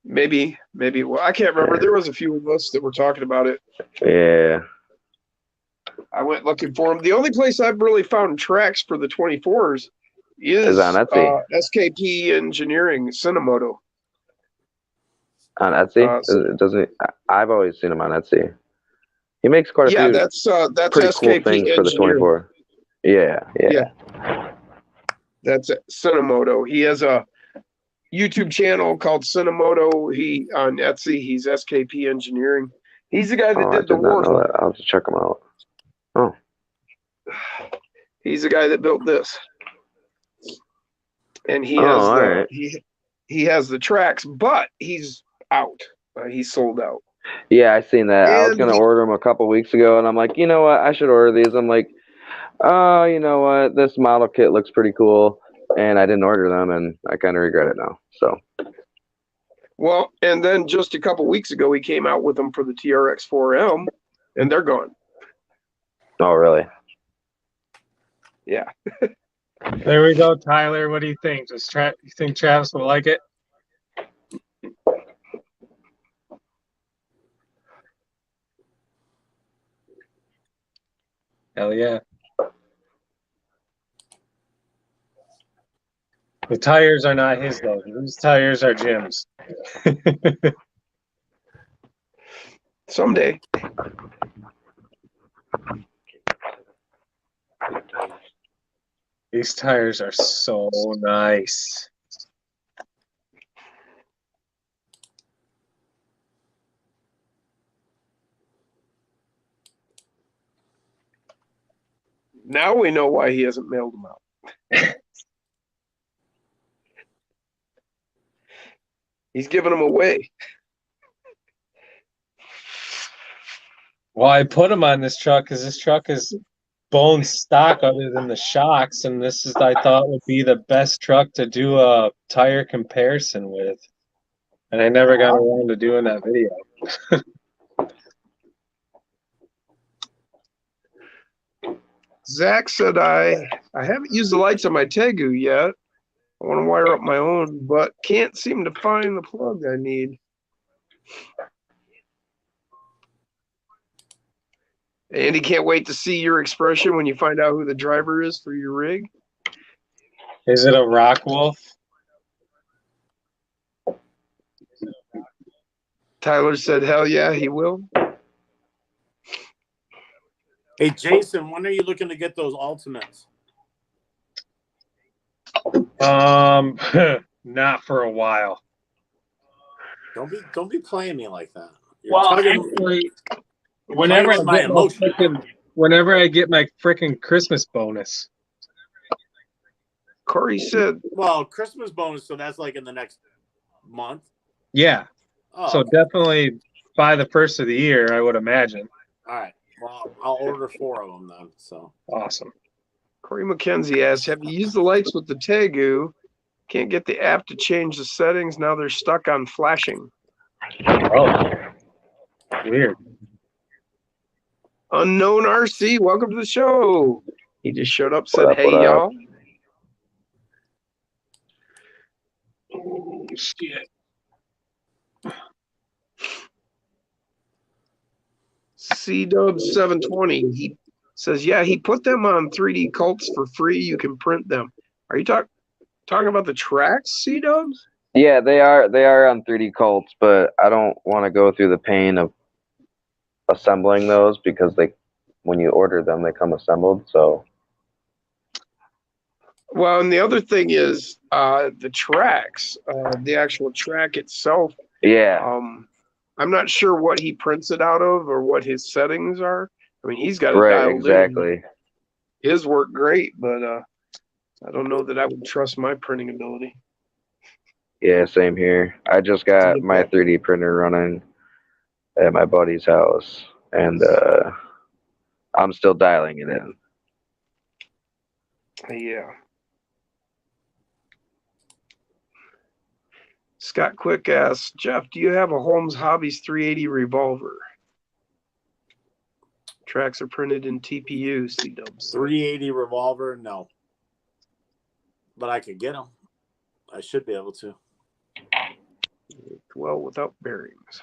Maybe. Well, I can't remember. There was a few of us that were talking about it. Yeah. I went looking for them. The only place I've really found tracks for the 24s is on Etsy. SKP Engineering, Cinemoto. On Etsy? I've always seen him on Etsy. He makes quite a Yeah, few that's pretty SKP cool things for the Engineering. 24. Yeah. That's Cinemoto. He has a YouTube channel called Cinemoto. He on Etsy. He's SKP Engineering. He's the guy that I did the did not know Warthog. that. I'll have to check him out. Oh. He's the guy that built this, and he right. he has the tracks, but he's out. He's sold out. Yeah, I seen that. I was And gonna order them a couple weeks ago, and I'm like, you know what? I should order these. I'm like, oh, you know what? This model kit looks pretty cool, and I didn't order them, and I kind of regret it now. So. Well, and then just a couple weeks ago, he came out with them for the TRX 4M, and they're gone. Oh, really? Yeah. There we go, Tyler. What do you think? You think Travis will like it? Hell yeah. The tires are not his, though. These tires are Jim's. Someday. These tires are so nice. Now we know why he hasn't mailed them out. He's giving them away. Well, I put him on this truck because this truck is bone stock other than the shocks, and this is, I thought, would be the best truck to do a tire comparison with. And I never got around to doing that video. Zach said I haven't used the lights on my Tegu yet. I want to wire up my own, but can't seem to find the plug I need. Andy, can't wait to see your expression when you find out who the driver is for your rig. Is it a Rockwolf? Tyler said, hell yeah, he will. Hey, Jason, when are you looking to get those ultimates? Not for a while. Don't be playing me like that. Well, actually, whenever I get my freaking Christmas bonus. Corey said, well, Christmas bonus, so that's like in the next month. Yeah. Oh, So okay. definitely by the first of the year, I would imagine. All right. Well, I'll order 4 of them then. So Awesome. Corey McKenzie asked, have you used the lights with the Tegu? Can't get the app to change the settings. Now they're stuck on flashing. Oh, weird. Unknown RC, welcome to the show. He just showed up, said, What up, hey, what up? y'all. Oh, shit. C-Dub 720. He says, yeah, he put them on 3D Cults for free. You can print them. Are you talking about the tracks, C-Dubs? Yeah, they are on 3D Cults, but I don't want to go through the pain of assembling those because when you order them, they come assembled. So Well, and the other thing is the tracks, the actual track itself. yeah, I'm not sure what he prints it out of or what his settings are. I mean, he's got it right, dialed exactly. in. His work great, but I don't know that I would trust my printing ability. Yeah, same here. I just got my 3D printer running at my buddy's house, and I'm still dialing it in. Yeah. Scott Quick asks, Jeff, do you have a Holmes Hobbies 380 revolver? Tracks are printed in TPU, C-Dubs. 380 revolver, no. But I could get them. I should be able to. Well, without bearings.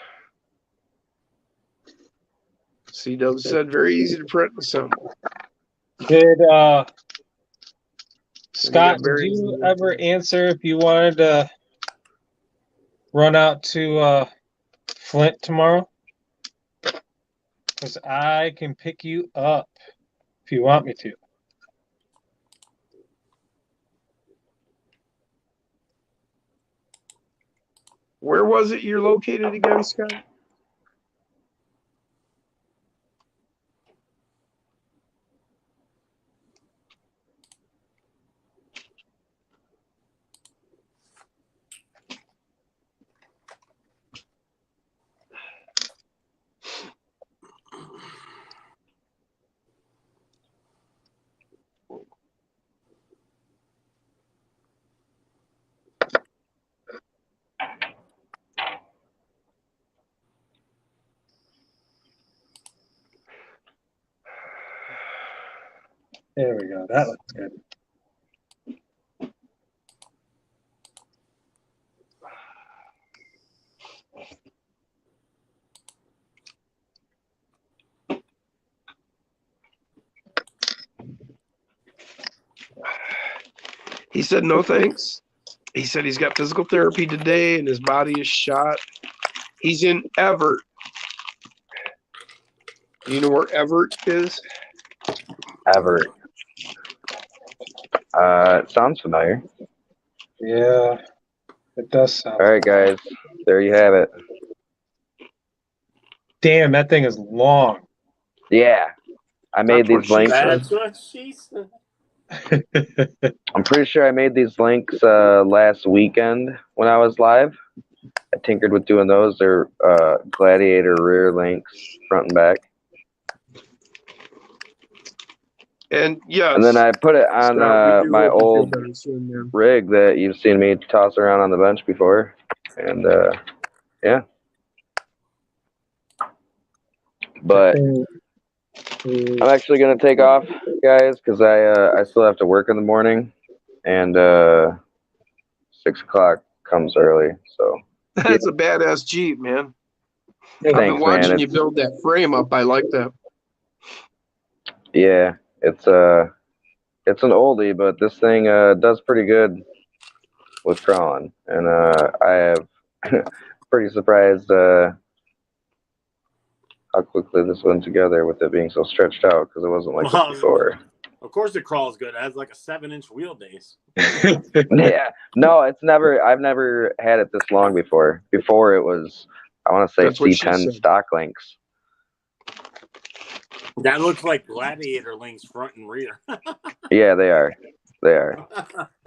C-Dubs said very easy to print and assemble. Did Scott, did you ever answer if you wanted to run out to Flint tomorrow? Because I can pick you up if you want me to. Where was it you're located again, Scott? There we go. That looks good. He said no thanks. He said he's got physical therapy today and his body is shot. He's in Everett. Do you know where Everett is? Everett. It sounds familiar. Yeah, it does sound. All right, guys, there you have it. Damn, that thing is long. Yeah, I made these links. That's what she said. I'm pretty sure I made these links last weekend when I was live. I tinkered with doing those. They're Gladiator rear links, front and back. And yes. And then I put it on Scott, we do my hope you feel old better soon, man. rig that you've seen me toss around on the bench before. And yeah. But I'm actually gonna take off, guys, because I still have to work in the morning, and 6 o'clock comes early. So That's a badass Jeep, man. I've been thanks, watching man. you build that frame up. I like that. Yeah, it's an oldie, but this thing does pretty good with crawling, and I have pretty surprised how quickly this went together with it being so stretched out, because it wasn't like this before. Of course, it crawls good. It has like a 7-inch wheelbase. Yeah, no, I've never had it this long before. Before it was, I want to say, That's what she C10 said. stock links. That looks like Gladiator links front and rear. Yeah, they are. They're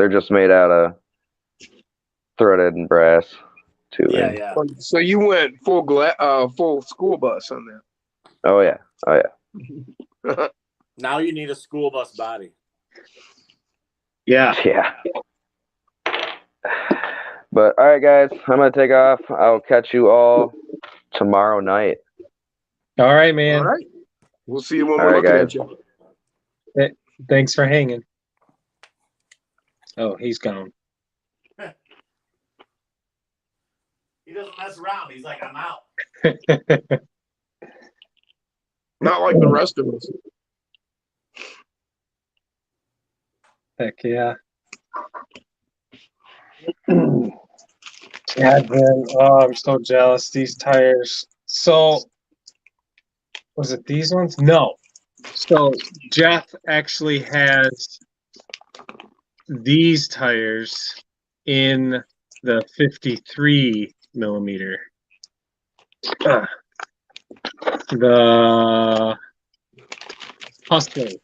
just made out of threaded and brass tubing. Yeah. So you went full school bus on that. Oh yeah. Now you need a school bus body. Yeah. Yeah. But all right, guys, I'm gonna take off. I'll catch you all tomorrow night. All right, man. All right. We'll see you when All we're right, looking guys. at you. Thanks for hanging. Oh, he's gone. He doesn't mess around. He's like, I'm out. Not like the rest of us. Heck yeah. Yeah, man. Oh, I'm so jealous. These tires. So, was it these ones? No. So, Jeff actually has these tires in the 53 millimeter. The Hustlers.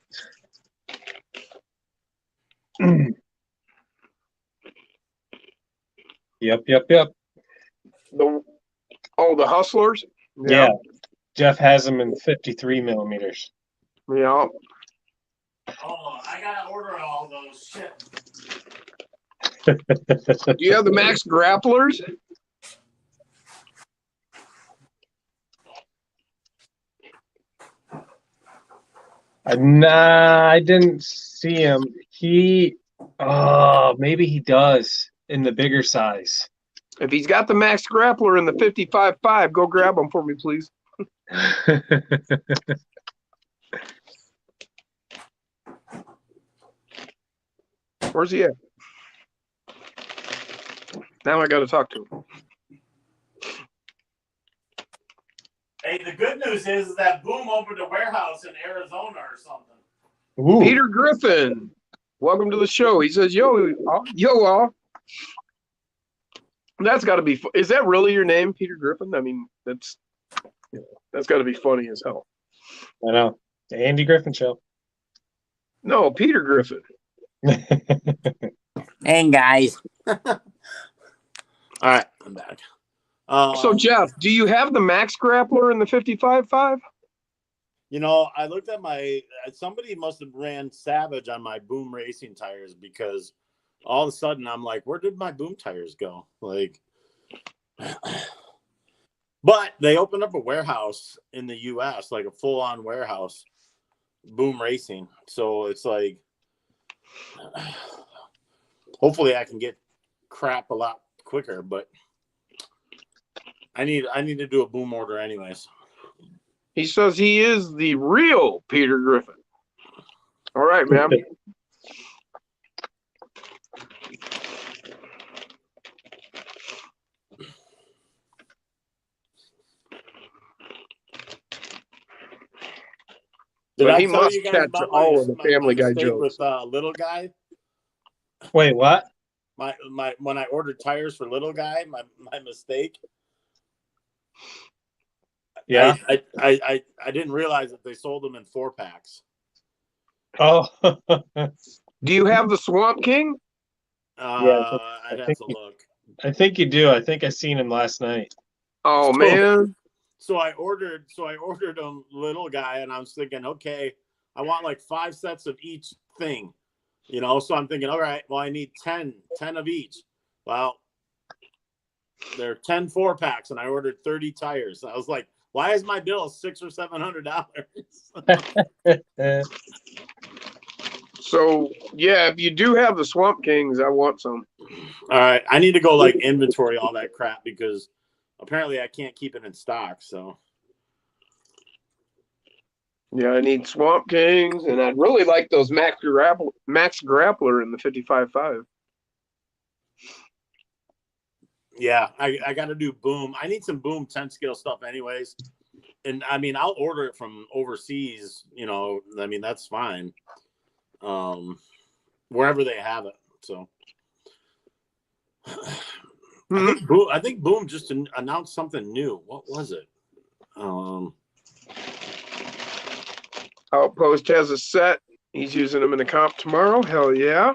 Yep. The Hustlers? Yeah. Jeff has them in 53 millimeters. Yeah. Oh, I gotta order all those shit. Do you have the Max Grapplers? Nah, I didn't see him. Maybe he does in the bigger size. If he's got the Max Grappler in the 55.5, go grab them for me, please. Where's he at? Now I got to talk to him. Hey, the good news is that Boom opened a warehouse in Arizona or something. Ooh. Peter Griffin, welcome to the show. He says, yo, all. That's got to be. Is that really your name, Peter Griffin? I mean, that's got to be funny as hell. I know. The Andy Griffin Show. No, Peter Griffin. Hey, guys. All right, I'm back. So, Jeff, do you have the Max Grappler in the 55.5? You know, I looked at somebody must have ran Savage on my Boom Racing tires, because all of a sudden I'm like, where did my Boom tires go? Like, but they opened up a warehouse in the US, like a full-on warehouse, Boom Racing. So it's like, hopefully I can get crap a lot quicker, but I need to do a Boom order anyways. He says he is the real Peter Griffin. All right, man. Did But I he tell must you guys catch about all of the Family Guy mistake jokes. with Little Guy? Wait, what? My when I ordered tires for Little Guy, my mistake. Yeah. I didn't realize that they sold them in 4-packs. Oh. Do you have the Swamp King? Yeah, I'd have think to he- look. I think you do. I think I seen him last night. Oh So- man. So I ordered a little guy, and I was thinking, okay, I want like 5 sets of each thing, you know. So I'm thinking, all right, well, I need 10 of each. Well, they're 10 4-packs, and I ordered 30 tires. I was like, why is my bill $600 or $700? So yeah, if you do have the Swamp Kings, I want some. All right, I need to go like inventory all that crap because apparently I can't keep it in stock. So Yeah, I need Swamp Kings, and I'd really like those Max Grappler in the 55.5. yeah, I got to do Boom. I need some Boom 10 scale stuff anyways. And I mean, I'll order it from overseas, you know, I mean, that's fine. Wherever they have it. So I think Boom just announced something new. What was it? Outpost has a set. He's using them in the comp tomorrow. Hell yeah.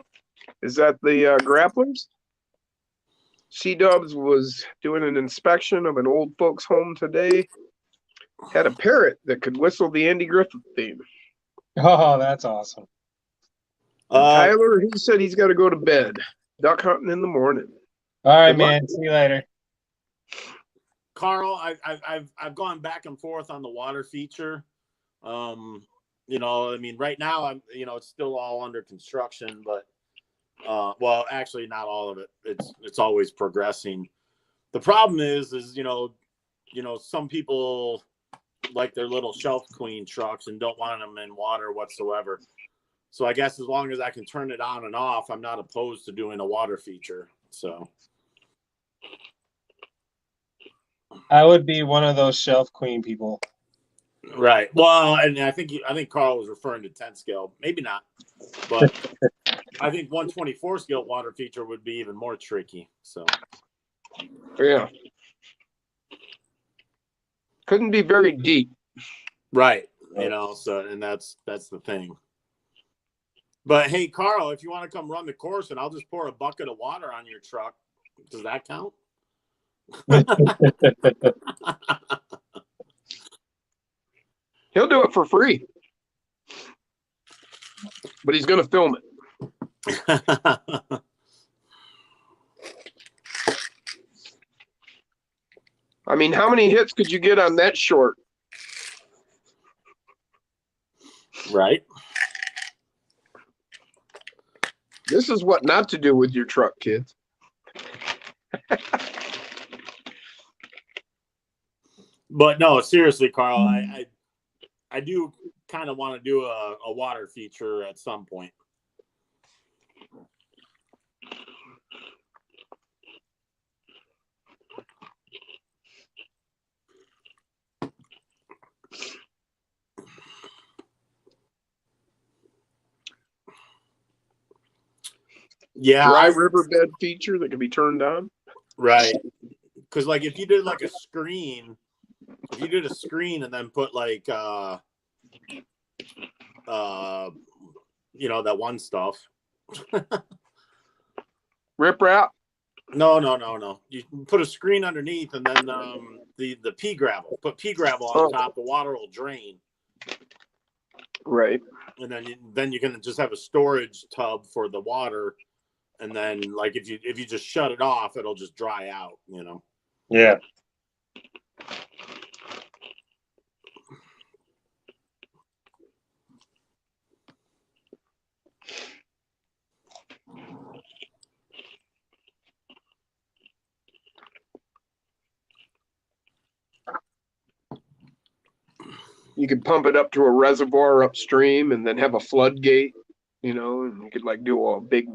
Is that the grapplers? C-Dubs was doing an inspection of an old folks home today. Had a parrot that could whistle the Andy Griffith theme. Oh, that's awesome. Tyler, he said he's got to go to bed. Duck hunting in the morning. All right, Good luck. man. See you later. Carl, I've gone back and forth on the water feature. You know, I mean, right now it's still all under construction, but well, actually not all of it. It's always progressing. The problem is you know, some people like their little Shelf Queen trucks and don't want them in water whatsoever. So I guess as long as I can turn it on and off, I'm not opposed to doing a water feature. So I would be one of those Shelf Queen people. right. Well, and I think Carl was referring to 10 scale. Maybe not, but I think 124 scale water feature would be even more tricky. So Yeah. Couldn't be very deep. right, you know. So and that's the thing. But hey, Carl, if you want to come run the course, and I'll just pour a bucket of water on your truck, does that count? He'll do it for free. But he's going to film it. I mean, how many hits could you get on that short? Right. This is what not to do with your truck, kids. But no, seriously, Carl, I do kind of want to do a water feature at some point. Yeah, Dry riverbed feature that can be turned on. right. Because like if you did like a screen, if you did a screen and then put like you know, that one stuff. Rip wrap. No. You put a screen underneath and then the pea gravel. Put pea gravel on top, the water will drain. Right. And then you can just have a storage tub for the water. And then like if you just shut it off, it'll just dry out, you know. Yeah. You could pump it up to a reservoir upstream and then have a floodgate, you know, and you could like do a big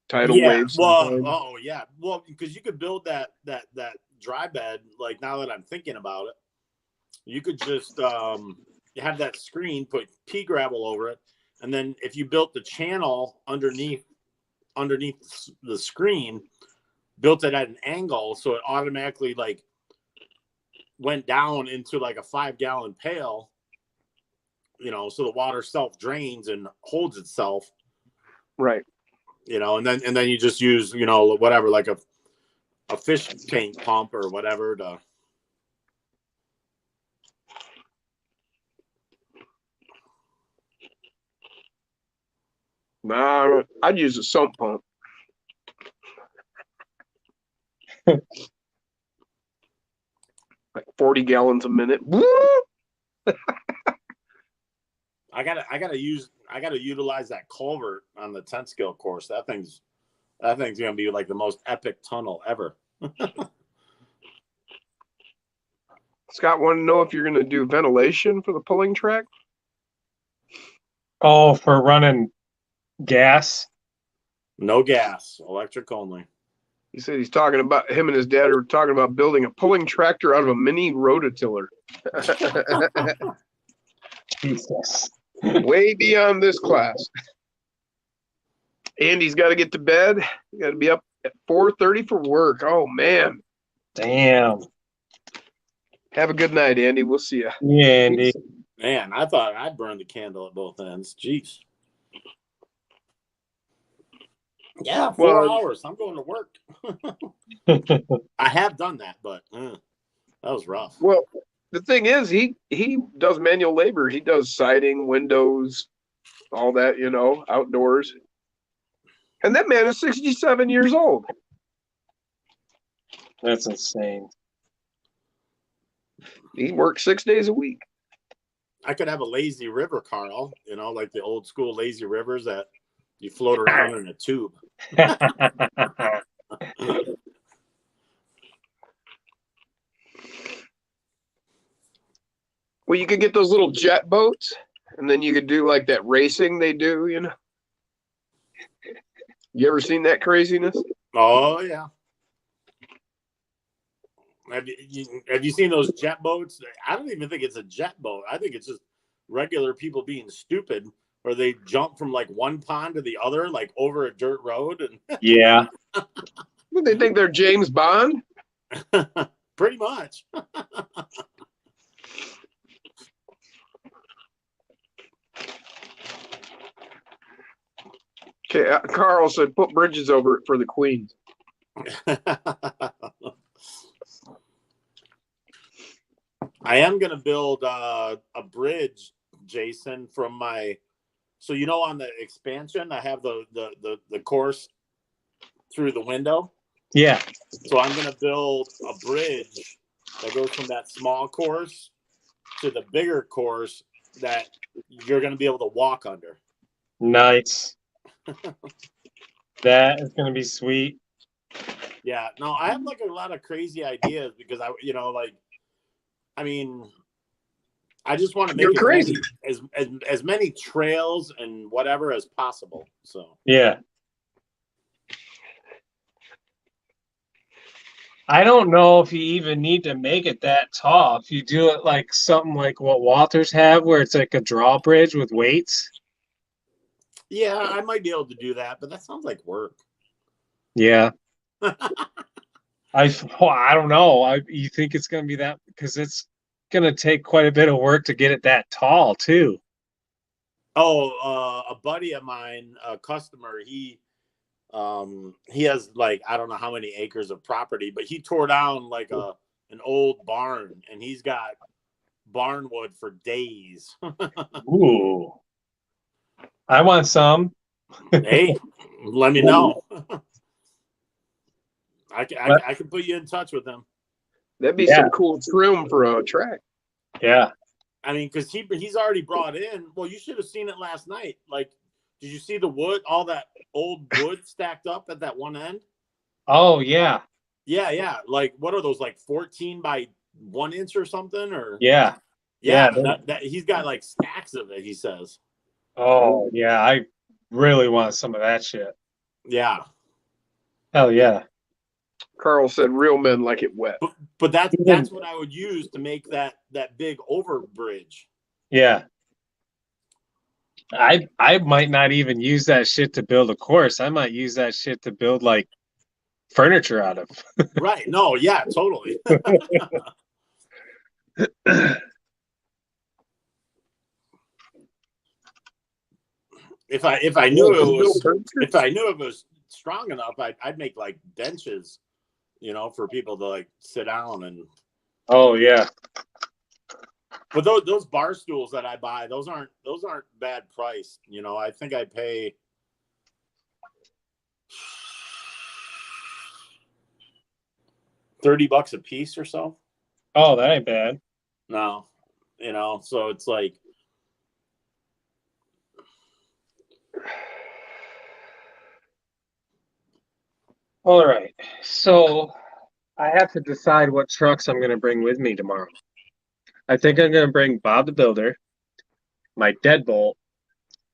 tidal wave. Well, yeah. Well, because you could build that dry bed, like now that I'm thinking about it, you could just have that screen, put pea gravel over it, and then if you built the channel underneath the screen, built it at an angle so it automatically like went down into like a 5-gallon pail, you know, so the water self drains and holds itself. Right. You know, and then you just use, you know, whatever, like a a fish tank pump or whatever to. Nah, I'd use a sump pump. Like 40 gallons a minute. Woo! I gotta utilize that culvert on the 10 skill course. That thing's gonna be like the most epic tunnel ever. Scott wanted to know if you're going to do ventilation for the pulling track. Oh, for running gas. No gas, electric only. He said he's talking about him and his dad are talking about building a pulling tractor out of a mini rototiller. Jesus. Way beyond this class. Andy's got to get to bed. You got to be up at 4:30 for work. Oh man. Damn. Have a good night, Andy. We'll see you. Yeah, Andy. Man, I thought I'd burn the candle at both ends. Jeez. Yeah, 4 hours. I'm going to work. I have done that, but that was rough. Well, the thing is, he does manual labor. He does siding, windows, all that, outdoors. And that man is 67 years old. That's insane. He works 6 days a week. I could have a lazy river, Carl, like the old school lazy rivers that you float around in a tube. Well, you could get those little jet boats, and then you could do like that racing they do, You ever seen that craziness? Oh, yeah. Have you seen those jet boats? I don't even think it's a jet boat. I think it's just regular people being stupid, where they jump from like one pond to the other, like over a dirt road. And Yeah. They think they're James Bond? pretty much. Okay, Carl said put bridges over it for the Queens. I am going to build a bridge, Jason, from my. So on the expansion, I have the course through the window. Yeah. So I'm going to build a bridge that goes from that small course to the bigger course that you're going to be able to walk under. Nice. That is going to be sweet. Yeah. No, I have like a lot of crazy ideas because I just want to make crazy. as many trails and whatever as possible. So Yeah. I don't know if you even need to make it that tall. If you do it like something like what Walters have, where it's like a drawbridge with weights. yeah, I might be able to do that, but that sounds like work. Yeah. I don't know. You think it's going to be that, because it's going to take quite a bit of work to get it that tall too. Oh, a buddy of mine, a customer, he has like, I don't know how many acres of property, but he tore down like an old barn, and he's got barn wood for days. Ooh. I want some. Hey, let me know. I can put you in touch with him. That'd be some cool trim for a track. Yeah. I mean, because he's already brought in. Well, you should have seen it last night. Like, did you see the wood? All that old wood stacked up at that one end. Oh yeah. Yeah. Like, what are those? Like 14 by 1 inch or something? Or Yeah. yeah. Yeah. That he's got like stacks of it. He says. Oh yeah. I really want some of that shit. Yeah. Hell yeah. Carl said real men like it wet. But that's what I would use to make that big overbridge. Yeah. I might not even use that shit to build a course. I might use that shit to build like furniture out of. Right. No, yeah, totally. If I knew it was strong enough, I'd make like benches, for people to like sit down and. Oh yeah. But those bar stools that I buy, those aren't bad priced. I think I pay $30 a piece or so. Oh, that ain't bad. No, so it's like. All right. So I have to decide what trucks I'm going to bring with me tomorrow. I think I'm going to bring Bob the Builder, my Deadbolt,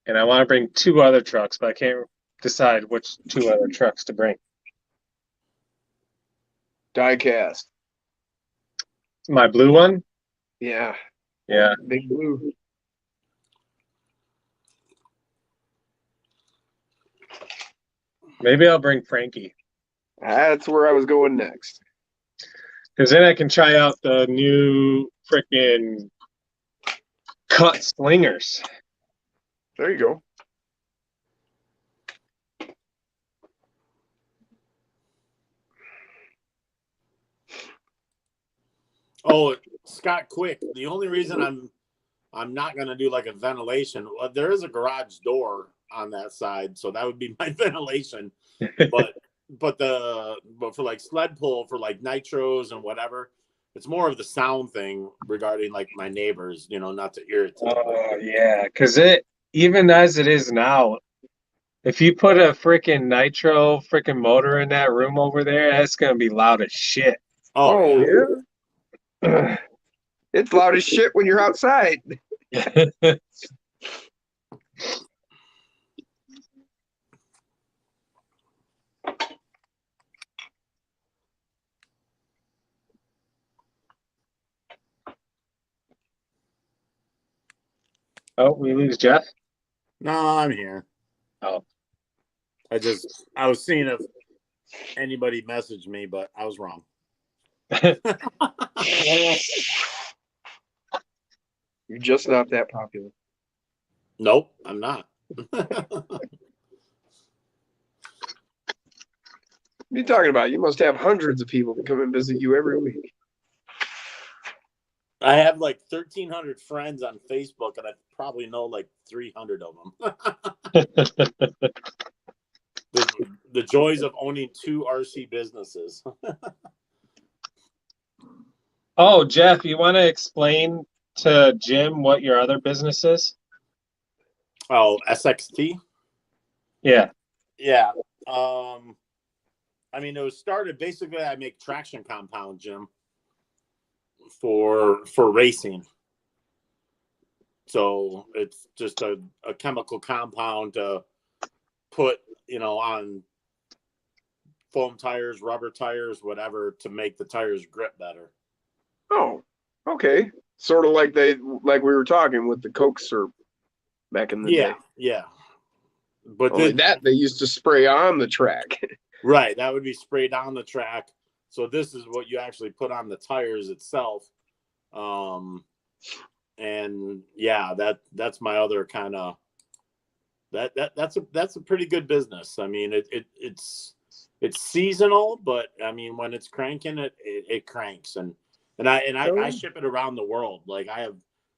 and I want to bring 2 other trucks, but I can't decide which 2 other trucks to bring. Diecast. My blue one? Yeah. Yeah. Big blue. Maybe I'll bring Frankie. That's where I was going next. Because then I can try out the new freaking cut slingers. There you go. Oh, Scott, quick. The only reason I'm not gonna do like a ventilation. Well, there is a garage door on that side, so that would be my ventilation. But for like sled pull for like nitros and whatever, it's more of the sound thing regarding like my neighbors. Not to irritate. Oh yeah, because even as it is now, if you put a freaking nitro freaking motor in that room over there, that's gonna be loud as shit. Oh yeah. It's loud as shit when you're outside. Oh, we lose Jeff? No, I'm here. Oh. I was seeing if anybody messaged me, but I was wrong. You're just not that popular. Nope, I'm not. What are you talking about? You must have hundreds of people that come and visit you every week. I have like 1,300 friends on Facebook, and I probably know like 300 of them. The joys of owning 2 RC businesses. Oh, Jeff, you want to explain to Jim what your other business is? Oh, SXT? Yeah. Yeah. It was started basically. I make traction compound, Jim, for racing. So it's just a chemical compound to put, on foam tires, rubber tires, whatever, to make the tires grip better. Oh, okay. Sort of like we were talking with the Coke syrup back in the day. Yeah. But Only that they used to spray on the track. Right, that would be sprayed on the track. So this is what you actually put on the tires itself. And yeah, that's my other kind of that's a pretty good business. I mean, it's seasonal, but I mean, when it's cranking, it cranks, and I ship it around the world. Like I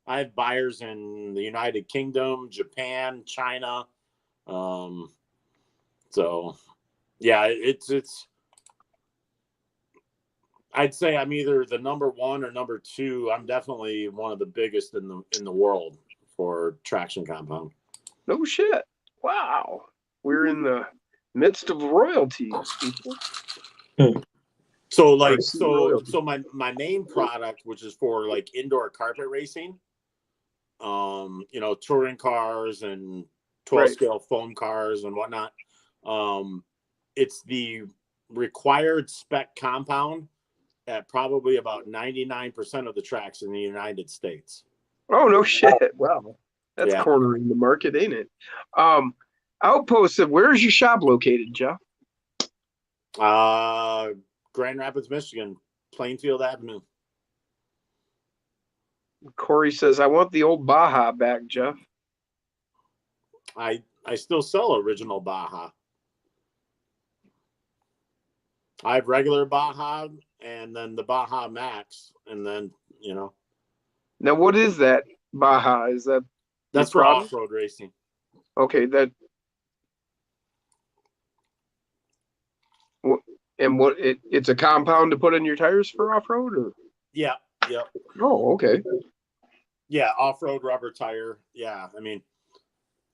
have buyers in the United Kingdom, Japan, China. So yeah, it's I'd say I'm either the number 1 or number 2. I'm definitely one of the biggest in the world for traction compound. No shit. Wow. We're in the midst of royalties, people. So my main product, which is for like indoor carpet racing, touring cars and 12 scale foam cars and whatnot. It's the required spec compound at probably about 99% of the tracks in the United States. Oh, no shit. Wow. That's cornering the market, ain't it? Outpost, where's your shop located, Jeff? Grand Rapids, Michigan, Plainfield Avenue. Corey says, I want the old Baja back, Jeff. I still sell original Baja. I have regular Baja and then the Baja Max, and then Now, what is that Baja? Is that that's your for product? off-road racing. Okay, it's a compound to put in your tires for off road, or? Yeah, yep, Oh, okay. yeah, off-road rubber tire. Yeah, I mean,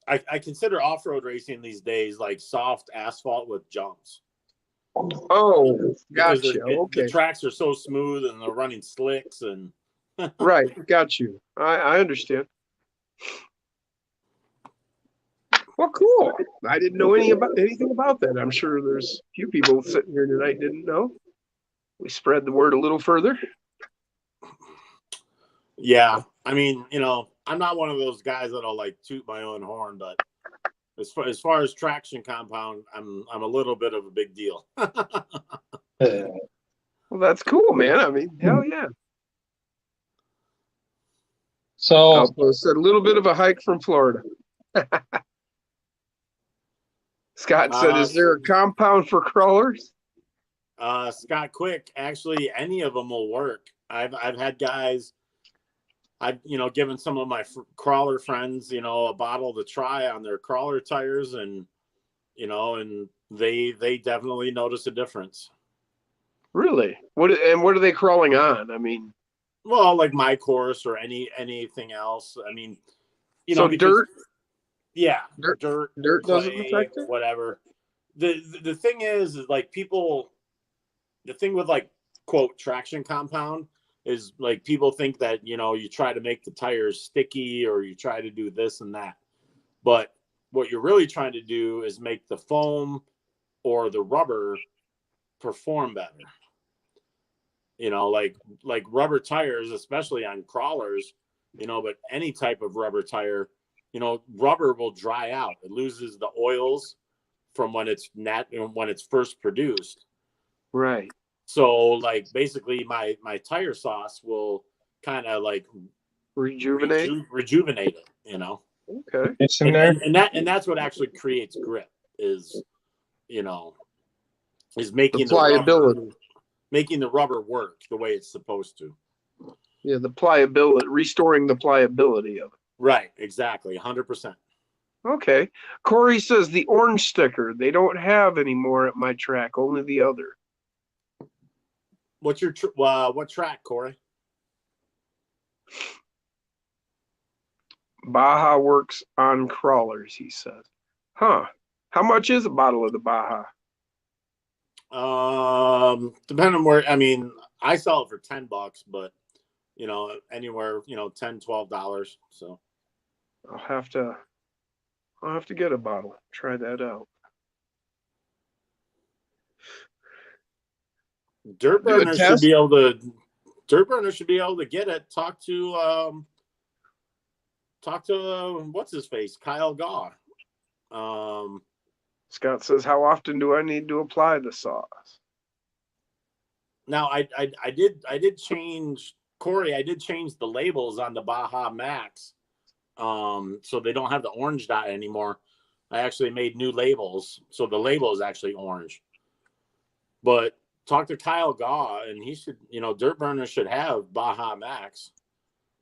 I consider off-road racing these days like soft asphalt with jumps. Oh, Because gotcha. the Okay, tracks are so smooth and they're running slicks and right, got you. I understand. Well, cool. I didn't know anything about that. I'm sure there's a few people sitting here tonight didn't know. We spread the word a little further. yeah. I mean, I'm not one of those guys that'll like toot my own horn, but as far as traction compound, I'm a little bit of a big deal. Well, that's cool, man. I mean, hell yeah. So Also said a little bit of a hike from Florida. Scott said, "Is there a compound for crawlers?" Scott Quick, actually, any of them will work. I've had guys. I've given some of my crawler friends a bottle to try on their crawler tires, and and they definitely notice a difference. Really? What are they crawling on? I mean, Well, like my course or anything else. I mean, so because, dirt. yeah, Dirt dirt doesn't clay, affect it. whatever. The thing is like people. The thing with like quote traction compound is like people think that you try to make the tires sticky or you try to do this and that, but what you're really trying to do is make the foam or the rubber perform better. Like rubber tires, especially on crawlers, but any type of rubber tire, rubber will dry out. It loses the oils from when it's first produced. Right. So like basically my tire sauce will kind of like Rejuvenate. rejuvenate it, Okay. it's in there. and that's what actually creates grip is making The pliability. making the rubber work the way it's supposed to. Yeah, the pliability, restoring the pliability of it. Right, exactly, 100%. Okay. Corey says the orange sticker they don't have anymore at my track, only the other. What's your what track, Corey? Baja works on crawlers, he says. Huh. How much is a bottle of the Baja? Depending on where, I mean, I sell it for $10, but anywhere, $10-12. So I'll have to get a bottle. Try that out. Dirt Do a Burner test? should be able to get it. Talk to what's his face, Kyle Gaw. Scott says, how often do I need to apply the sauce? Now I did change, Corey. I did change the labels on the Baja Max, so they don't have the orange dot anymore. I actually made new labels, so the label is actually orange. But talk to Kyle Gaw, and he should, Dirt Burner should have Baja Max.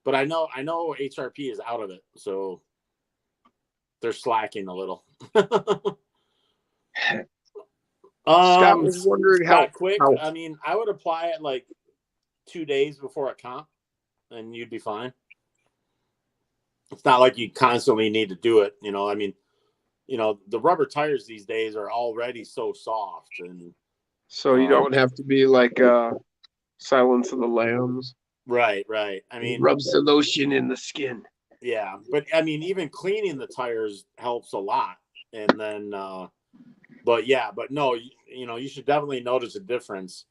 But I know HRP is out of it, so they're slacking a little. Scott was wondering how quick. I mean, I would apply it like 2 days before a comp, and you'd be fine. It's not like you constantly need to do it. I mean, the rubber tires these days are already so soft, and so you don't have to be like Silence of the Lambs. Right. I mean, rubs the lotion in the skin. Yeah, but I mean, even cleaning the tires helps a lot. And then, but no, you should definitely notice a difference.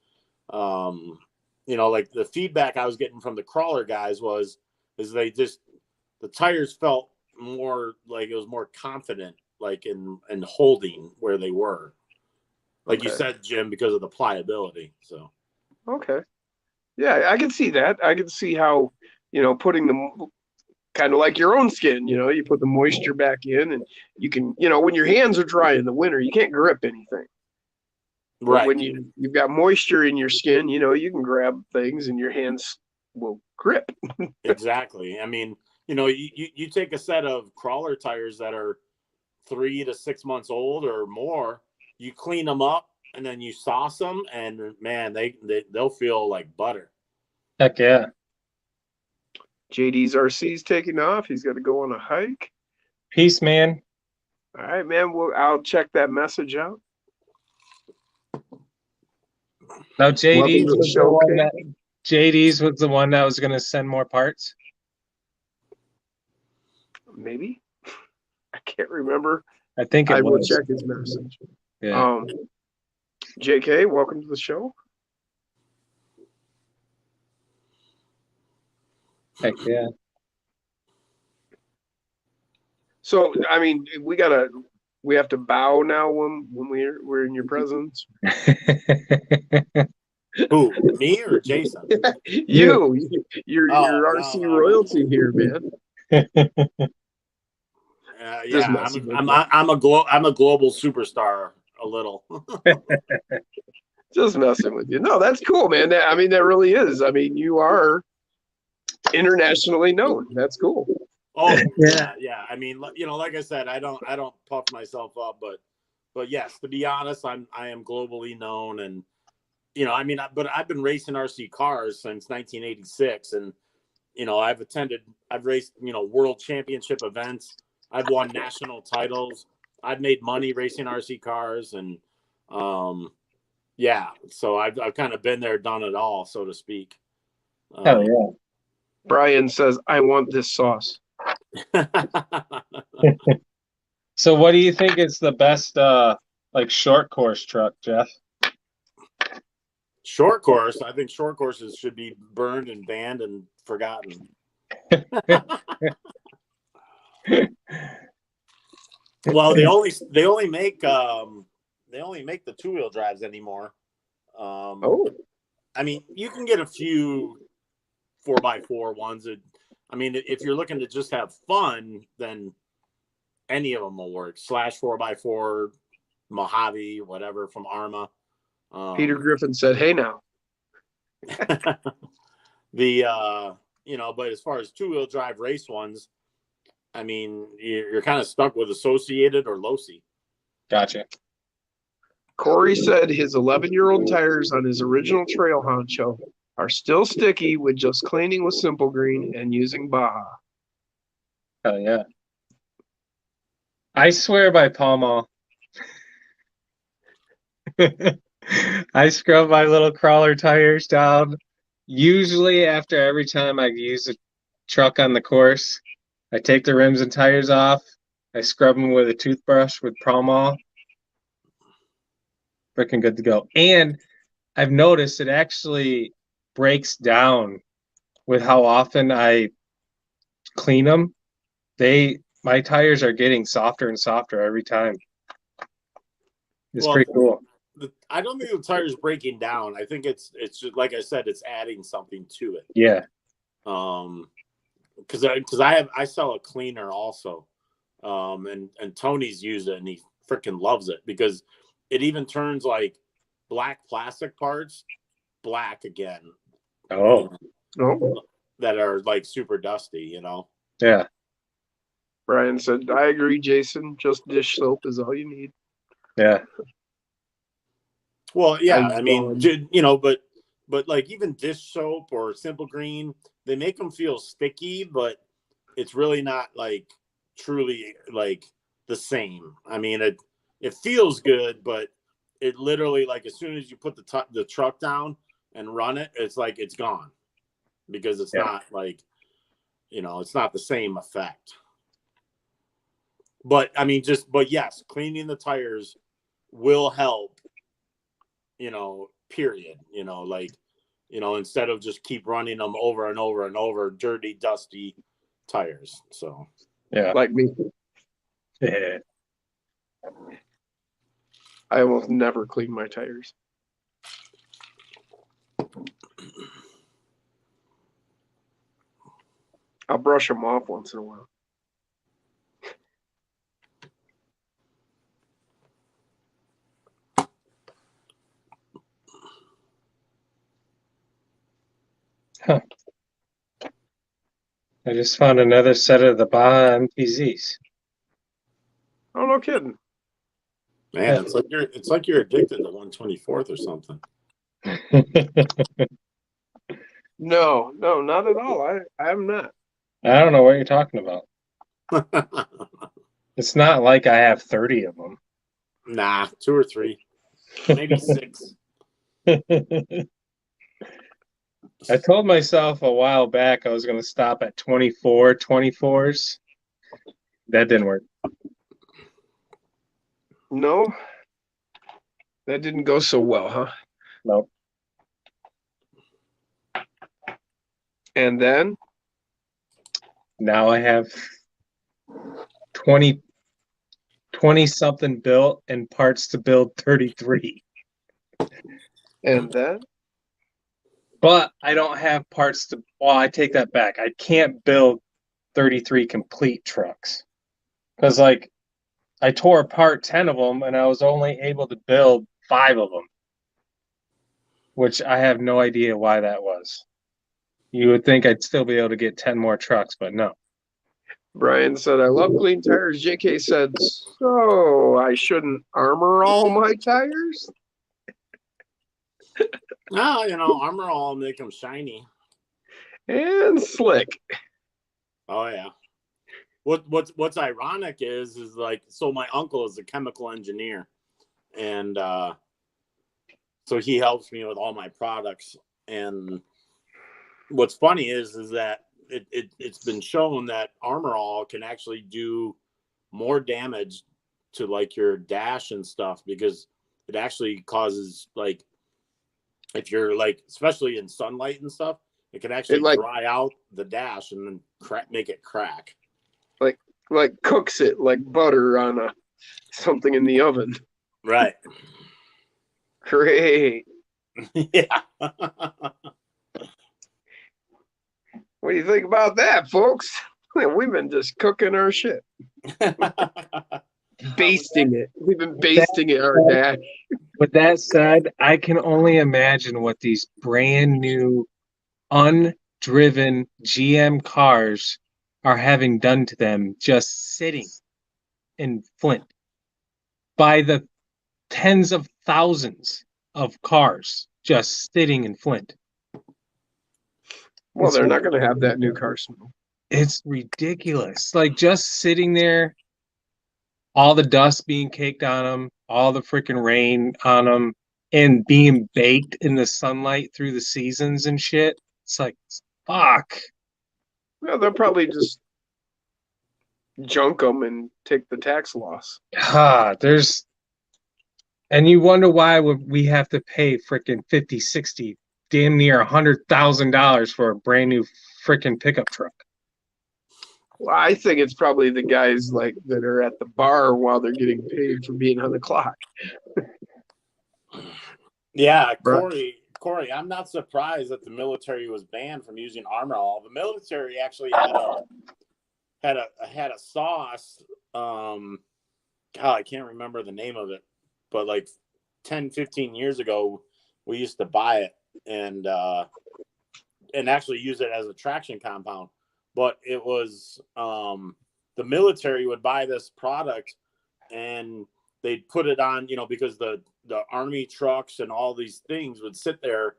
Like the feedback I was getting from the crawler guys is the tires felt more like it was more confident, like in holding where they were. Like you said, Jim, because of the pliability. So. Okay. Yeah, I can see that. I can see how, putting them kind of like your own skin, you put the moisture back in and you can, when your hands are dry in the winter, you can't grip anything. But Right. when you've got moisture in your skin, you can grab things and your hands will grip. Exactly. I mean, you take a set of crawler tires that are 3 to 6 months old or more, you clean them up and then you sauce them, and man, they'll feel like butter. Heck yeah. JD's RC's taking off. He's got to go on a hike. Peace, man. All right, man. I'll check that message out. Now Welcome JD's to the was the show, one Kate. that JD's was the one that was gonna send more parts. Maybe. I can't remember. I think I it will was. check his message. Yeah. JK, welcome to the show. Heck yeah. So, I mean, we have to bow now when we're in your presence. Who, me or Jason? You're Oh, RC no. royalty here, man. Just Yeah, messing with I'm a global superstar a little. Just messing with you. No, that's cool, man. That really is. I mean, you are internationally known. That's cool. Oh yeah. I mean, like I said, I don't puff myself up, but yes, to be honest, I am globally known, and but I've been racing RC cars since 1986, and I've raced world championship events. I've won national titles. I've made money racing RC cars, and yeah, so I've kind of been there, done it all, so to speak. Hell yeah. Brian says, "I want this sauce." So what do you think is the best short course truck, Jeff? Short course. I think short courses should be burned and banned and forgotten. Well, they only make the 2-wheel drives anymore. I mean, you can get a few 4x4 ones. I mean, if you're looking to just have fun, then any of them will work. Slash 4x4, Mojave, whatever from Arma. Peter Griffin said, "Hey now." But as far as 2-wheel drive race ones, I mean, you're kind of stuck with Associated or Losi. Gotcha. Corey said his 11-year-old tires on his original Trail Honcho are still sticky with just cleaning with Simple Green and using Baja. Hell yeah. I swear by Pall Mall. I scrub my little crawler tires down. Usually after every time I use a truck on the course, I take the rims and tires off. I scrub them with a toothbrush with Pall Mall. Freaking good to go. And I've noticed it actually breaks down with how often I clean them. My tires are getting softer and softer every time. It's pretty cool. I don't think the tire's breaking down. I think it's just, like I said, it's adding something to it. Yeah. Because I sell a cleaner also, and Tony's used it and he freaking loves it because it even turns like black plastic parts black again. Oh. That are like super dusty, Yeah. Brian said, "I agree, Jason. Just dish soap is all you need." Yeah. Well, yeah, I mean, but like even dish soap or Simple Green, they make them feel sticky, but it's really not like truly like the same. I mean, it feels good, but it literally, like, as soon as you put the truck down and run it, it's like it's gone because it's not like, it's not the same effect. But I mean, but yes, cleaning the tires will help, period. Instead of just keep running them over and over and over, dirty, dusty tires. So, yeah. Like me. Yeah. I almost never clean my tires. I'll brush them off once in a while. I just found another set of the Baja MTZs. Oh, no kidding. Man, it's like you're addicted to 124th or something. No, not at all. I am not. I don't know what you're talking about. It's not like I have 30 of them. Nah, 2 or 3, maybe 6. I told myself a while back I was going to stop at 24 24s. That didn't work. No, that didn't go so well, huh? Nope. And then Now I have 20 something built and parts to build 33. and then But I don't have parts to, well, I take that back. I can't build 33 complete trucks. Because, like, I tore apart 10 of them and I was only able to build 5 of them. Which I have no idea why that was. You would think I'd still be able to get 10 more trucks, but no. Brian said, I love clean tires. JK said, so I shouldn't armor all my tires? No, you know, Armor All make them shiny. And slick. Oh yeah. What's ironic is like, so my uncle is a chemical engineer, and so he helps me with all my products. And what's funny is that it's been shown that Armor All can actually do more damage to like your dash and stuff, because it actually causes, like, if you're like, especially in sunlight and stuff, it can actually dry out the dash and then make it crack. Like cooks it like butter on something in the oven. Right. Great. Yeah. What do you think about that, folks? We've been just cooking our shit. Basting it. We've been basting it our dash. With that said, I can only imagine what these brand new, undriven GM cars are having done to them just sitting in Flint. By the tens of thousands of cars just sitting in Flint. Well, they're not going to have that new car smell. It's ridiculous. Like, just sitting there, all the dust being caked on them, all the freaking rain on them, and being baked in the sunlight through the seasons and shit. It's like, fuck. Well, they'll probably just junk them and take the tax loss. And you wonder why we have to pay freaking 50, 60, damn near $100,000 for a brand new freaking pickup truck. Well, I think it's probably the guys like that are at the bar while they're getting paid for being on the clock. Yeah, Corey, I'm not surprised that the military was banned from using Armor All. The military actually had a sauce. God, I can't remember the name of it, but like 10, 15 years ago, we used to buy it and actually use it as a traction compound. But it was the military would buy this product and they'd put it on, because the army trucks and all these things would sit there,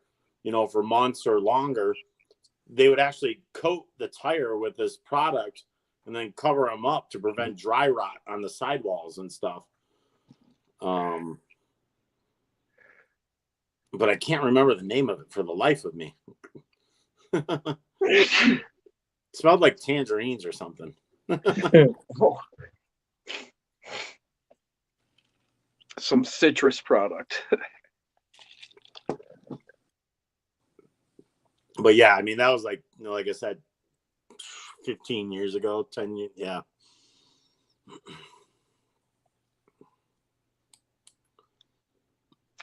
for months or longer. They would actually coat the tire with this product and then cover them up to prevent dry rot on the sidewalls and stuff. But I can't remember the name of it for the life of me. It smelled like tangerines or something. Some citrus product. But yeah, I mean, that was like, like I said, 15 years ago, 10 years. Yeah.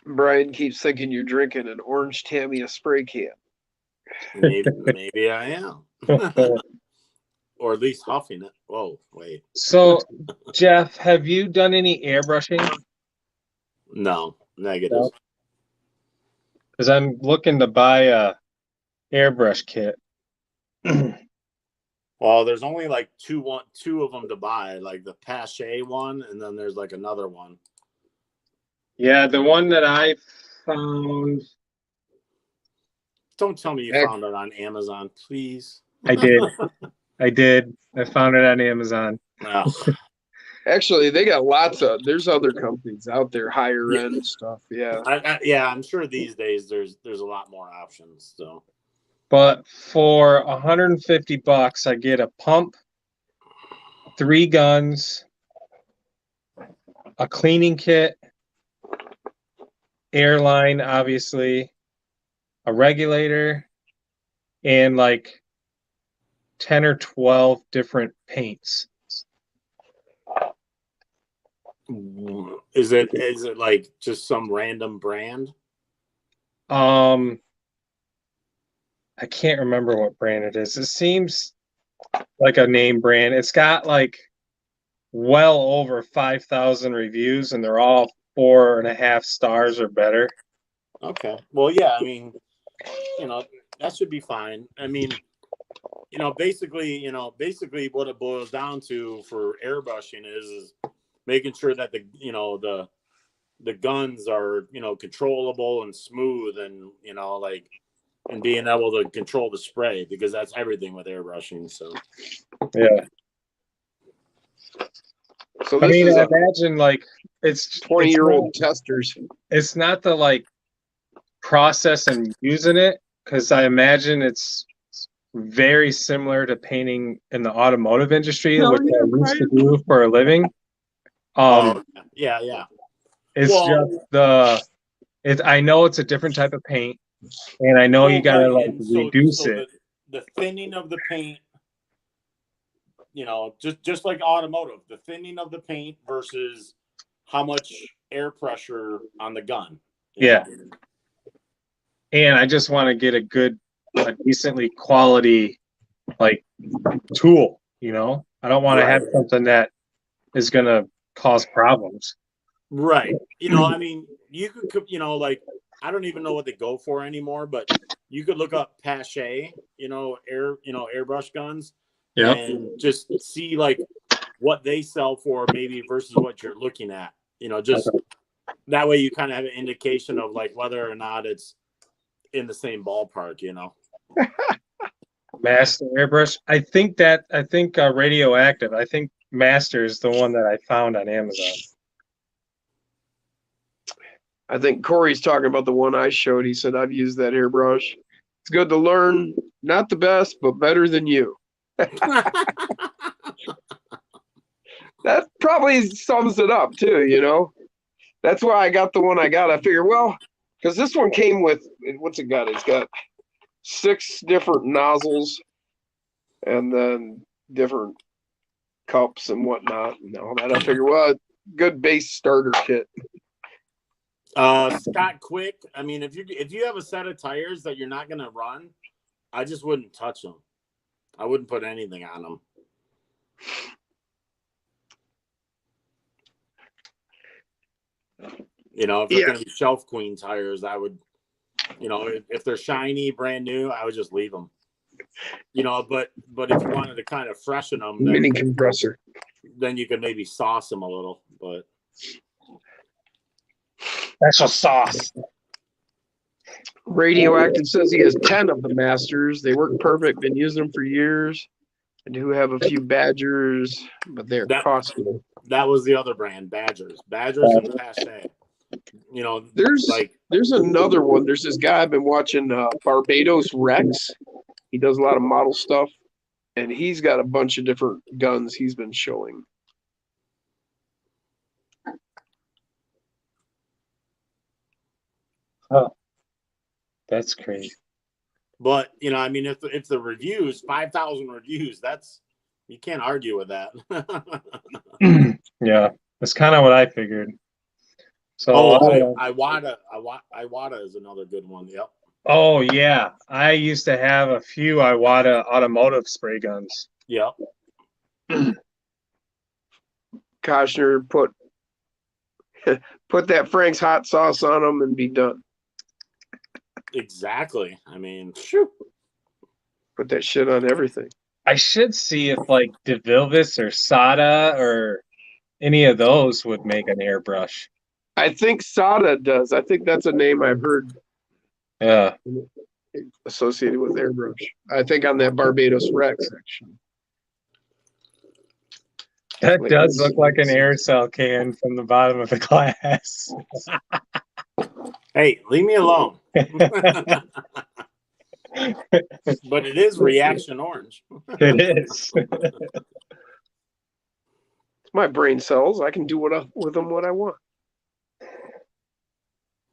Brian keeps thinking you're drinking an orange Tamiya spray can. Maybe I am. Or at least huffing it. Whoa, wait. So, Jeff, have you done any airbrushing? No, negative. Because I'm looking to buy a airbrush kit. Well, there's only like two of them to buy, like the Pache one, and then there's like another one. Yeah, the one that I found, Don't tell me you Heck. found it on Amazon, please. I did. I did. I found it on Amazon. Ugh. Actually, they got there's other companies out there, higher end stuff. Yeah. Yeah, I'm sure these days there's a lot more options. So, But for $150, I get a pump, 3 guns, a cleaning kit, airline, obviously, a regulator, and like 10 or 12 different paints. is it like just some random brand? I can't remember what brand it is. It seems like a name brand. It's got like well over 5,000 reviews, and they're all 4.5 stars or better. Okay. Well, yeah. I mean, that should be fine. I mean, basically what it boils down to for airbrushing is making sure that the guns are controllable and smooth, and and being able to control the spray, because that's everything with airbrushing. So Yeah. So I this mean, is a imagine like it's 20-year-old testers. It's not the like process and using it, because I imagine it's very similar to painting in the automotive industry, Oh, which yeah, I used to do for a living. yeah. It's just I know it's a different type of paint, and I know you gotta right. like And so reduce it. The thinning of the paint, just like automotive, the thinning of the paint versus how much air pressure on the gun. Yeah. And I just want to get a decently quality like tool, I don't want to have something that is gonna cause problems. Right. I mean, you could, I don't even know what they go for anymore, but you could look up Pache, airbrush guns, and just see like what they sell for maybe versus what you're looking at. Just that way you kind of have an indication of like whether or not it's in the same ballpark. Master airbrush. I think Radioactive. I think Master is the one that I found on Amazon. I think Corey's talking about the one I showed. He said, I've used that airbrush. It's good to learn. Not the best, but better than you. That probably sums it up too, That's why I got the one I got. I figured, well, because this one came with, what's it got? It's got 6 different nozzles and then different cups and whatnot and all that. I figured, well, good base starter kit. Scott Quick. I mean, if you have a set of tires that you're not gonna run, I just wouldn't touch them. I wouldn't put anything on them. If they're gonna be Shelf Queen tires, I would, if they're shiny, brand new, I would just leave them. But if you wanted to kind of freshen them, Mini compressor, then you could maybe sauce them a little. But special sauce. Radioactive says he has 10 of the Masters. They work perfect. Been using them for years. I do have a few Badgers, but they're costly. That was the other brand, Badgers and Pache. There's another one. There's this guy I've been watching, Barbados Rex. He does a lot of model stuff, and he's got a bunch of different guns he's been showing. Oh, that's crazy. But I mean, if the reviews, 5,000 reviews, you can't argue with that. Yeah, that's kind of what I figured. So Iwata is another good one. Yep. Oh yeah, I used to have a few Iwata automotive spray guns. Yep. Koshner put that Frank's hot sauce on them and be done. Exactly. I mean, shoot. Put that shit on everything. I should see if like DeVilbiss or Sada or any of those would make an airbrush. I think Sada does. I think that's a name I've heard Yeah. associated with airbrush. I think on that Barbados Rec section. That Like does this. look like an aerosol can from the bottom of the glass. Hey, leave me alone. But it is reaction orange. It is. It's my brain cells. I can do with them what I want.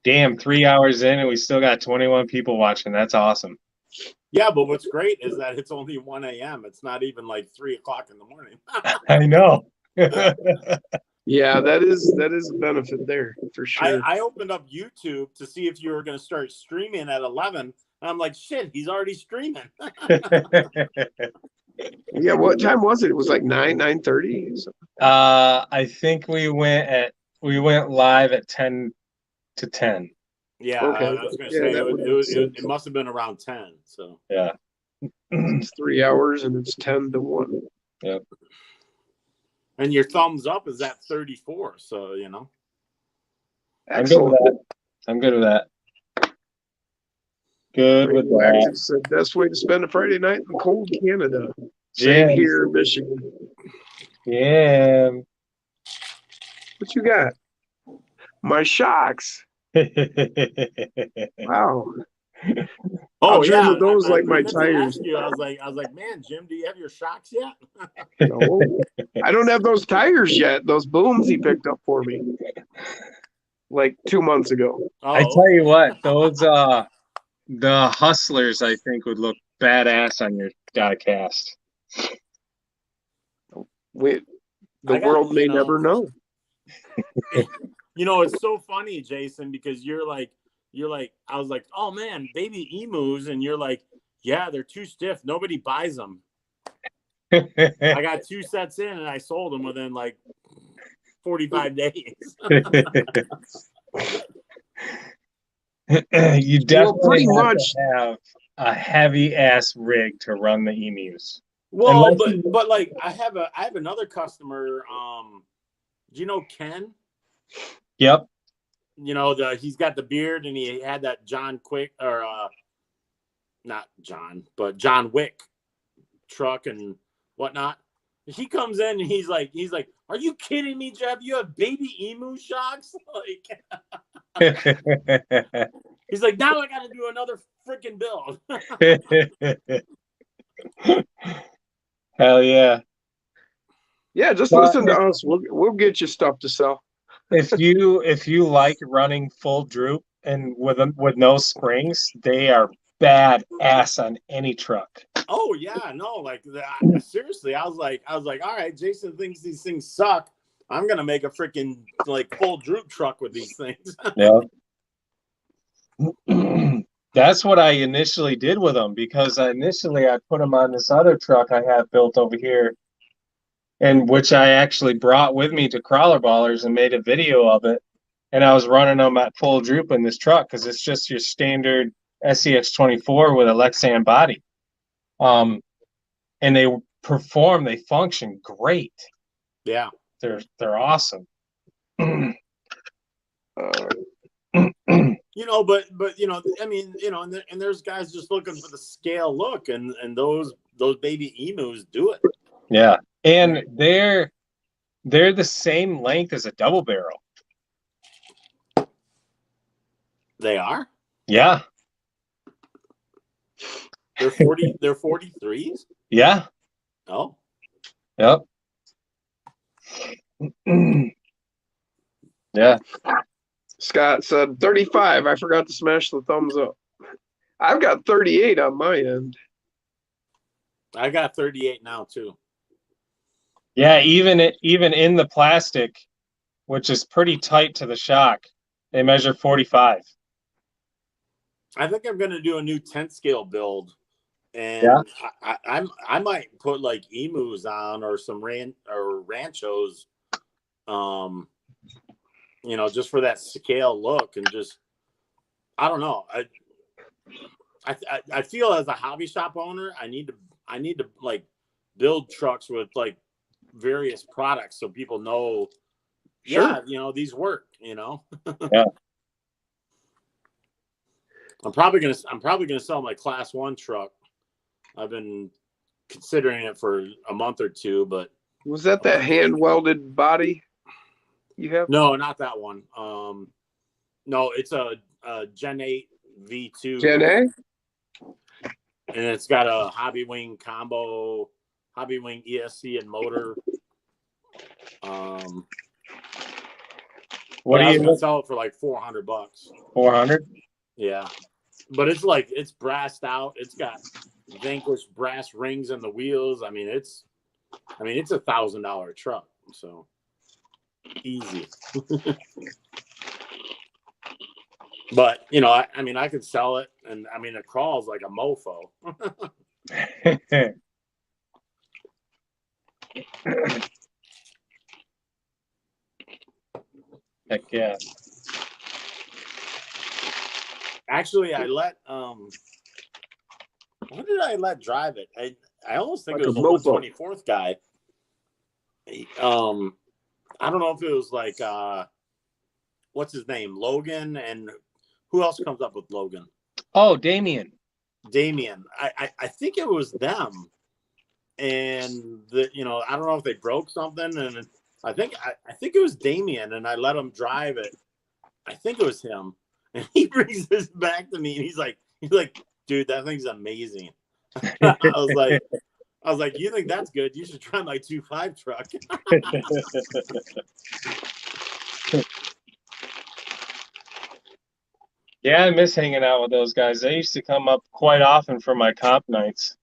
Damn, 3 hours in and we still got 21 people watching. That's awesome. Yeah, but what's great is that it's only 1 a.m. It's not even like 3 o'clock in the morning. I know. Yeah, that is a benefit there for sure. I opened up YouTube to see if you were going to start streaming at 11. And I'm like, shit, he's already streaming. Yeah, what time was it? It was like 9:30. I think we went live at 10 to 10. Yeah, Okay. I was going to Yeah, say that would make it sense. must have been around 10. So Yeah. It's 3 hours and it's 10 to 1. Yep. and your thumbs up is at 34. So I'm good Excellent. with that. I'm good with that. Good with that. Radioactive said best way to spend a Friday night in cold Canada. Same Yeah. here in Michigan. Yeah. What you got? My shocks. Wow. I'll dream of those like my meant to tires. ask you, I was like, man, Jim, do you have your shocks yet? No, I don't have those tires yet. Those booms he picked up for me like 2 months ago. Oh, I tell you what, those the Hustlers I think would look badass on your diecast. The I got- world may you know- never know. You know, it's so funny, Jason, because you're like, I was like, oh man, baby emus, and you're like, yeah, they're too stiff. Nobody buys them. I got 2 sets in, and I sold them within like 45 days. You definitely pretty have much. to have a heavy ass rig to run the emus. Well, Unless but like I have another customer. Do you know Ken? Yep. You know, he's got the beard and he had that John Quick or not John, but John Wick truck and whatnot. He comes in and he's like, are you kidding me, Jeff? You have baby emu shocks? Like, he's like, now I got to do another freaking build. Hell yeah. Yeah, just But listen to us. We'll get you stuff to sell. If you like running full droop and with no springs, they are bad ass on any truck. Oh yeah, no, like seriously, I was like, all right, Jason thinks these things suck. I'm gonna make a freaking like full droop truck with these things. Yeah. That's what I initially did with them, because initially I put them on this other truck I have built over here, and which I actually brought with me to Crawler Ballers and made a video of it. And I was running them at full droop in this truck because it's just your standard SCX24 with a Lexan body. And they function great. Yeah. They're awesome. You know, but you know, I mean, you know, and there's guys just looking for the scale look, and those baby emus do it. Yeah, and they're the same length as a double barrel. They are. Yeah. They're 40. They're 43s. Yeah. Oh. Yep. Yeah. Scott said 35. I forgot to smash the thumbs up. I've got 38 on my end. I got 38 now too. Yeah, even in the plastic, which is pretty tight to the shock, they measure 45. I think I'm going to do a new 10th scale build, and Yeah. I might put like emus on or some ranchos, you know, just for that scale look, and just I don't know. I feel as a hobby shop owner, I need to like build trucks with like various products so people know, Sure. yeah, these work, Yeah. I'm probably gonna sell my class 1 truck. I've been considering it for a month or two, but Was that hand welded body you have? no, not that one. No, it's a Gen 8 V2. Gen A? And it's got a Hobby Wing combo, Hobby Wing ESC and motor. What I do was you gonna sell it for like $400. 400? Yeah, but it's brassed out. It's got Vanquish brass rings in the wheels. I mean, it's $1,000 truck. So easy. But I could sell it, and I mean, it crawls like a mofo. Heck yeah. Actually, I let what did I let drive it? I almost think Like it was a a mofo. 124th guy. I don't know if it was like what's his name, Logan, and who else comes up with Logan? Oh, Damien. I think it was them, and I don't know if they broke something, and I think it was Damien, and I let him drive it. I think it was him, and he brings this back to me, and he's like, dude, that thing's amazing. I was like, you think that's good? You should try my 2.5 truck. Yeah, I miss hanging out with those guys. They used to come up quite often for my comp nights.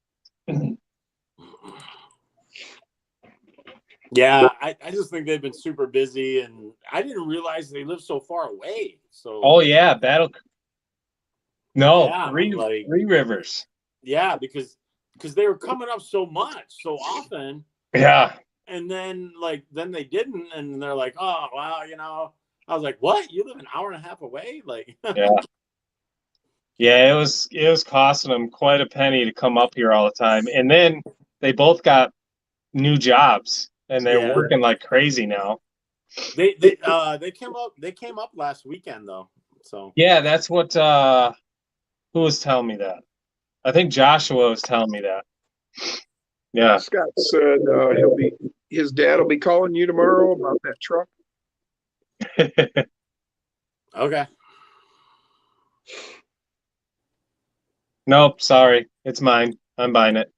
Yeah, I just think they've been super busy, and I didn't realize they live so far away. So Oh yeah, No, yeah, Three Rivers. Yeah, because they were coming up so often. Yeah. And then then they didn't, and they're like, oh wow, I was like, what? You live an hour and a half away? Like Yeah. Yeah, it was costing them quite a penny to come up here all the time. And then they both got new jobs and they're working like crazy now. They came up last weekend though. So yeah, that's what who was telling me that? I think Joshua was telling me that. Yeah. Scott said his dad will be calling you tomorrow about that truck. Okay. Nope, sorry. It's mine. I'm buying it.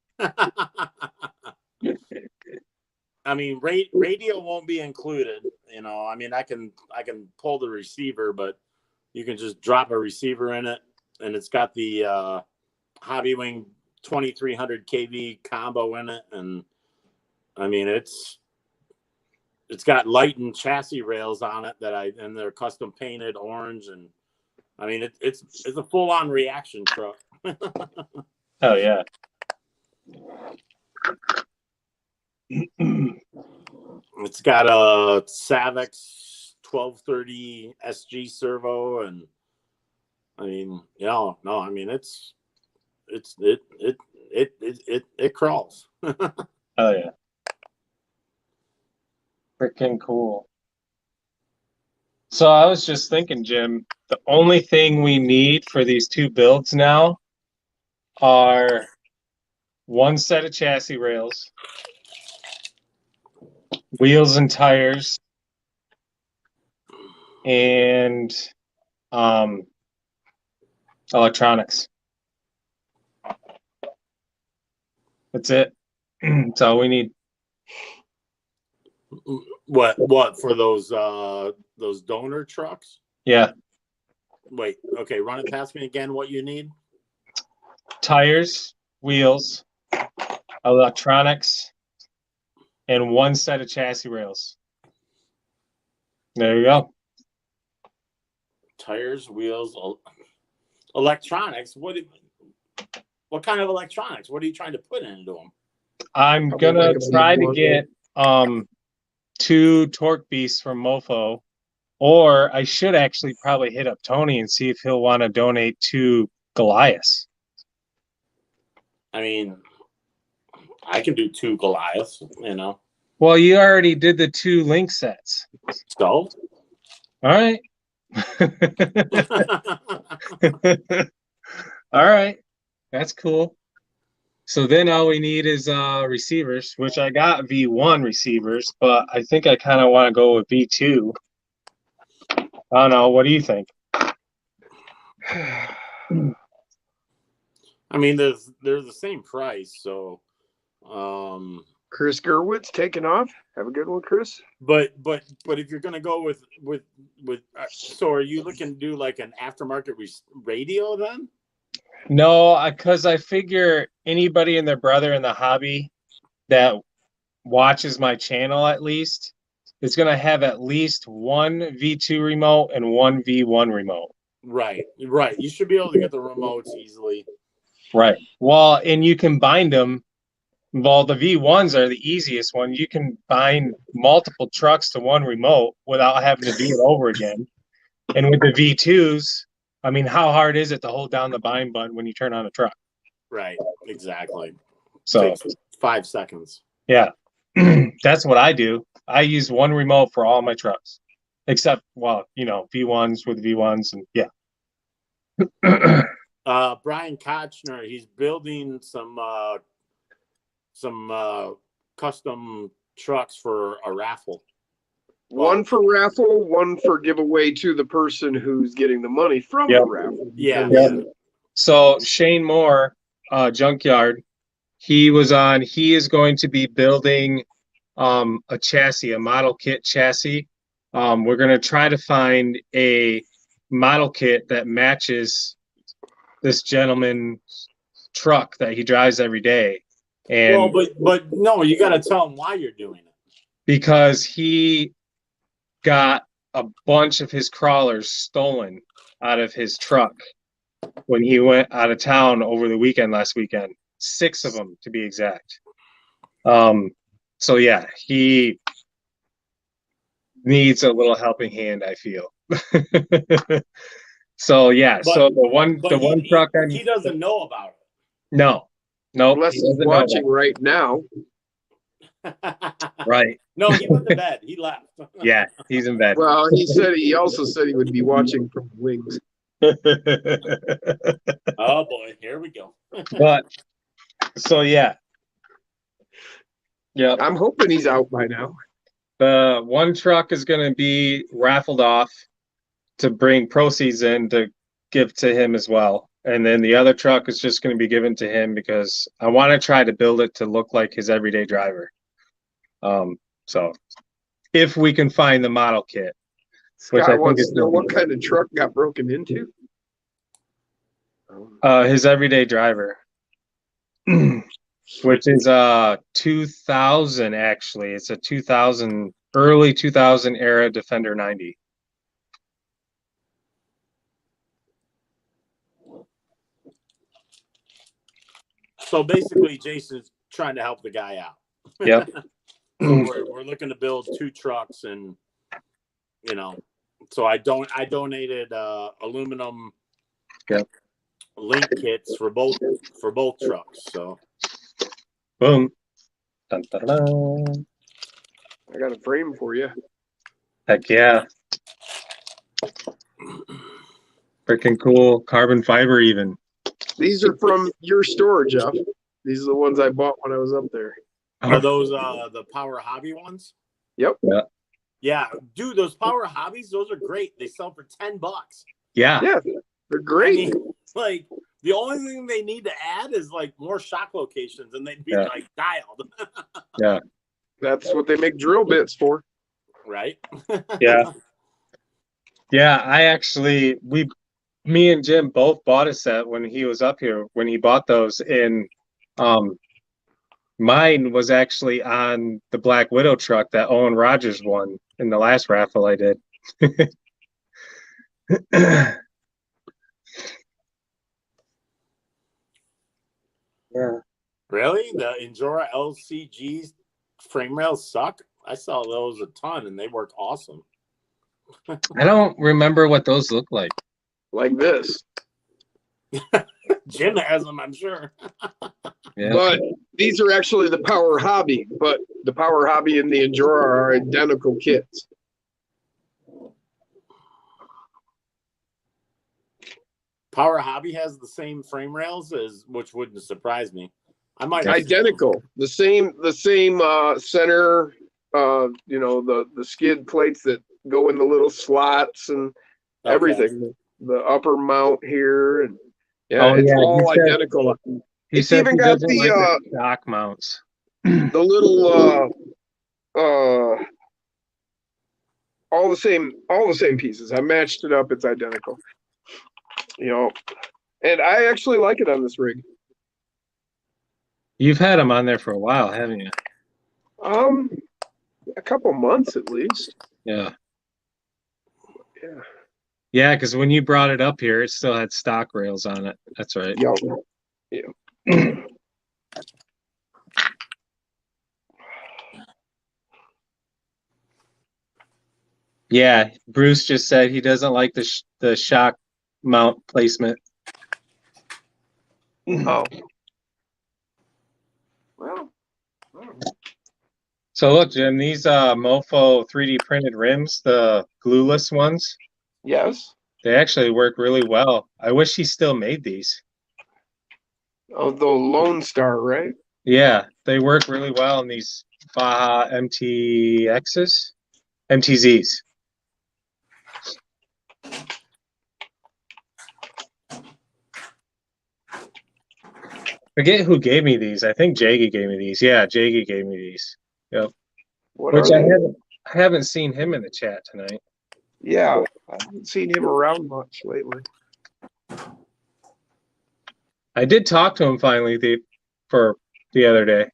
I mean, radio won't be included. I mean, I can pull the receiver, but you can just drop a receiver in it, and it's got the Hobby Wing 2300 kV combo in it, and I mean, it's got light and chassis rails on it and they're custom painted orange, and I mean, it's a full on reaction truck. Oh yeah. It's got a Savex 1230 SG servo, and I mean, no, I mean it crawls. Oh yeah. Freaking cool. So I was just thinking, Jim, the only thing we need for these two builds now are one set of chassis rails, wheels and tires, and electronics. That's it. That's all we need. What for those donor trucks? Yeah. Wait, okay, run it past me again. What you need? Tires, wheels, electronics, and one set of chassis rails. There you go. Tires, wheels, electronics. What kind of electronics? What are you trying to put into them? I'm Probably gonna like a try big to one. get 2 torque beasts from Mofo, or I should actually probably hit up Tony and see if he'll want to donate 2 Goliaths. I mean, I can do 2 Goliaths, you know. Well, you already did the 2 link sets. So, All right. All right. That's cool. So then all we need is receivers, which I got V1 receivers, but I think I kind of want to go with V2. I don't know. What do you think? I mean, they're the same price, so Chris Gerwitz taking off. Have a good one, Chris. but if you're gonna go with so are you looking to do like an aftermarket radio then? No, because I figure anybody and their brother in the hobby that watches my channel at least is going to have at least one V2 remote and one V1 remote. Right. You should be able to get the remotes easily. Right. Well, and you can bind them. Well, the V1s are the easiest one. You can bind multiple trucks to one remote without having to do it over again. And with the V2s, I mean, how hard is it to hold down the bind button when you turn on a truck? Right. Exactly. So, Takes 5 seconds. yeah, that's what I do. I use one remote for all my trucks, except, well, you know, V1s with V1s, and yeah. Brian Kochner, he's building some custom trucks for a raffle. One for raffle, one for giveaway to the person who's getting the money from the raffle. Yeah. So Shane Moore, Junkyard, he is going to be building a chassis, a model kit chassis. We're going to try to find a model kit that matches this gentleman's truck that he drives every day. And but no, you got to tell him why you're doing it. Because he got a bunch of his crawlers stolen out of his truck when he went out of town over the weekend last weekend. 6 of them to be exact. So yeah, he needs a little helping hand, I feel. So yeah, so the one truck he doesn't know about it. No, Unless he's watching right now. Right. No, he went to bed. He left. Yeah, he's in bed. Well, he also said he would be watching from the wings. Oh boy, here we go. But so yeah. Yeah. I'm hoping he's out by now. The one truck is going to be raffled off to bring proceeds in to give to him as well. And then the other truck is just going to be given to him because I want to try to build it to look like his everyday driver. So if we can find the model kit, which Scott I think wants is to know what kind of truck got broken into. his everyday driver, which is 2000 actually. It's a 2000 early 2000 era Defender 90. So basically, Jason's trying to help the guy out. Yep. We're looking to build 2 trucks, and you know, so I donated aluminum link kits for both trucks. So Boom. Dun, dun, dun. I got a frame for you. Heck yeah. Freaking cool. Carbon fiber even. These are from your store, Jeff. These are the ones I bought when I was up there. are those the Power Hobby ones? Yep. Yeah, dude, those Power Hobbies, those are great. They sell for $10. Yeah. Yeah, they're great. I mean, like the only thing they need to add is like more shock locations, and they'd be like dialed. Yeah. That's what they make drill bits for. Right? Yeah. Yeah. I actually, me and Jim both bought a set when he was up here, when he bought those. And mine was actually on the Black Widow truck that Owen Rogers won in the last raffle I did. Yeah. Really? The Injora LCG frame rails suck? I saw those a ton, and they work awesome. I don't remember what those look like. Like this. Jim has them, I'm sure. Yeah. But these are actually the Power Hobby, but the Power Hobby and the Endura are identical kits. Power Hobby has the same frame rails, which wouldn't surprise me. I might have Identical. The same center, the skid plates that go in the little slots and Okay. everything. The upper mount here, and Oh, it's yeah, all he said- identical. He It's said even he got doesn't like the stock mounts. the little all the same pieces. I matched it up. It's identical. And I actually like it on this rig. You've had them on there for a while, haven't you? A couple months at least. Yeah. Yeah. Yeah, because when you brought it up here, it still had stock rails on it. That's right. Yeah. Yeah, Bruce just said he doesn't like the shock mount placement. Oh. Well. So look, Jim, these Mofo 3D printed rims, the glueless ones, Yes. they actually work really well. I wish he still made these. Oh, the Lone Star, right? Yeah, they work really well in these Baja MTZs. Forget who gave me these. I think Jaggy gave me these. Yeah, Jaggy gave me these. Yep. What Which are I they? haven't seen him in the chat tonight. Yeah, I haven't seen him around much lately. I did talk to him finally the other day.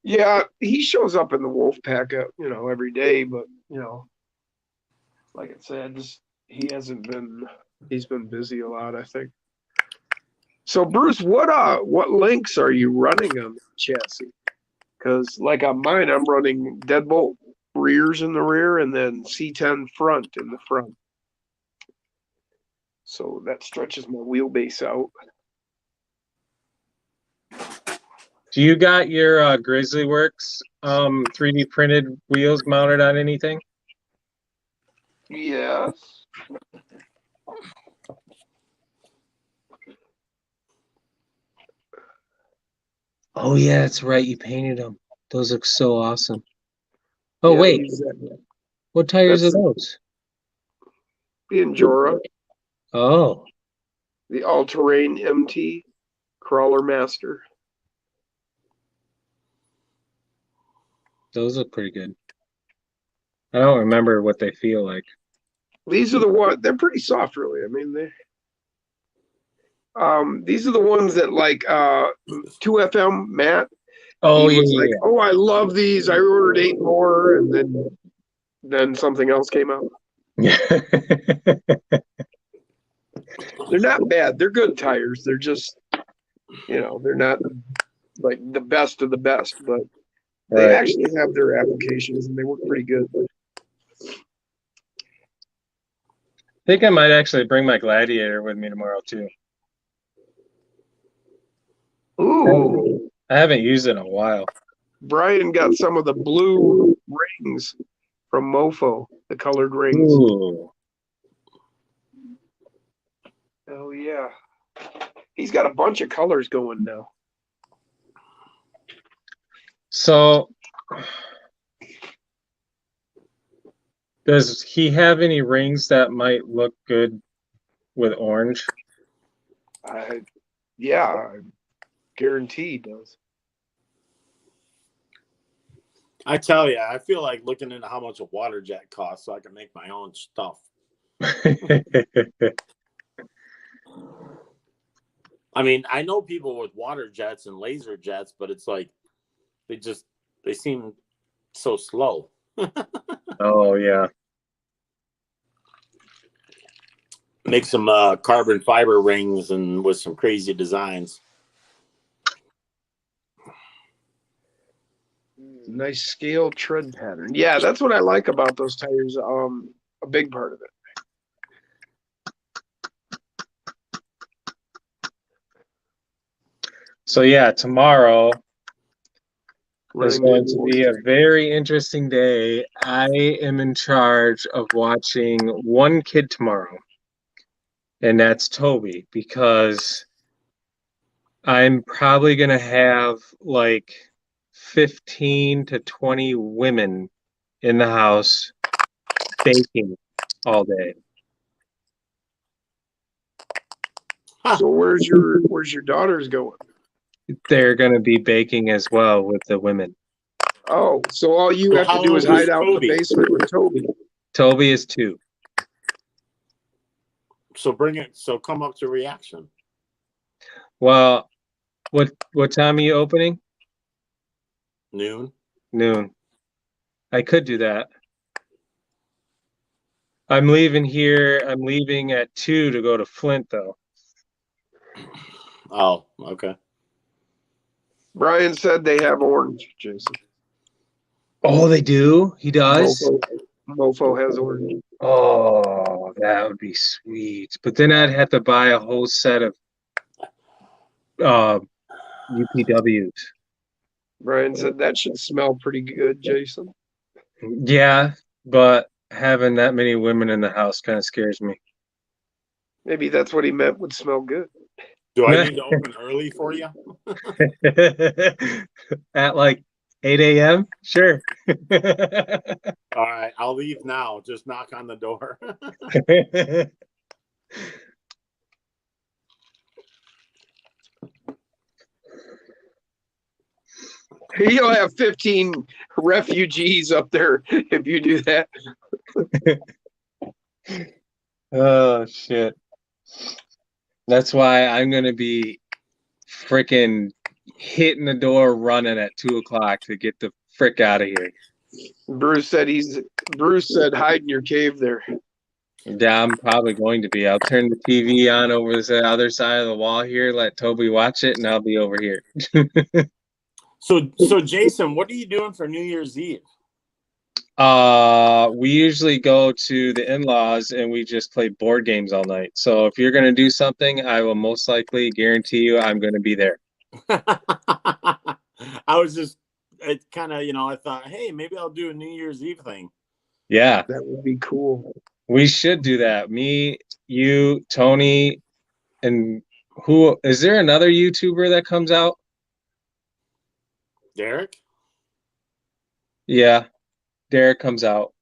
Yeah, he shows up in the wolf pack, every day, but like I said, he's been busy a lot, I think. So Bruce, what links are you running on the chassis? Because like on mine, I'm running deadbolt rears in the rear and then C10 front in the front. So that stretches my wheelbase out. Do you got your Grizzly Works 3D printed wheels mounted on anything? Yes. Oh yeah, that's right. You painted them. Those look so awesome. Oh Yeah, wait, what tires are that's- those? the Endura, Oh, the all-terrain MT, Crawler Master. those look pretty good. I don't remember what they feel like. These are the ones, they're pretty soft, really. I mean, these are the ones that like 2FM Matt. Oh He was yeah, like, "Oh, I love these. I ordered 8 more," and then something else came out. yeah. They're not bad. They're good tires. They're just, they're not like the best of the best, but they Right. actually have their applications and they work pretty good. I think I might actually bring my Gladiator with me tomorrow too. Ooh, I haven't used it in a while. Brian got some of the blue rings from Mofo, the colored rings. Ooh. Oh yeah, he's got a bunch of colors going now. So, does he have any rings that might look good with orange? Yeah, I guarantee he does. I tell you, I feel like looking into how much a water jet costs so I can make my own stuff. I mean, I know people with water jets and laser jets, but it's like they seem so slow. Oh yeah. Make some carbon fiber rings and with some crazy designs. Nice scale tread pattern. Yeah, that's what I like about those tires. A big part of it. So yeah, tomorrow is Running going to into be a very interesting day. I am in charge of watching one kid tomorrow, and that's Toby, because I'm probably going to have like 15 to 20 women in the house baking all day. So where's your daughters going? They're going to be baking as well with the women. Oh, so all you So have to how do is old is hide out in the Toby? basement with Toby. Toby is 2. So bring it. So come up to reaction. Well, what time are you opening? Noon. Noon. I could do that. I'm leaving here. I'm leaving at 2 to go to Flint, though. Oh, okay. Brian said they have orange, Jason. Oh, they do? He does? Mofo has orange. Oh, that would be sweet. But then I'd have to buy a whole set of UPWs. Brian said that should smell pretty good, Jason. Yeah, but having that many women in the house kind of scares me. Maybe that's what he meant would smell good. Do I need to open early for you? At like 8 a.m.? Sure. All right, I'll leave now. Just knock on the door. You'll have 15 refugees up there if you do that. Oh, shit. That's why I'm going to be freaking hitting the door running at 2 o'clock to get the frick out of here. Bruce said hide in your cave there. Yeah, I'm probably going to be. I'll turn the TV on over the other side of the wall here, let Toby watch it, and I'll be over here. So Jason, what are you doing for New Year's Eve? We usually go to the in-laws and we just play board games all night. So if you're going to do something, I will most likely guarantee you I'm going to be there. I was just, it kind of, I thought, hey, maybe I'll do a New Year's Eve thing. Yeah, That would be cool. we should do that. Me, you, Tony, and who is there another YouTuber that comes out? Derek? Yeah, Derek comes out.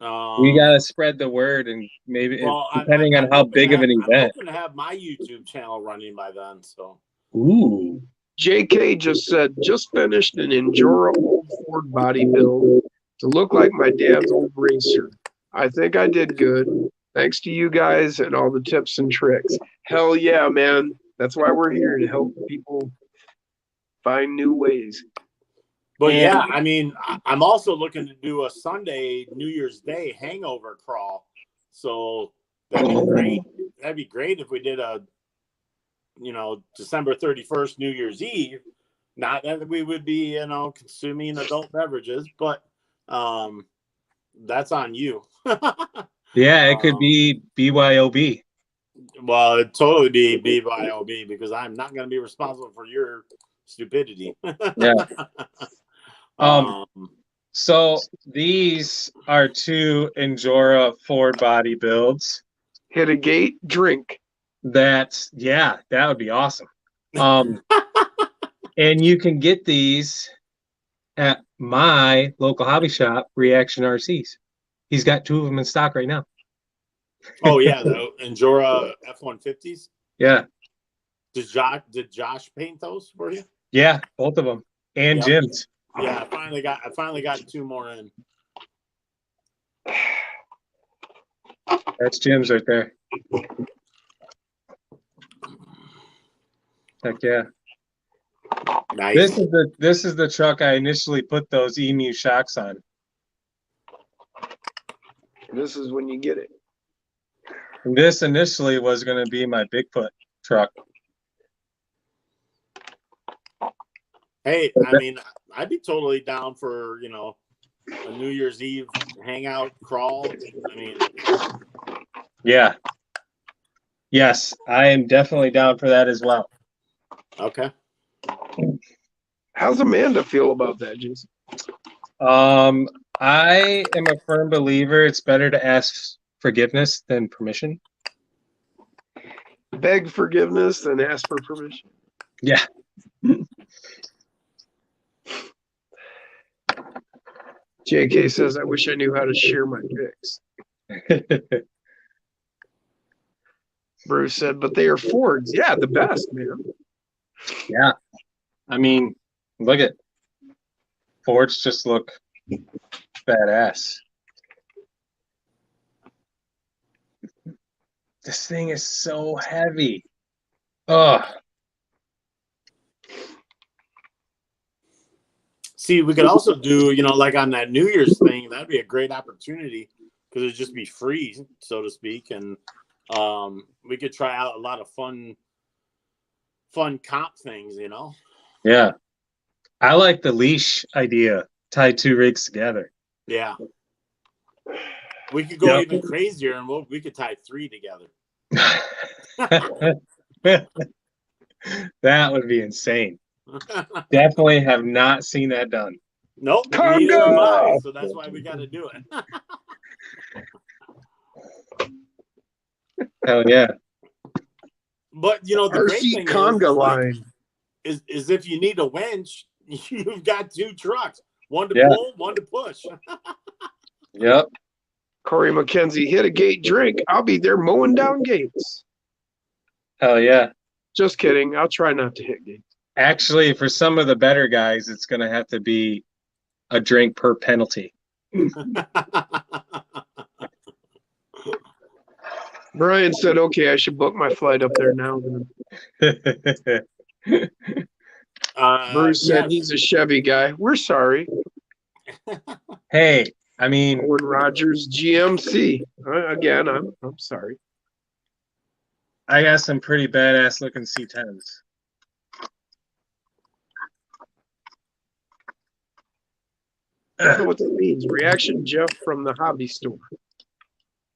We got to spread the word, and maybe depending on how big of an event. I'm hoping to have my YouTube channel running by then. So. Ooh. JK just said, just finished an Endura old Ford body build to look like my dad's old racer. I think I did good. Thanks to you guys and all the tips and tricks. Hell yeah, man. That's why we're here, to help people find new ways. But yeah, I mean, I'm also looking to do a Sunday New Year's Day hangover crawl. So that'd be great. That'd be great if we did a, December 31st, New Year's Eve. Not that we would be, consuming adult beverages, but that's on you. Yeah, it could be BYOB. Well, it'd totally be BYOB because I'm not going to be responsible for your stupidity. Yeah. So these are 2 Endura Ford body builds. Hit a gate, drink. That would be awesome. And you can get these at my local hobby shop, Reaction RCs. He's got 2 of them in stock right now. Oh yeah, the Endura F-150s. Yeah. Did Josh paint those for you? Yeah, both of them. And Yep. Jim's. Yeah, I finally got 2 more in. That's Jim's right there. Heck yeah. Nice. This is the truck I initially put those EMU shocks on. This is when you get it. And this initially was going to be my Bigfoot truck. Hey, I mean, I'd be totally down for, a New Year's Eve hangout crawl. I mean, Yeah. Yes, I am definitely down for that as well. okay. How's Amanda feel about that, Jason? I am a firm believer it's better to ask forgiveness than permission. Beg forgiveness and ask for permission. Yeah. JK says, I wish I knew how to share my picks. Bruce said, but they are Fords. Yeah, the best, man. Yeah. I mean, look at Fords just look badass. This thing is so heavy. Oh, See, we could also do, like on that New Year's thing, that'd be a great opportunity because it'd just be free, so to speak. And we could try out a lot of fun comp things, yeah. I like the leash idea. Tie 2 rigs together. Yeah. We could go Yep. even crazier and we could tie 3 together. That would be insane. Definitely have not seen that done. Nope. Conga! Neither have I, so that's why we got to do it. Hell yeah. But, the great RC thing conga line. is if you need a winch, you've got 2 trucks. One to Yeah. pull, one to push. Yep. Corey McKenzie, hit a gate drink. I'll be there mowing down gates. Hell yeah. Just kidding. I'll try not to hit gates. Actually, for some of the better guys, it's going to have to be a drink per penalty. Brian said, okay, I should book my flight up there now. Bruce said yes. he's a Chevy guy. We're sorry. Hey, I mean, Owen Rogers, GMC. Again, I'm sorry. I got some pretty badass looking C10s. I don't know what that means. Reaction Jeff from the hobby store.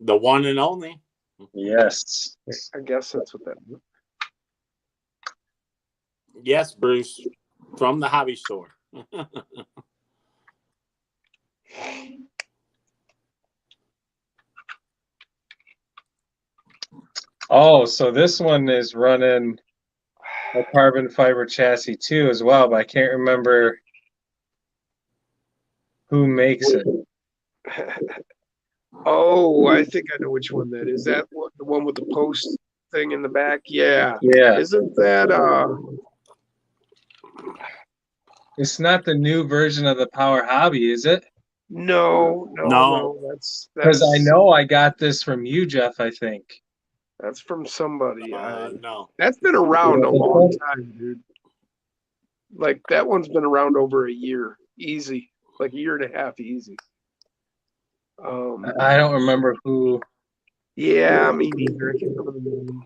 The one and only. Yes. I guess that's what that means. Yes, Bruce, from the hobby store. Oh, so this one is running a carbon fiber chassis too as well, but I can't remember who makes it. Oh, I think I know which one that is. That one, the one with the post thing in the back? Yeah. Yeah. Isn't that It's not the new version of the Power Hobby, is it? No. That's Because I know I got this from you, Jeff, I think. that's from somebody. No. That's been around a long time, dude. Like that one's been around over a year, easy. Like a year and a half, easy. I don't remember who. Yeah, me neither. I can't remember the name.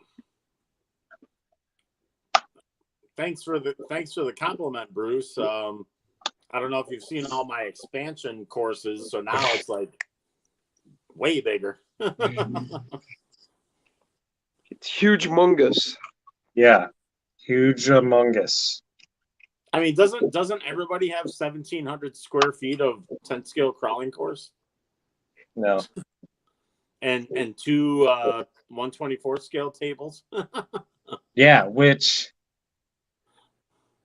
Thanks for the compliment, Bruce. I don't know if you've seen all my expansion courses, so now it's like way bigger. It's huge mungus. Yeah. Huge among us. I mean, doesn't everybody have 1,700 square feet of 10 scale crawling course No. and 2 124 scale tables? Yeah, which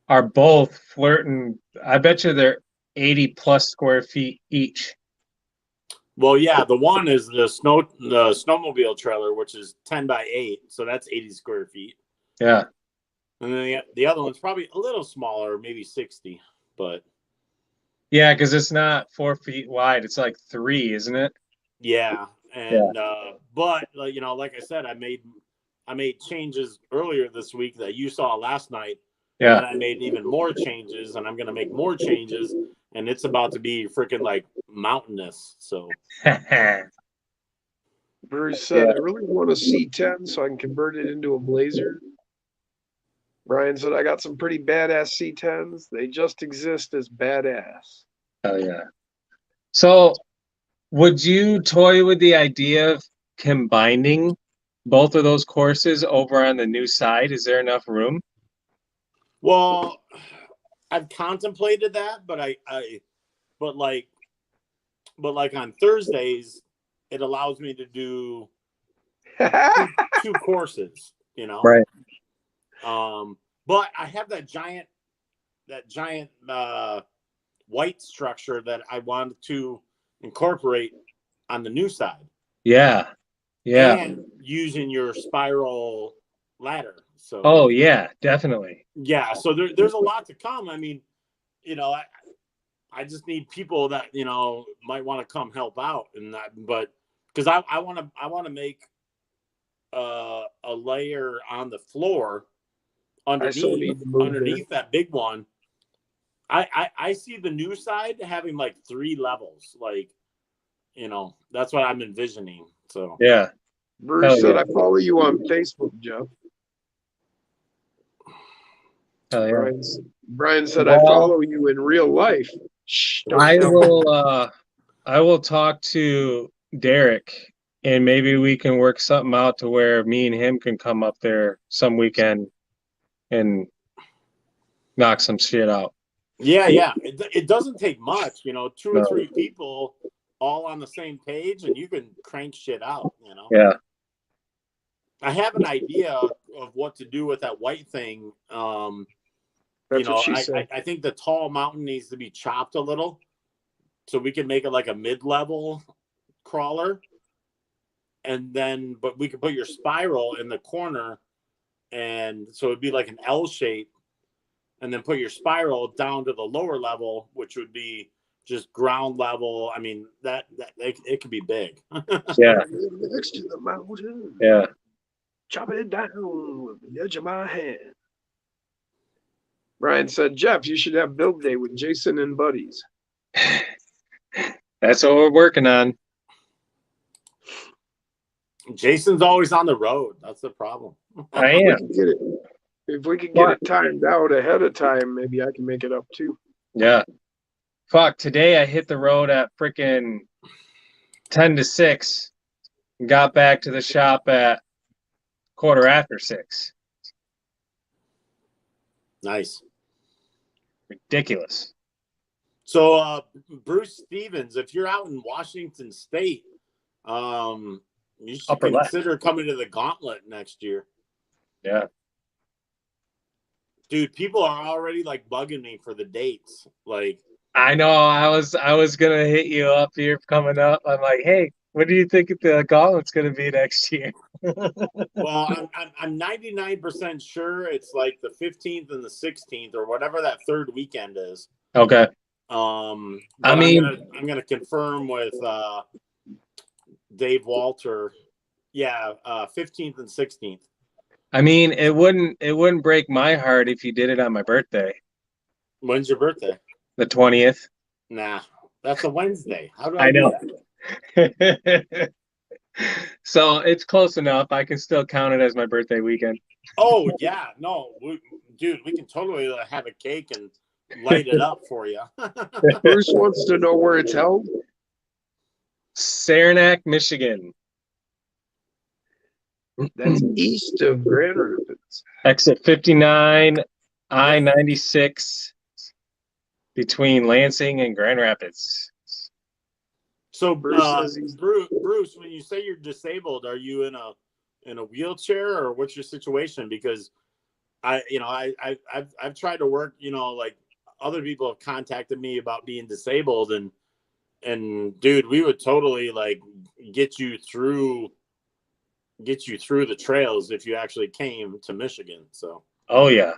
are both flirting. I bet you they're 80 plus square feet each. Well, yeah, the one is the snowmobile trailer, which is 10 by 8, so that's 80 square feet. Yeah. And then the other one's probably a little smaller, maybe 60, but Yeah, because it's not 4 feet wide. It's like 3, isn't it? yeah. And but like I said, I made changes earlier this week that you saw last night. Yeah. And I made even more changes, and I'm gonna make more changes, and it's about to be freaking like mountainous. So Bruce said, I really want a C10 so I can convert it into a Blazer. Brian said, I got some pretty badass C10s. They just exist as badass. Oh yeah. So would you toy with the idea of combining both of those courses over on the new side? Is there enough room? well, I've contemplated that, but but like on Thursdays, it allows me to do two courses, you know. Right. But I have that giant white structure that I wanted to incorporate on the new side. Yeah. Yeah. And using your spiral ladder. So Oh yeah, definitely. yeah, so there's a lot to come. I mean, you know, I just need people that, you know, might want to come help out and that, but because I want to make a layer on the floor underneath that big one. I see the new side having like 3 levels, like, you know, that's what I'm envisioning. So Yeah. Bruce said, I follow you on Facebook, Jeff. Hell yeah. Brian said, I follow you in real life. Shh, I will talk to Derek and maybe we can work something out to where me and him can come up there some weekend and knock some shit out. Yeah. It doesn't take much, you know, 2 or 3 people all on the same page and you can crank shit out, you know. Yeah. I have an idea of what to do with that white thing. That's you know, what she said. I think the tall mountain needs to be chopped a little so we can make it like a mid-level crawler. And then, but we could put your spiral in the corner. And so it'd be like an L shape. And then put your spiral down to the lower level, which would be just ground level. I mean, it could be big. Yeah. Next to the mountain. Yeah. Chop it down with the edge of my hand. Brian said, Jeff, you should have build day with Jason and buddies. That's what we're working on. Jason's always on the road. That's the problem. I am. If we could get it timed out ahead of time, maybe I can make it up too. Yeah. Fuck, today I hit the road at freaking 10 to 6 and got back to the shop at 6:15. Nice. Ridiculous. So, Bruce Stevens, if you're out in Washington State, you should Upper consider coming to the Gauntlet next year. Yeah. Dude, people are already like bugging me for the dates. Like, I know. I was gonna hit you up here coming up. I'm like, hey, what do you think the Gauntlet's gonna be next year? well, I'm 99% sure it's like the 15th and the 16th or whatever that third weekend is. Okay. I'm gonna confirm with Dave Walter. Yeah, 15th and 16th. I mean, it wouldn't break my heart if you did it on my birthday. When's your birthday? The 20th. Nah, that's a Wednesday. How do I know. do that? So it's close enough. I can still count it as my birthday weekend. Oh yeah, no, dude, we can totally have a cake and light it up for you. Bruce wants to know where it's held. Saranac, Michigan. That's east of Grand Rapids. Exit 59, I-96, between Lansing and Grand Rapids. So, Bruce, when you say you're disabled, are you in a wheelchair or what's your situation? Because I've tried to work. You know, like other people have contacted me about being disabled, and dude, we would totally like get you through the trails if you actually came to Michigan. So. Oh yeah.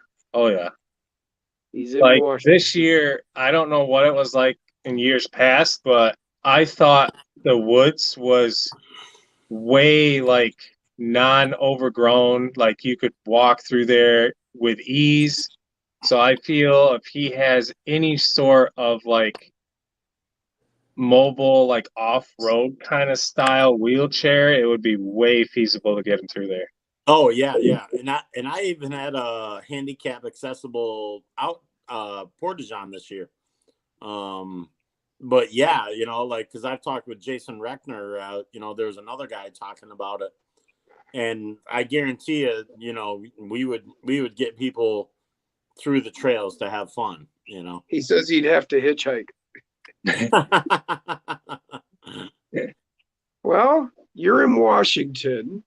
He's in like Washington. This year, I don't know what it was like in years past, but I thought the woods was way like non-overgrown, like you could walk through there with ease. So I feel if he has any sort of like mobile, like off-road kind of style wheelchair, it would be way feasible to get him through there. Oh yeah, and I even had a handicap accessible out portage-on this year. But yeah, you know, like because I've talked with Jason Reckner, you know, there's another guy talking about it, and I guarantee you, you know, we would get people through the trails to have fun. you know. He says he'd have to hitchhike. Well, you're in Washington.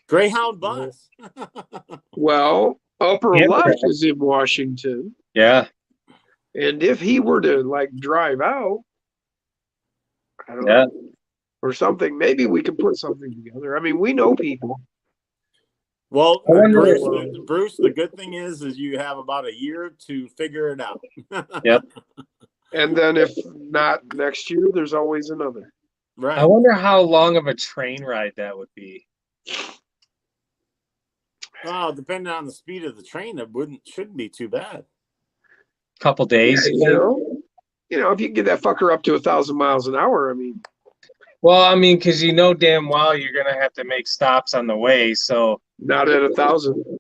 Greyhound bus. Well, upper Yeah. left is in Washington. Yeah. And if he were to like drive out, I don't Yeah. know, or something, maybe we can put something together. I mean, we know people. Well, I wonder- Bruce, the good thing is you have about a year to figure it out. Yep. And then if not next year, there's always another. Right. I wonder how long of a train ride that would be. Well, depending on the speed of the train, it shouldn't be too bad. Couple days. Yeah, you know, if you can get that fucker up to 1,000 miles an hour, I mean, Well, I mean, because you know damn well you're gonna have to make stops on the way. So not at 1,000.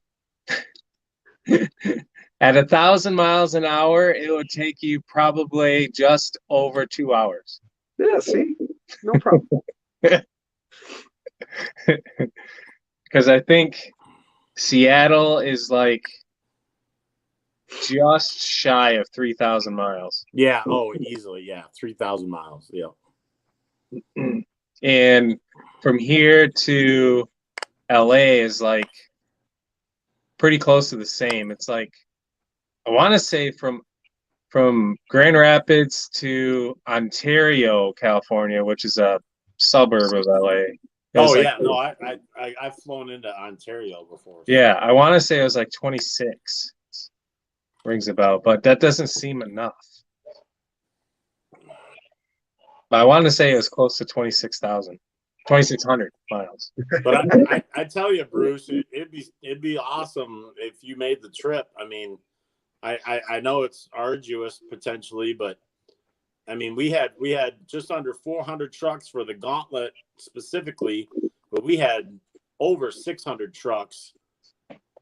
at 1,000 miles an hour, it would take you probably just over 2 hours. Yeah, see, no problem. Because I think Seattle is like just shy of 3,000 miles. Yeah. Oh, easily. Yeah. 3,000 miles. Yeah. And from here to LA is like pretty close to the same. It's like, I want to say from Grand Rapids to Ontario, California, which is a suburb of LA. It was Oh like- yeah. No, I've flown into Ontario before. Yeah, I want to say it was like 26. Rings a bell, but that doesn't seem enough. But I want to say it was close to 26,000, 2,600 miles. But I tell you, Bruce, it'd be awesome if you made the trip. I mean, I know it's arduous potentially, but I mean, we had just under 400 trucks for the Gauntlet specifically, but we had over 600 trucks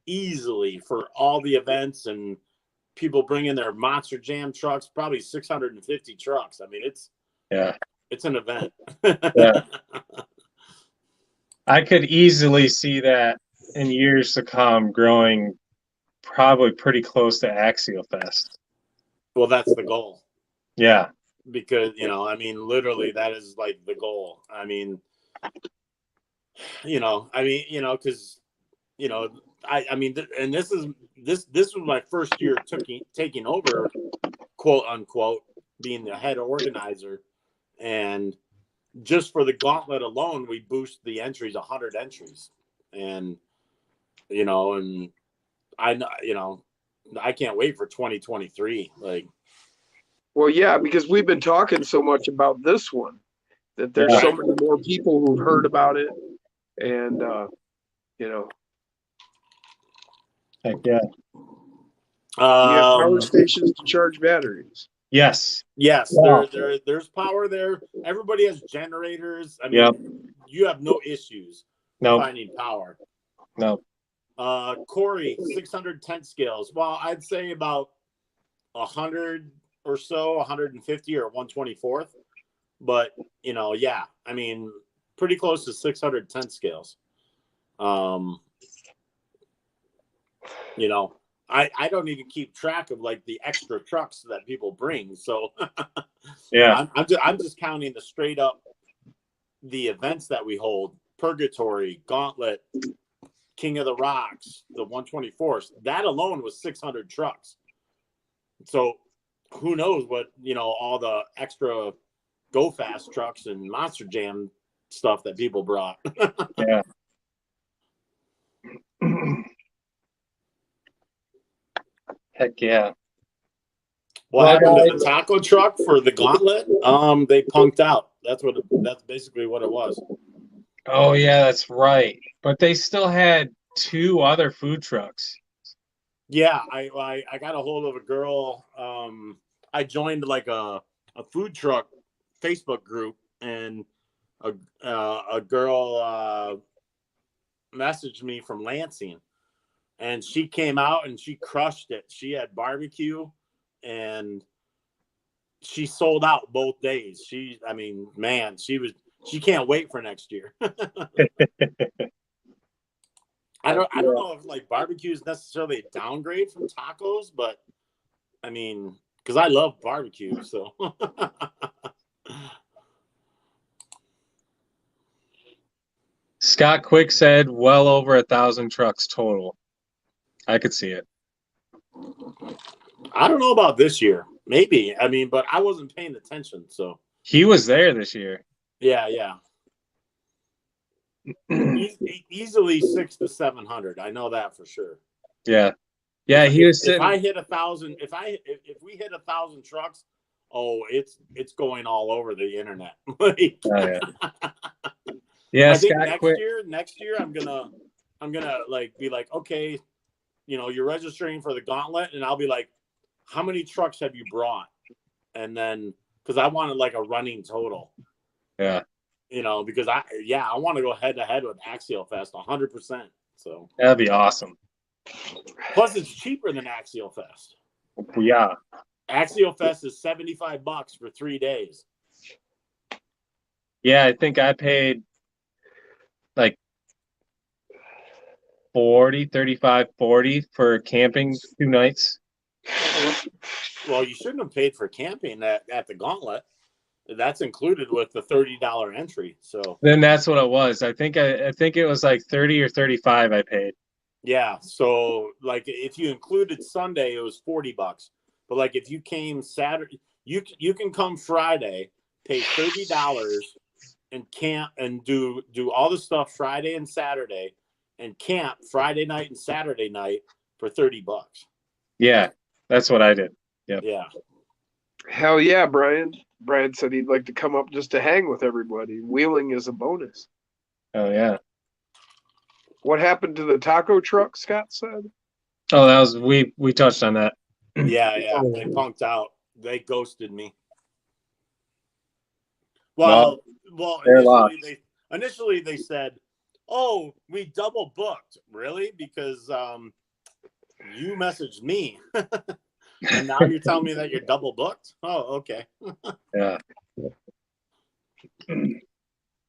easily for all the events and people bringing their Monster Jam trucks, probably 650 trucks. I mean, it's an event. Yeah. I could easily see that in years to come growing probably pretty close to Axial Fest. Well, that's the goal. Yeah. Because, I mean, literally that is like the goal. I mean, because, I mean, and this was my first year taking over, quote unquote, being the head organizer. And just for the Gauntlet alone, we boost the entries 100 entries. And, and I can't wait for 2023. Like, Well, yeah, because we've been talking so much about this one that there's so many more people who've heard about it, and Heck yeah. you have power stations to charge batteries. Yes. Yes, Yeah. there's power there. Everybody has generators. I mean, you have no issues finding power. No. Corey, 600 tent scales. Well, I'd say about 100 or so, 150 or 124th. But, yeah, I mean, pretty close to 600 tent scales. I don't even keep track of like the extra trucks that people bring. So Yeah. I'm just counting the straight up the events that we hold: Purgatory, Gauntlet, King of the Rocks, the 124th. That alone was 600 trucks. So who knows what all the extra Go Fast trucks and Monster Jam stuff that people brought. Yeah. Heck yeah. What happened to the taco truck for the Gauntlet? They punked out. That's basically what it was. Oh yeah, that's right. But they still had 2 other food trucks. Yeah, I got a hold of a girl. I joined like a food truck Facebook group, and a girl messaged me from Lansing, and she came out and she crushed it. She had barbecue, and she sold out both days. She can't wait for next year. I don't know if like barbecue is necessarily a downgrade from tacos, but I mean, because I love barbecue. So Scott Quick said well over 1,000 trucks total. I could see it. I don't know about this year. Maybe. I mean, but I wasn't paying attention. So He was there this year. yeah. Easily 600 to 700. I know that for sure. Yeah. Yeah, he was If sitting. I hit 1,000, if we hit 1,000 trucks, oh, it's going all over the internet. Like, Oh, yeah. Yeah, I think Scott Quick. next year I'm gonna like be like, okay, you're registering for the gauntlet, and I'll be like, how many trucks have you brought? And then because I wanted like a running total. Yeah. Because I want to go head to head with Axial Fest 100%. So That'd be awesome. plus it's cheaper than Axial Fest. Yeah. Axial Fest is $75 for 3 days. Yeah, I think I paid like 40 for camping 2 nights. Well, you shouldn't have paid for camping at the Gauntlet. That's included with the $30 entry. So Then that's what it was. I think it was like 30 or 35 I paid. yeah. So like if you included Sunday, it was $40. But like if you came Saturday, you can come Friday, pay $30 and camp and do all the stuff Friday and Saturday, and camp Friday night and Saturday night for $30. Yeah, that's what I did. Yep. Yeah. Hell yeah, Brian. Brian said he'd like to come up just to hang with everybody. Wheeling is a bonus. Oh yeah. What happened to the taco truck, Scott said? Oh, that was we touched on that. Yeah. They punked out. They ghosted me. Well, Well, they're lost. initially they said, "Oh, we double booked." Really? Because you messaged me, and now you're telling me that you're double booked. Oh, okay. Yeah.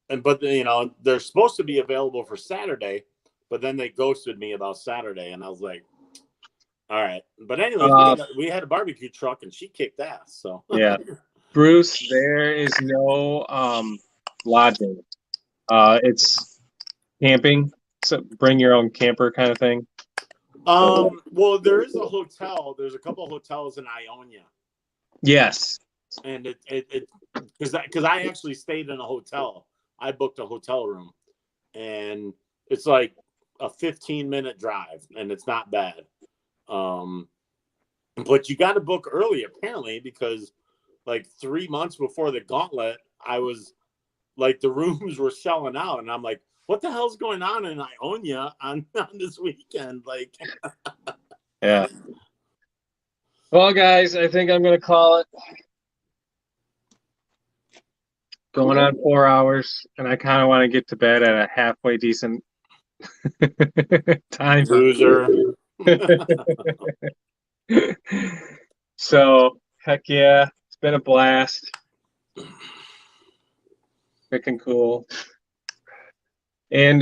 But they're supposed to be available for Saturday, but then they ghosted me about Saturday, and I was like, "All right." But anyways, we had a barbecue truck, and she kicked ass. So Yeah. Bruce, there is no lodging. It's camping. So bring your own camper kind of thing. well, there is a hotel. There's a couple of hotels in Ionia, Yes. and it because I actually stayed in a hotel. I booked a hotel room, and it's like a 15-minute drive, and it's not bad. But you got to book early apparently, because like 3 months before the Gauntlet, I was like, the rooms were selling out, and I'm like, what the hell's going on in Ionia on this weekend? Like, Yeah. Well, guys, I think I'm gonna call it. Going on 4 hours, and I kind of want to get to bed at a halfway decent time. loser. So, heck yeah, it's been a blast. Freaking cool. And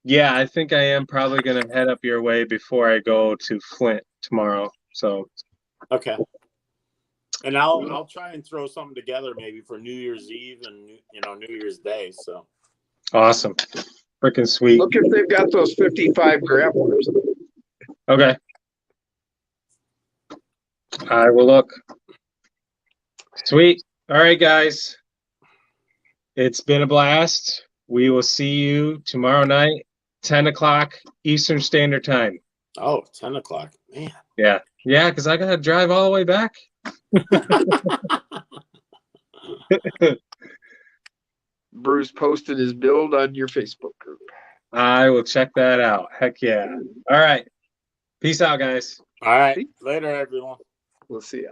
yeah, I think I am probably gonna head up your way before I go to Flint tomorrow. So Okay. And I'll try and throw something together maybe for New Year's Eve and New Year's Day. So awesome. Freaking sweet. Look if they've got those 55 grapplers. Okay. I will look. Sweet. All right, guys. It's been a blast. We will see you tomorrow night, 10 o'clock Eastern Standard Time. oh, 10 o'clock. Man. Yeah. Yeah, because I got to drive all the way back. Bruce posted his build on your Facebook group. I will check that out. Heck yeah. All right. Peace out, guys. All right. Later, everyone. We'll see ya.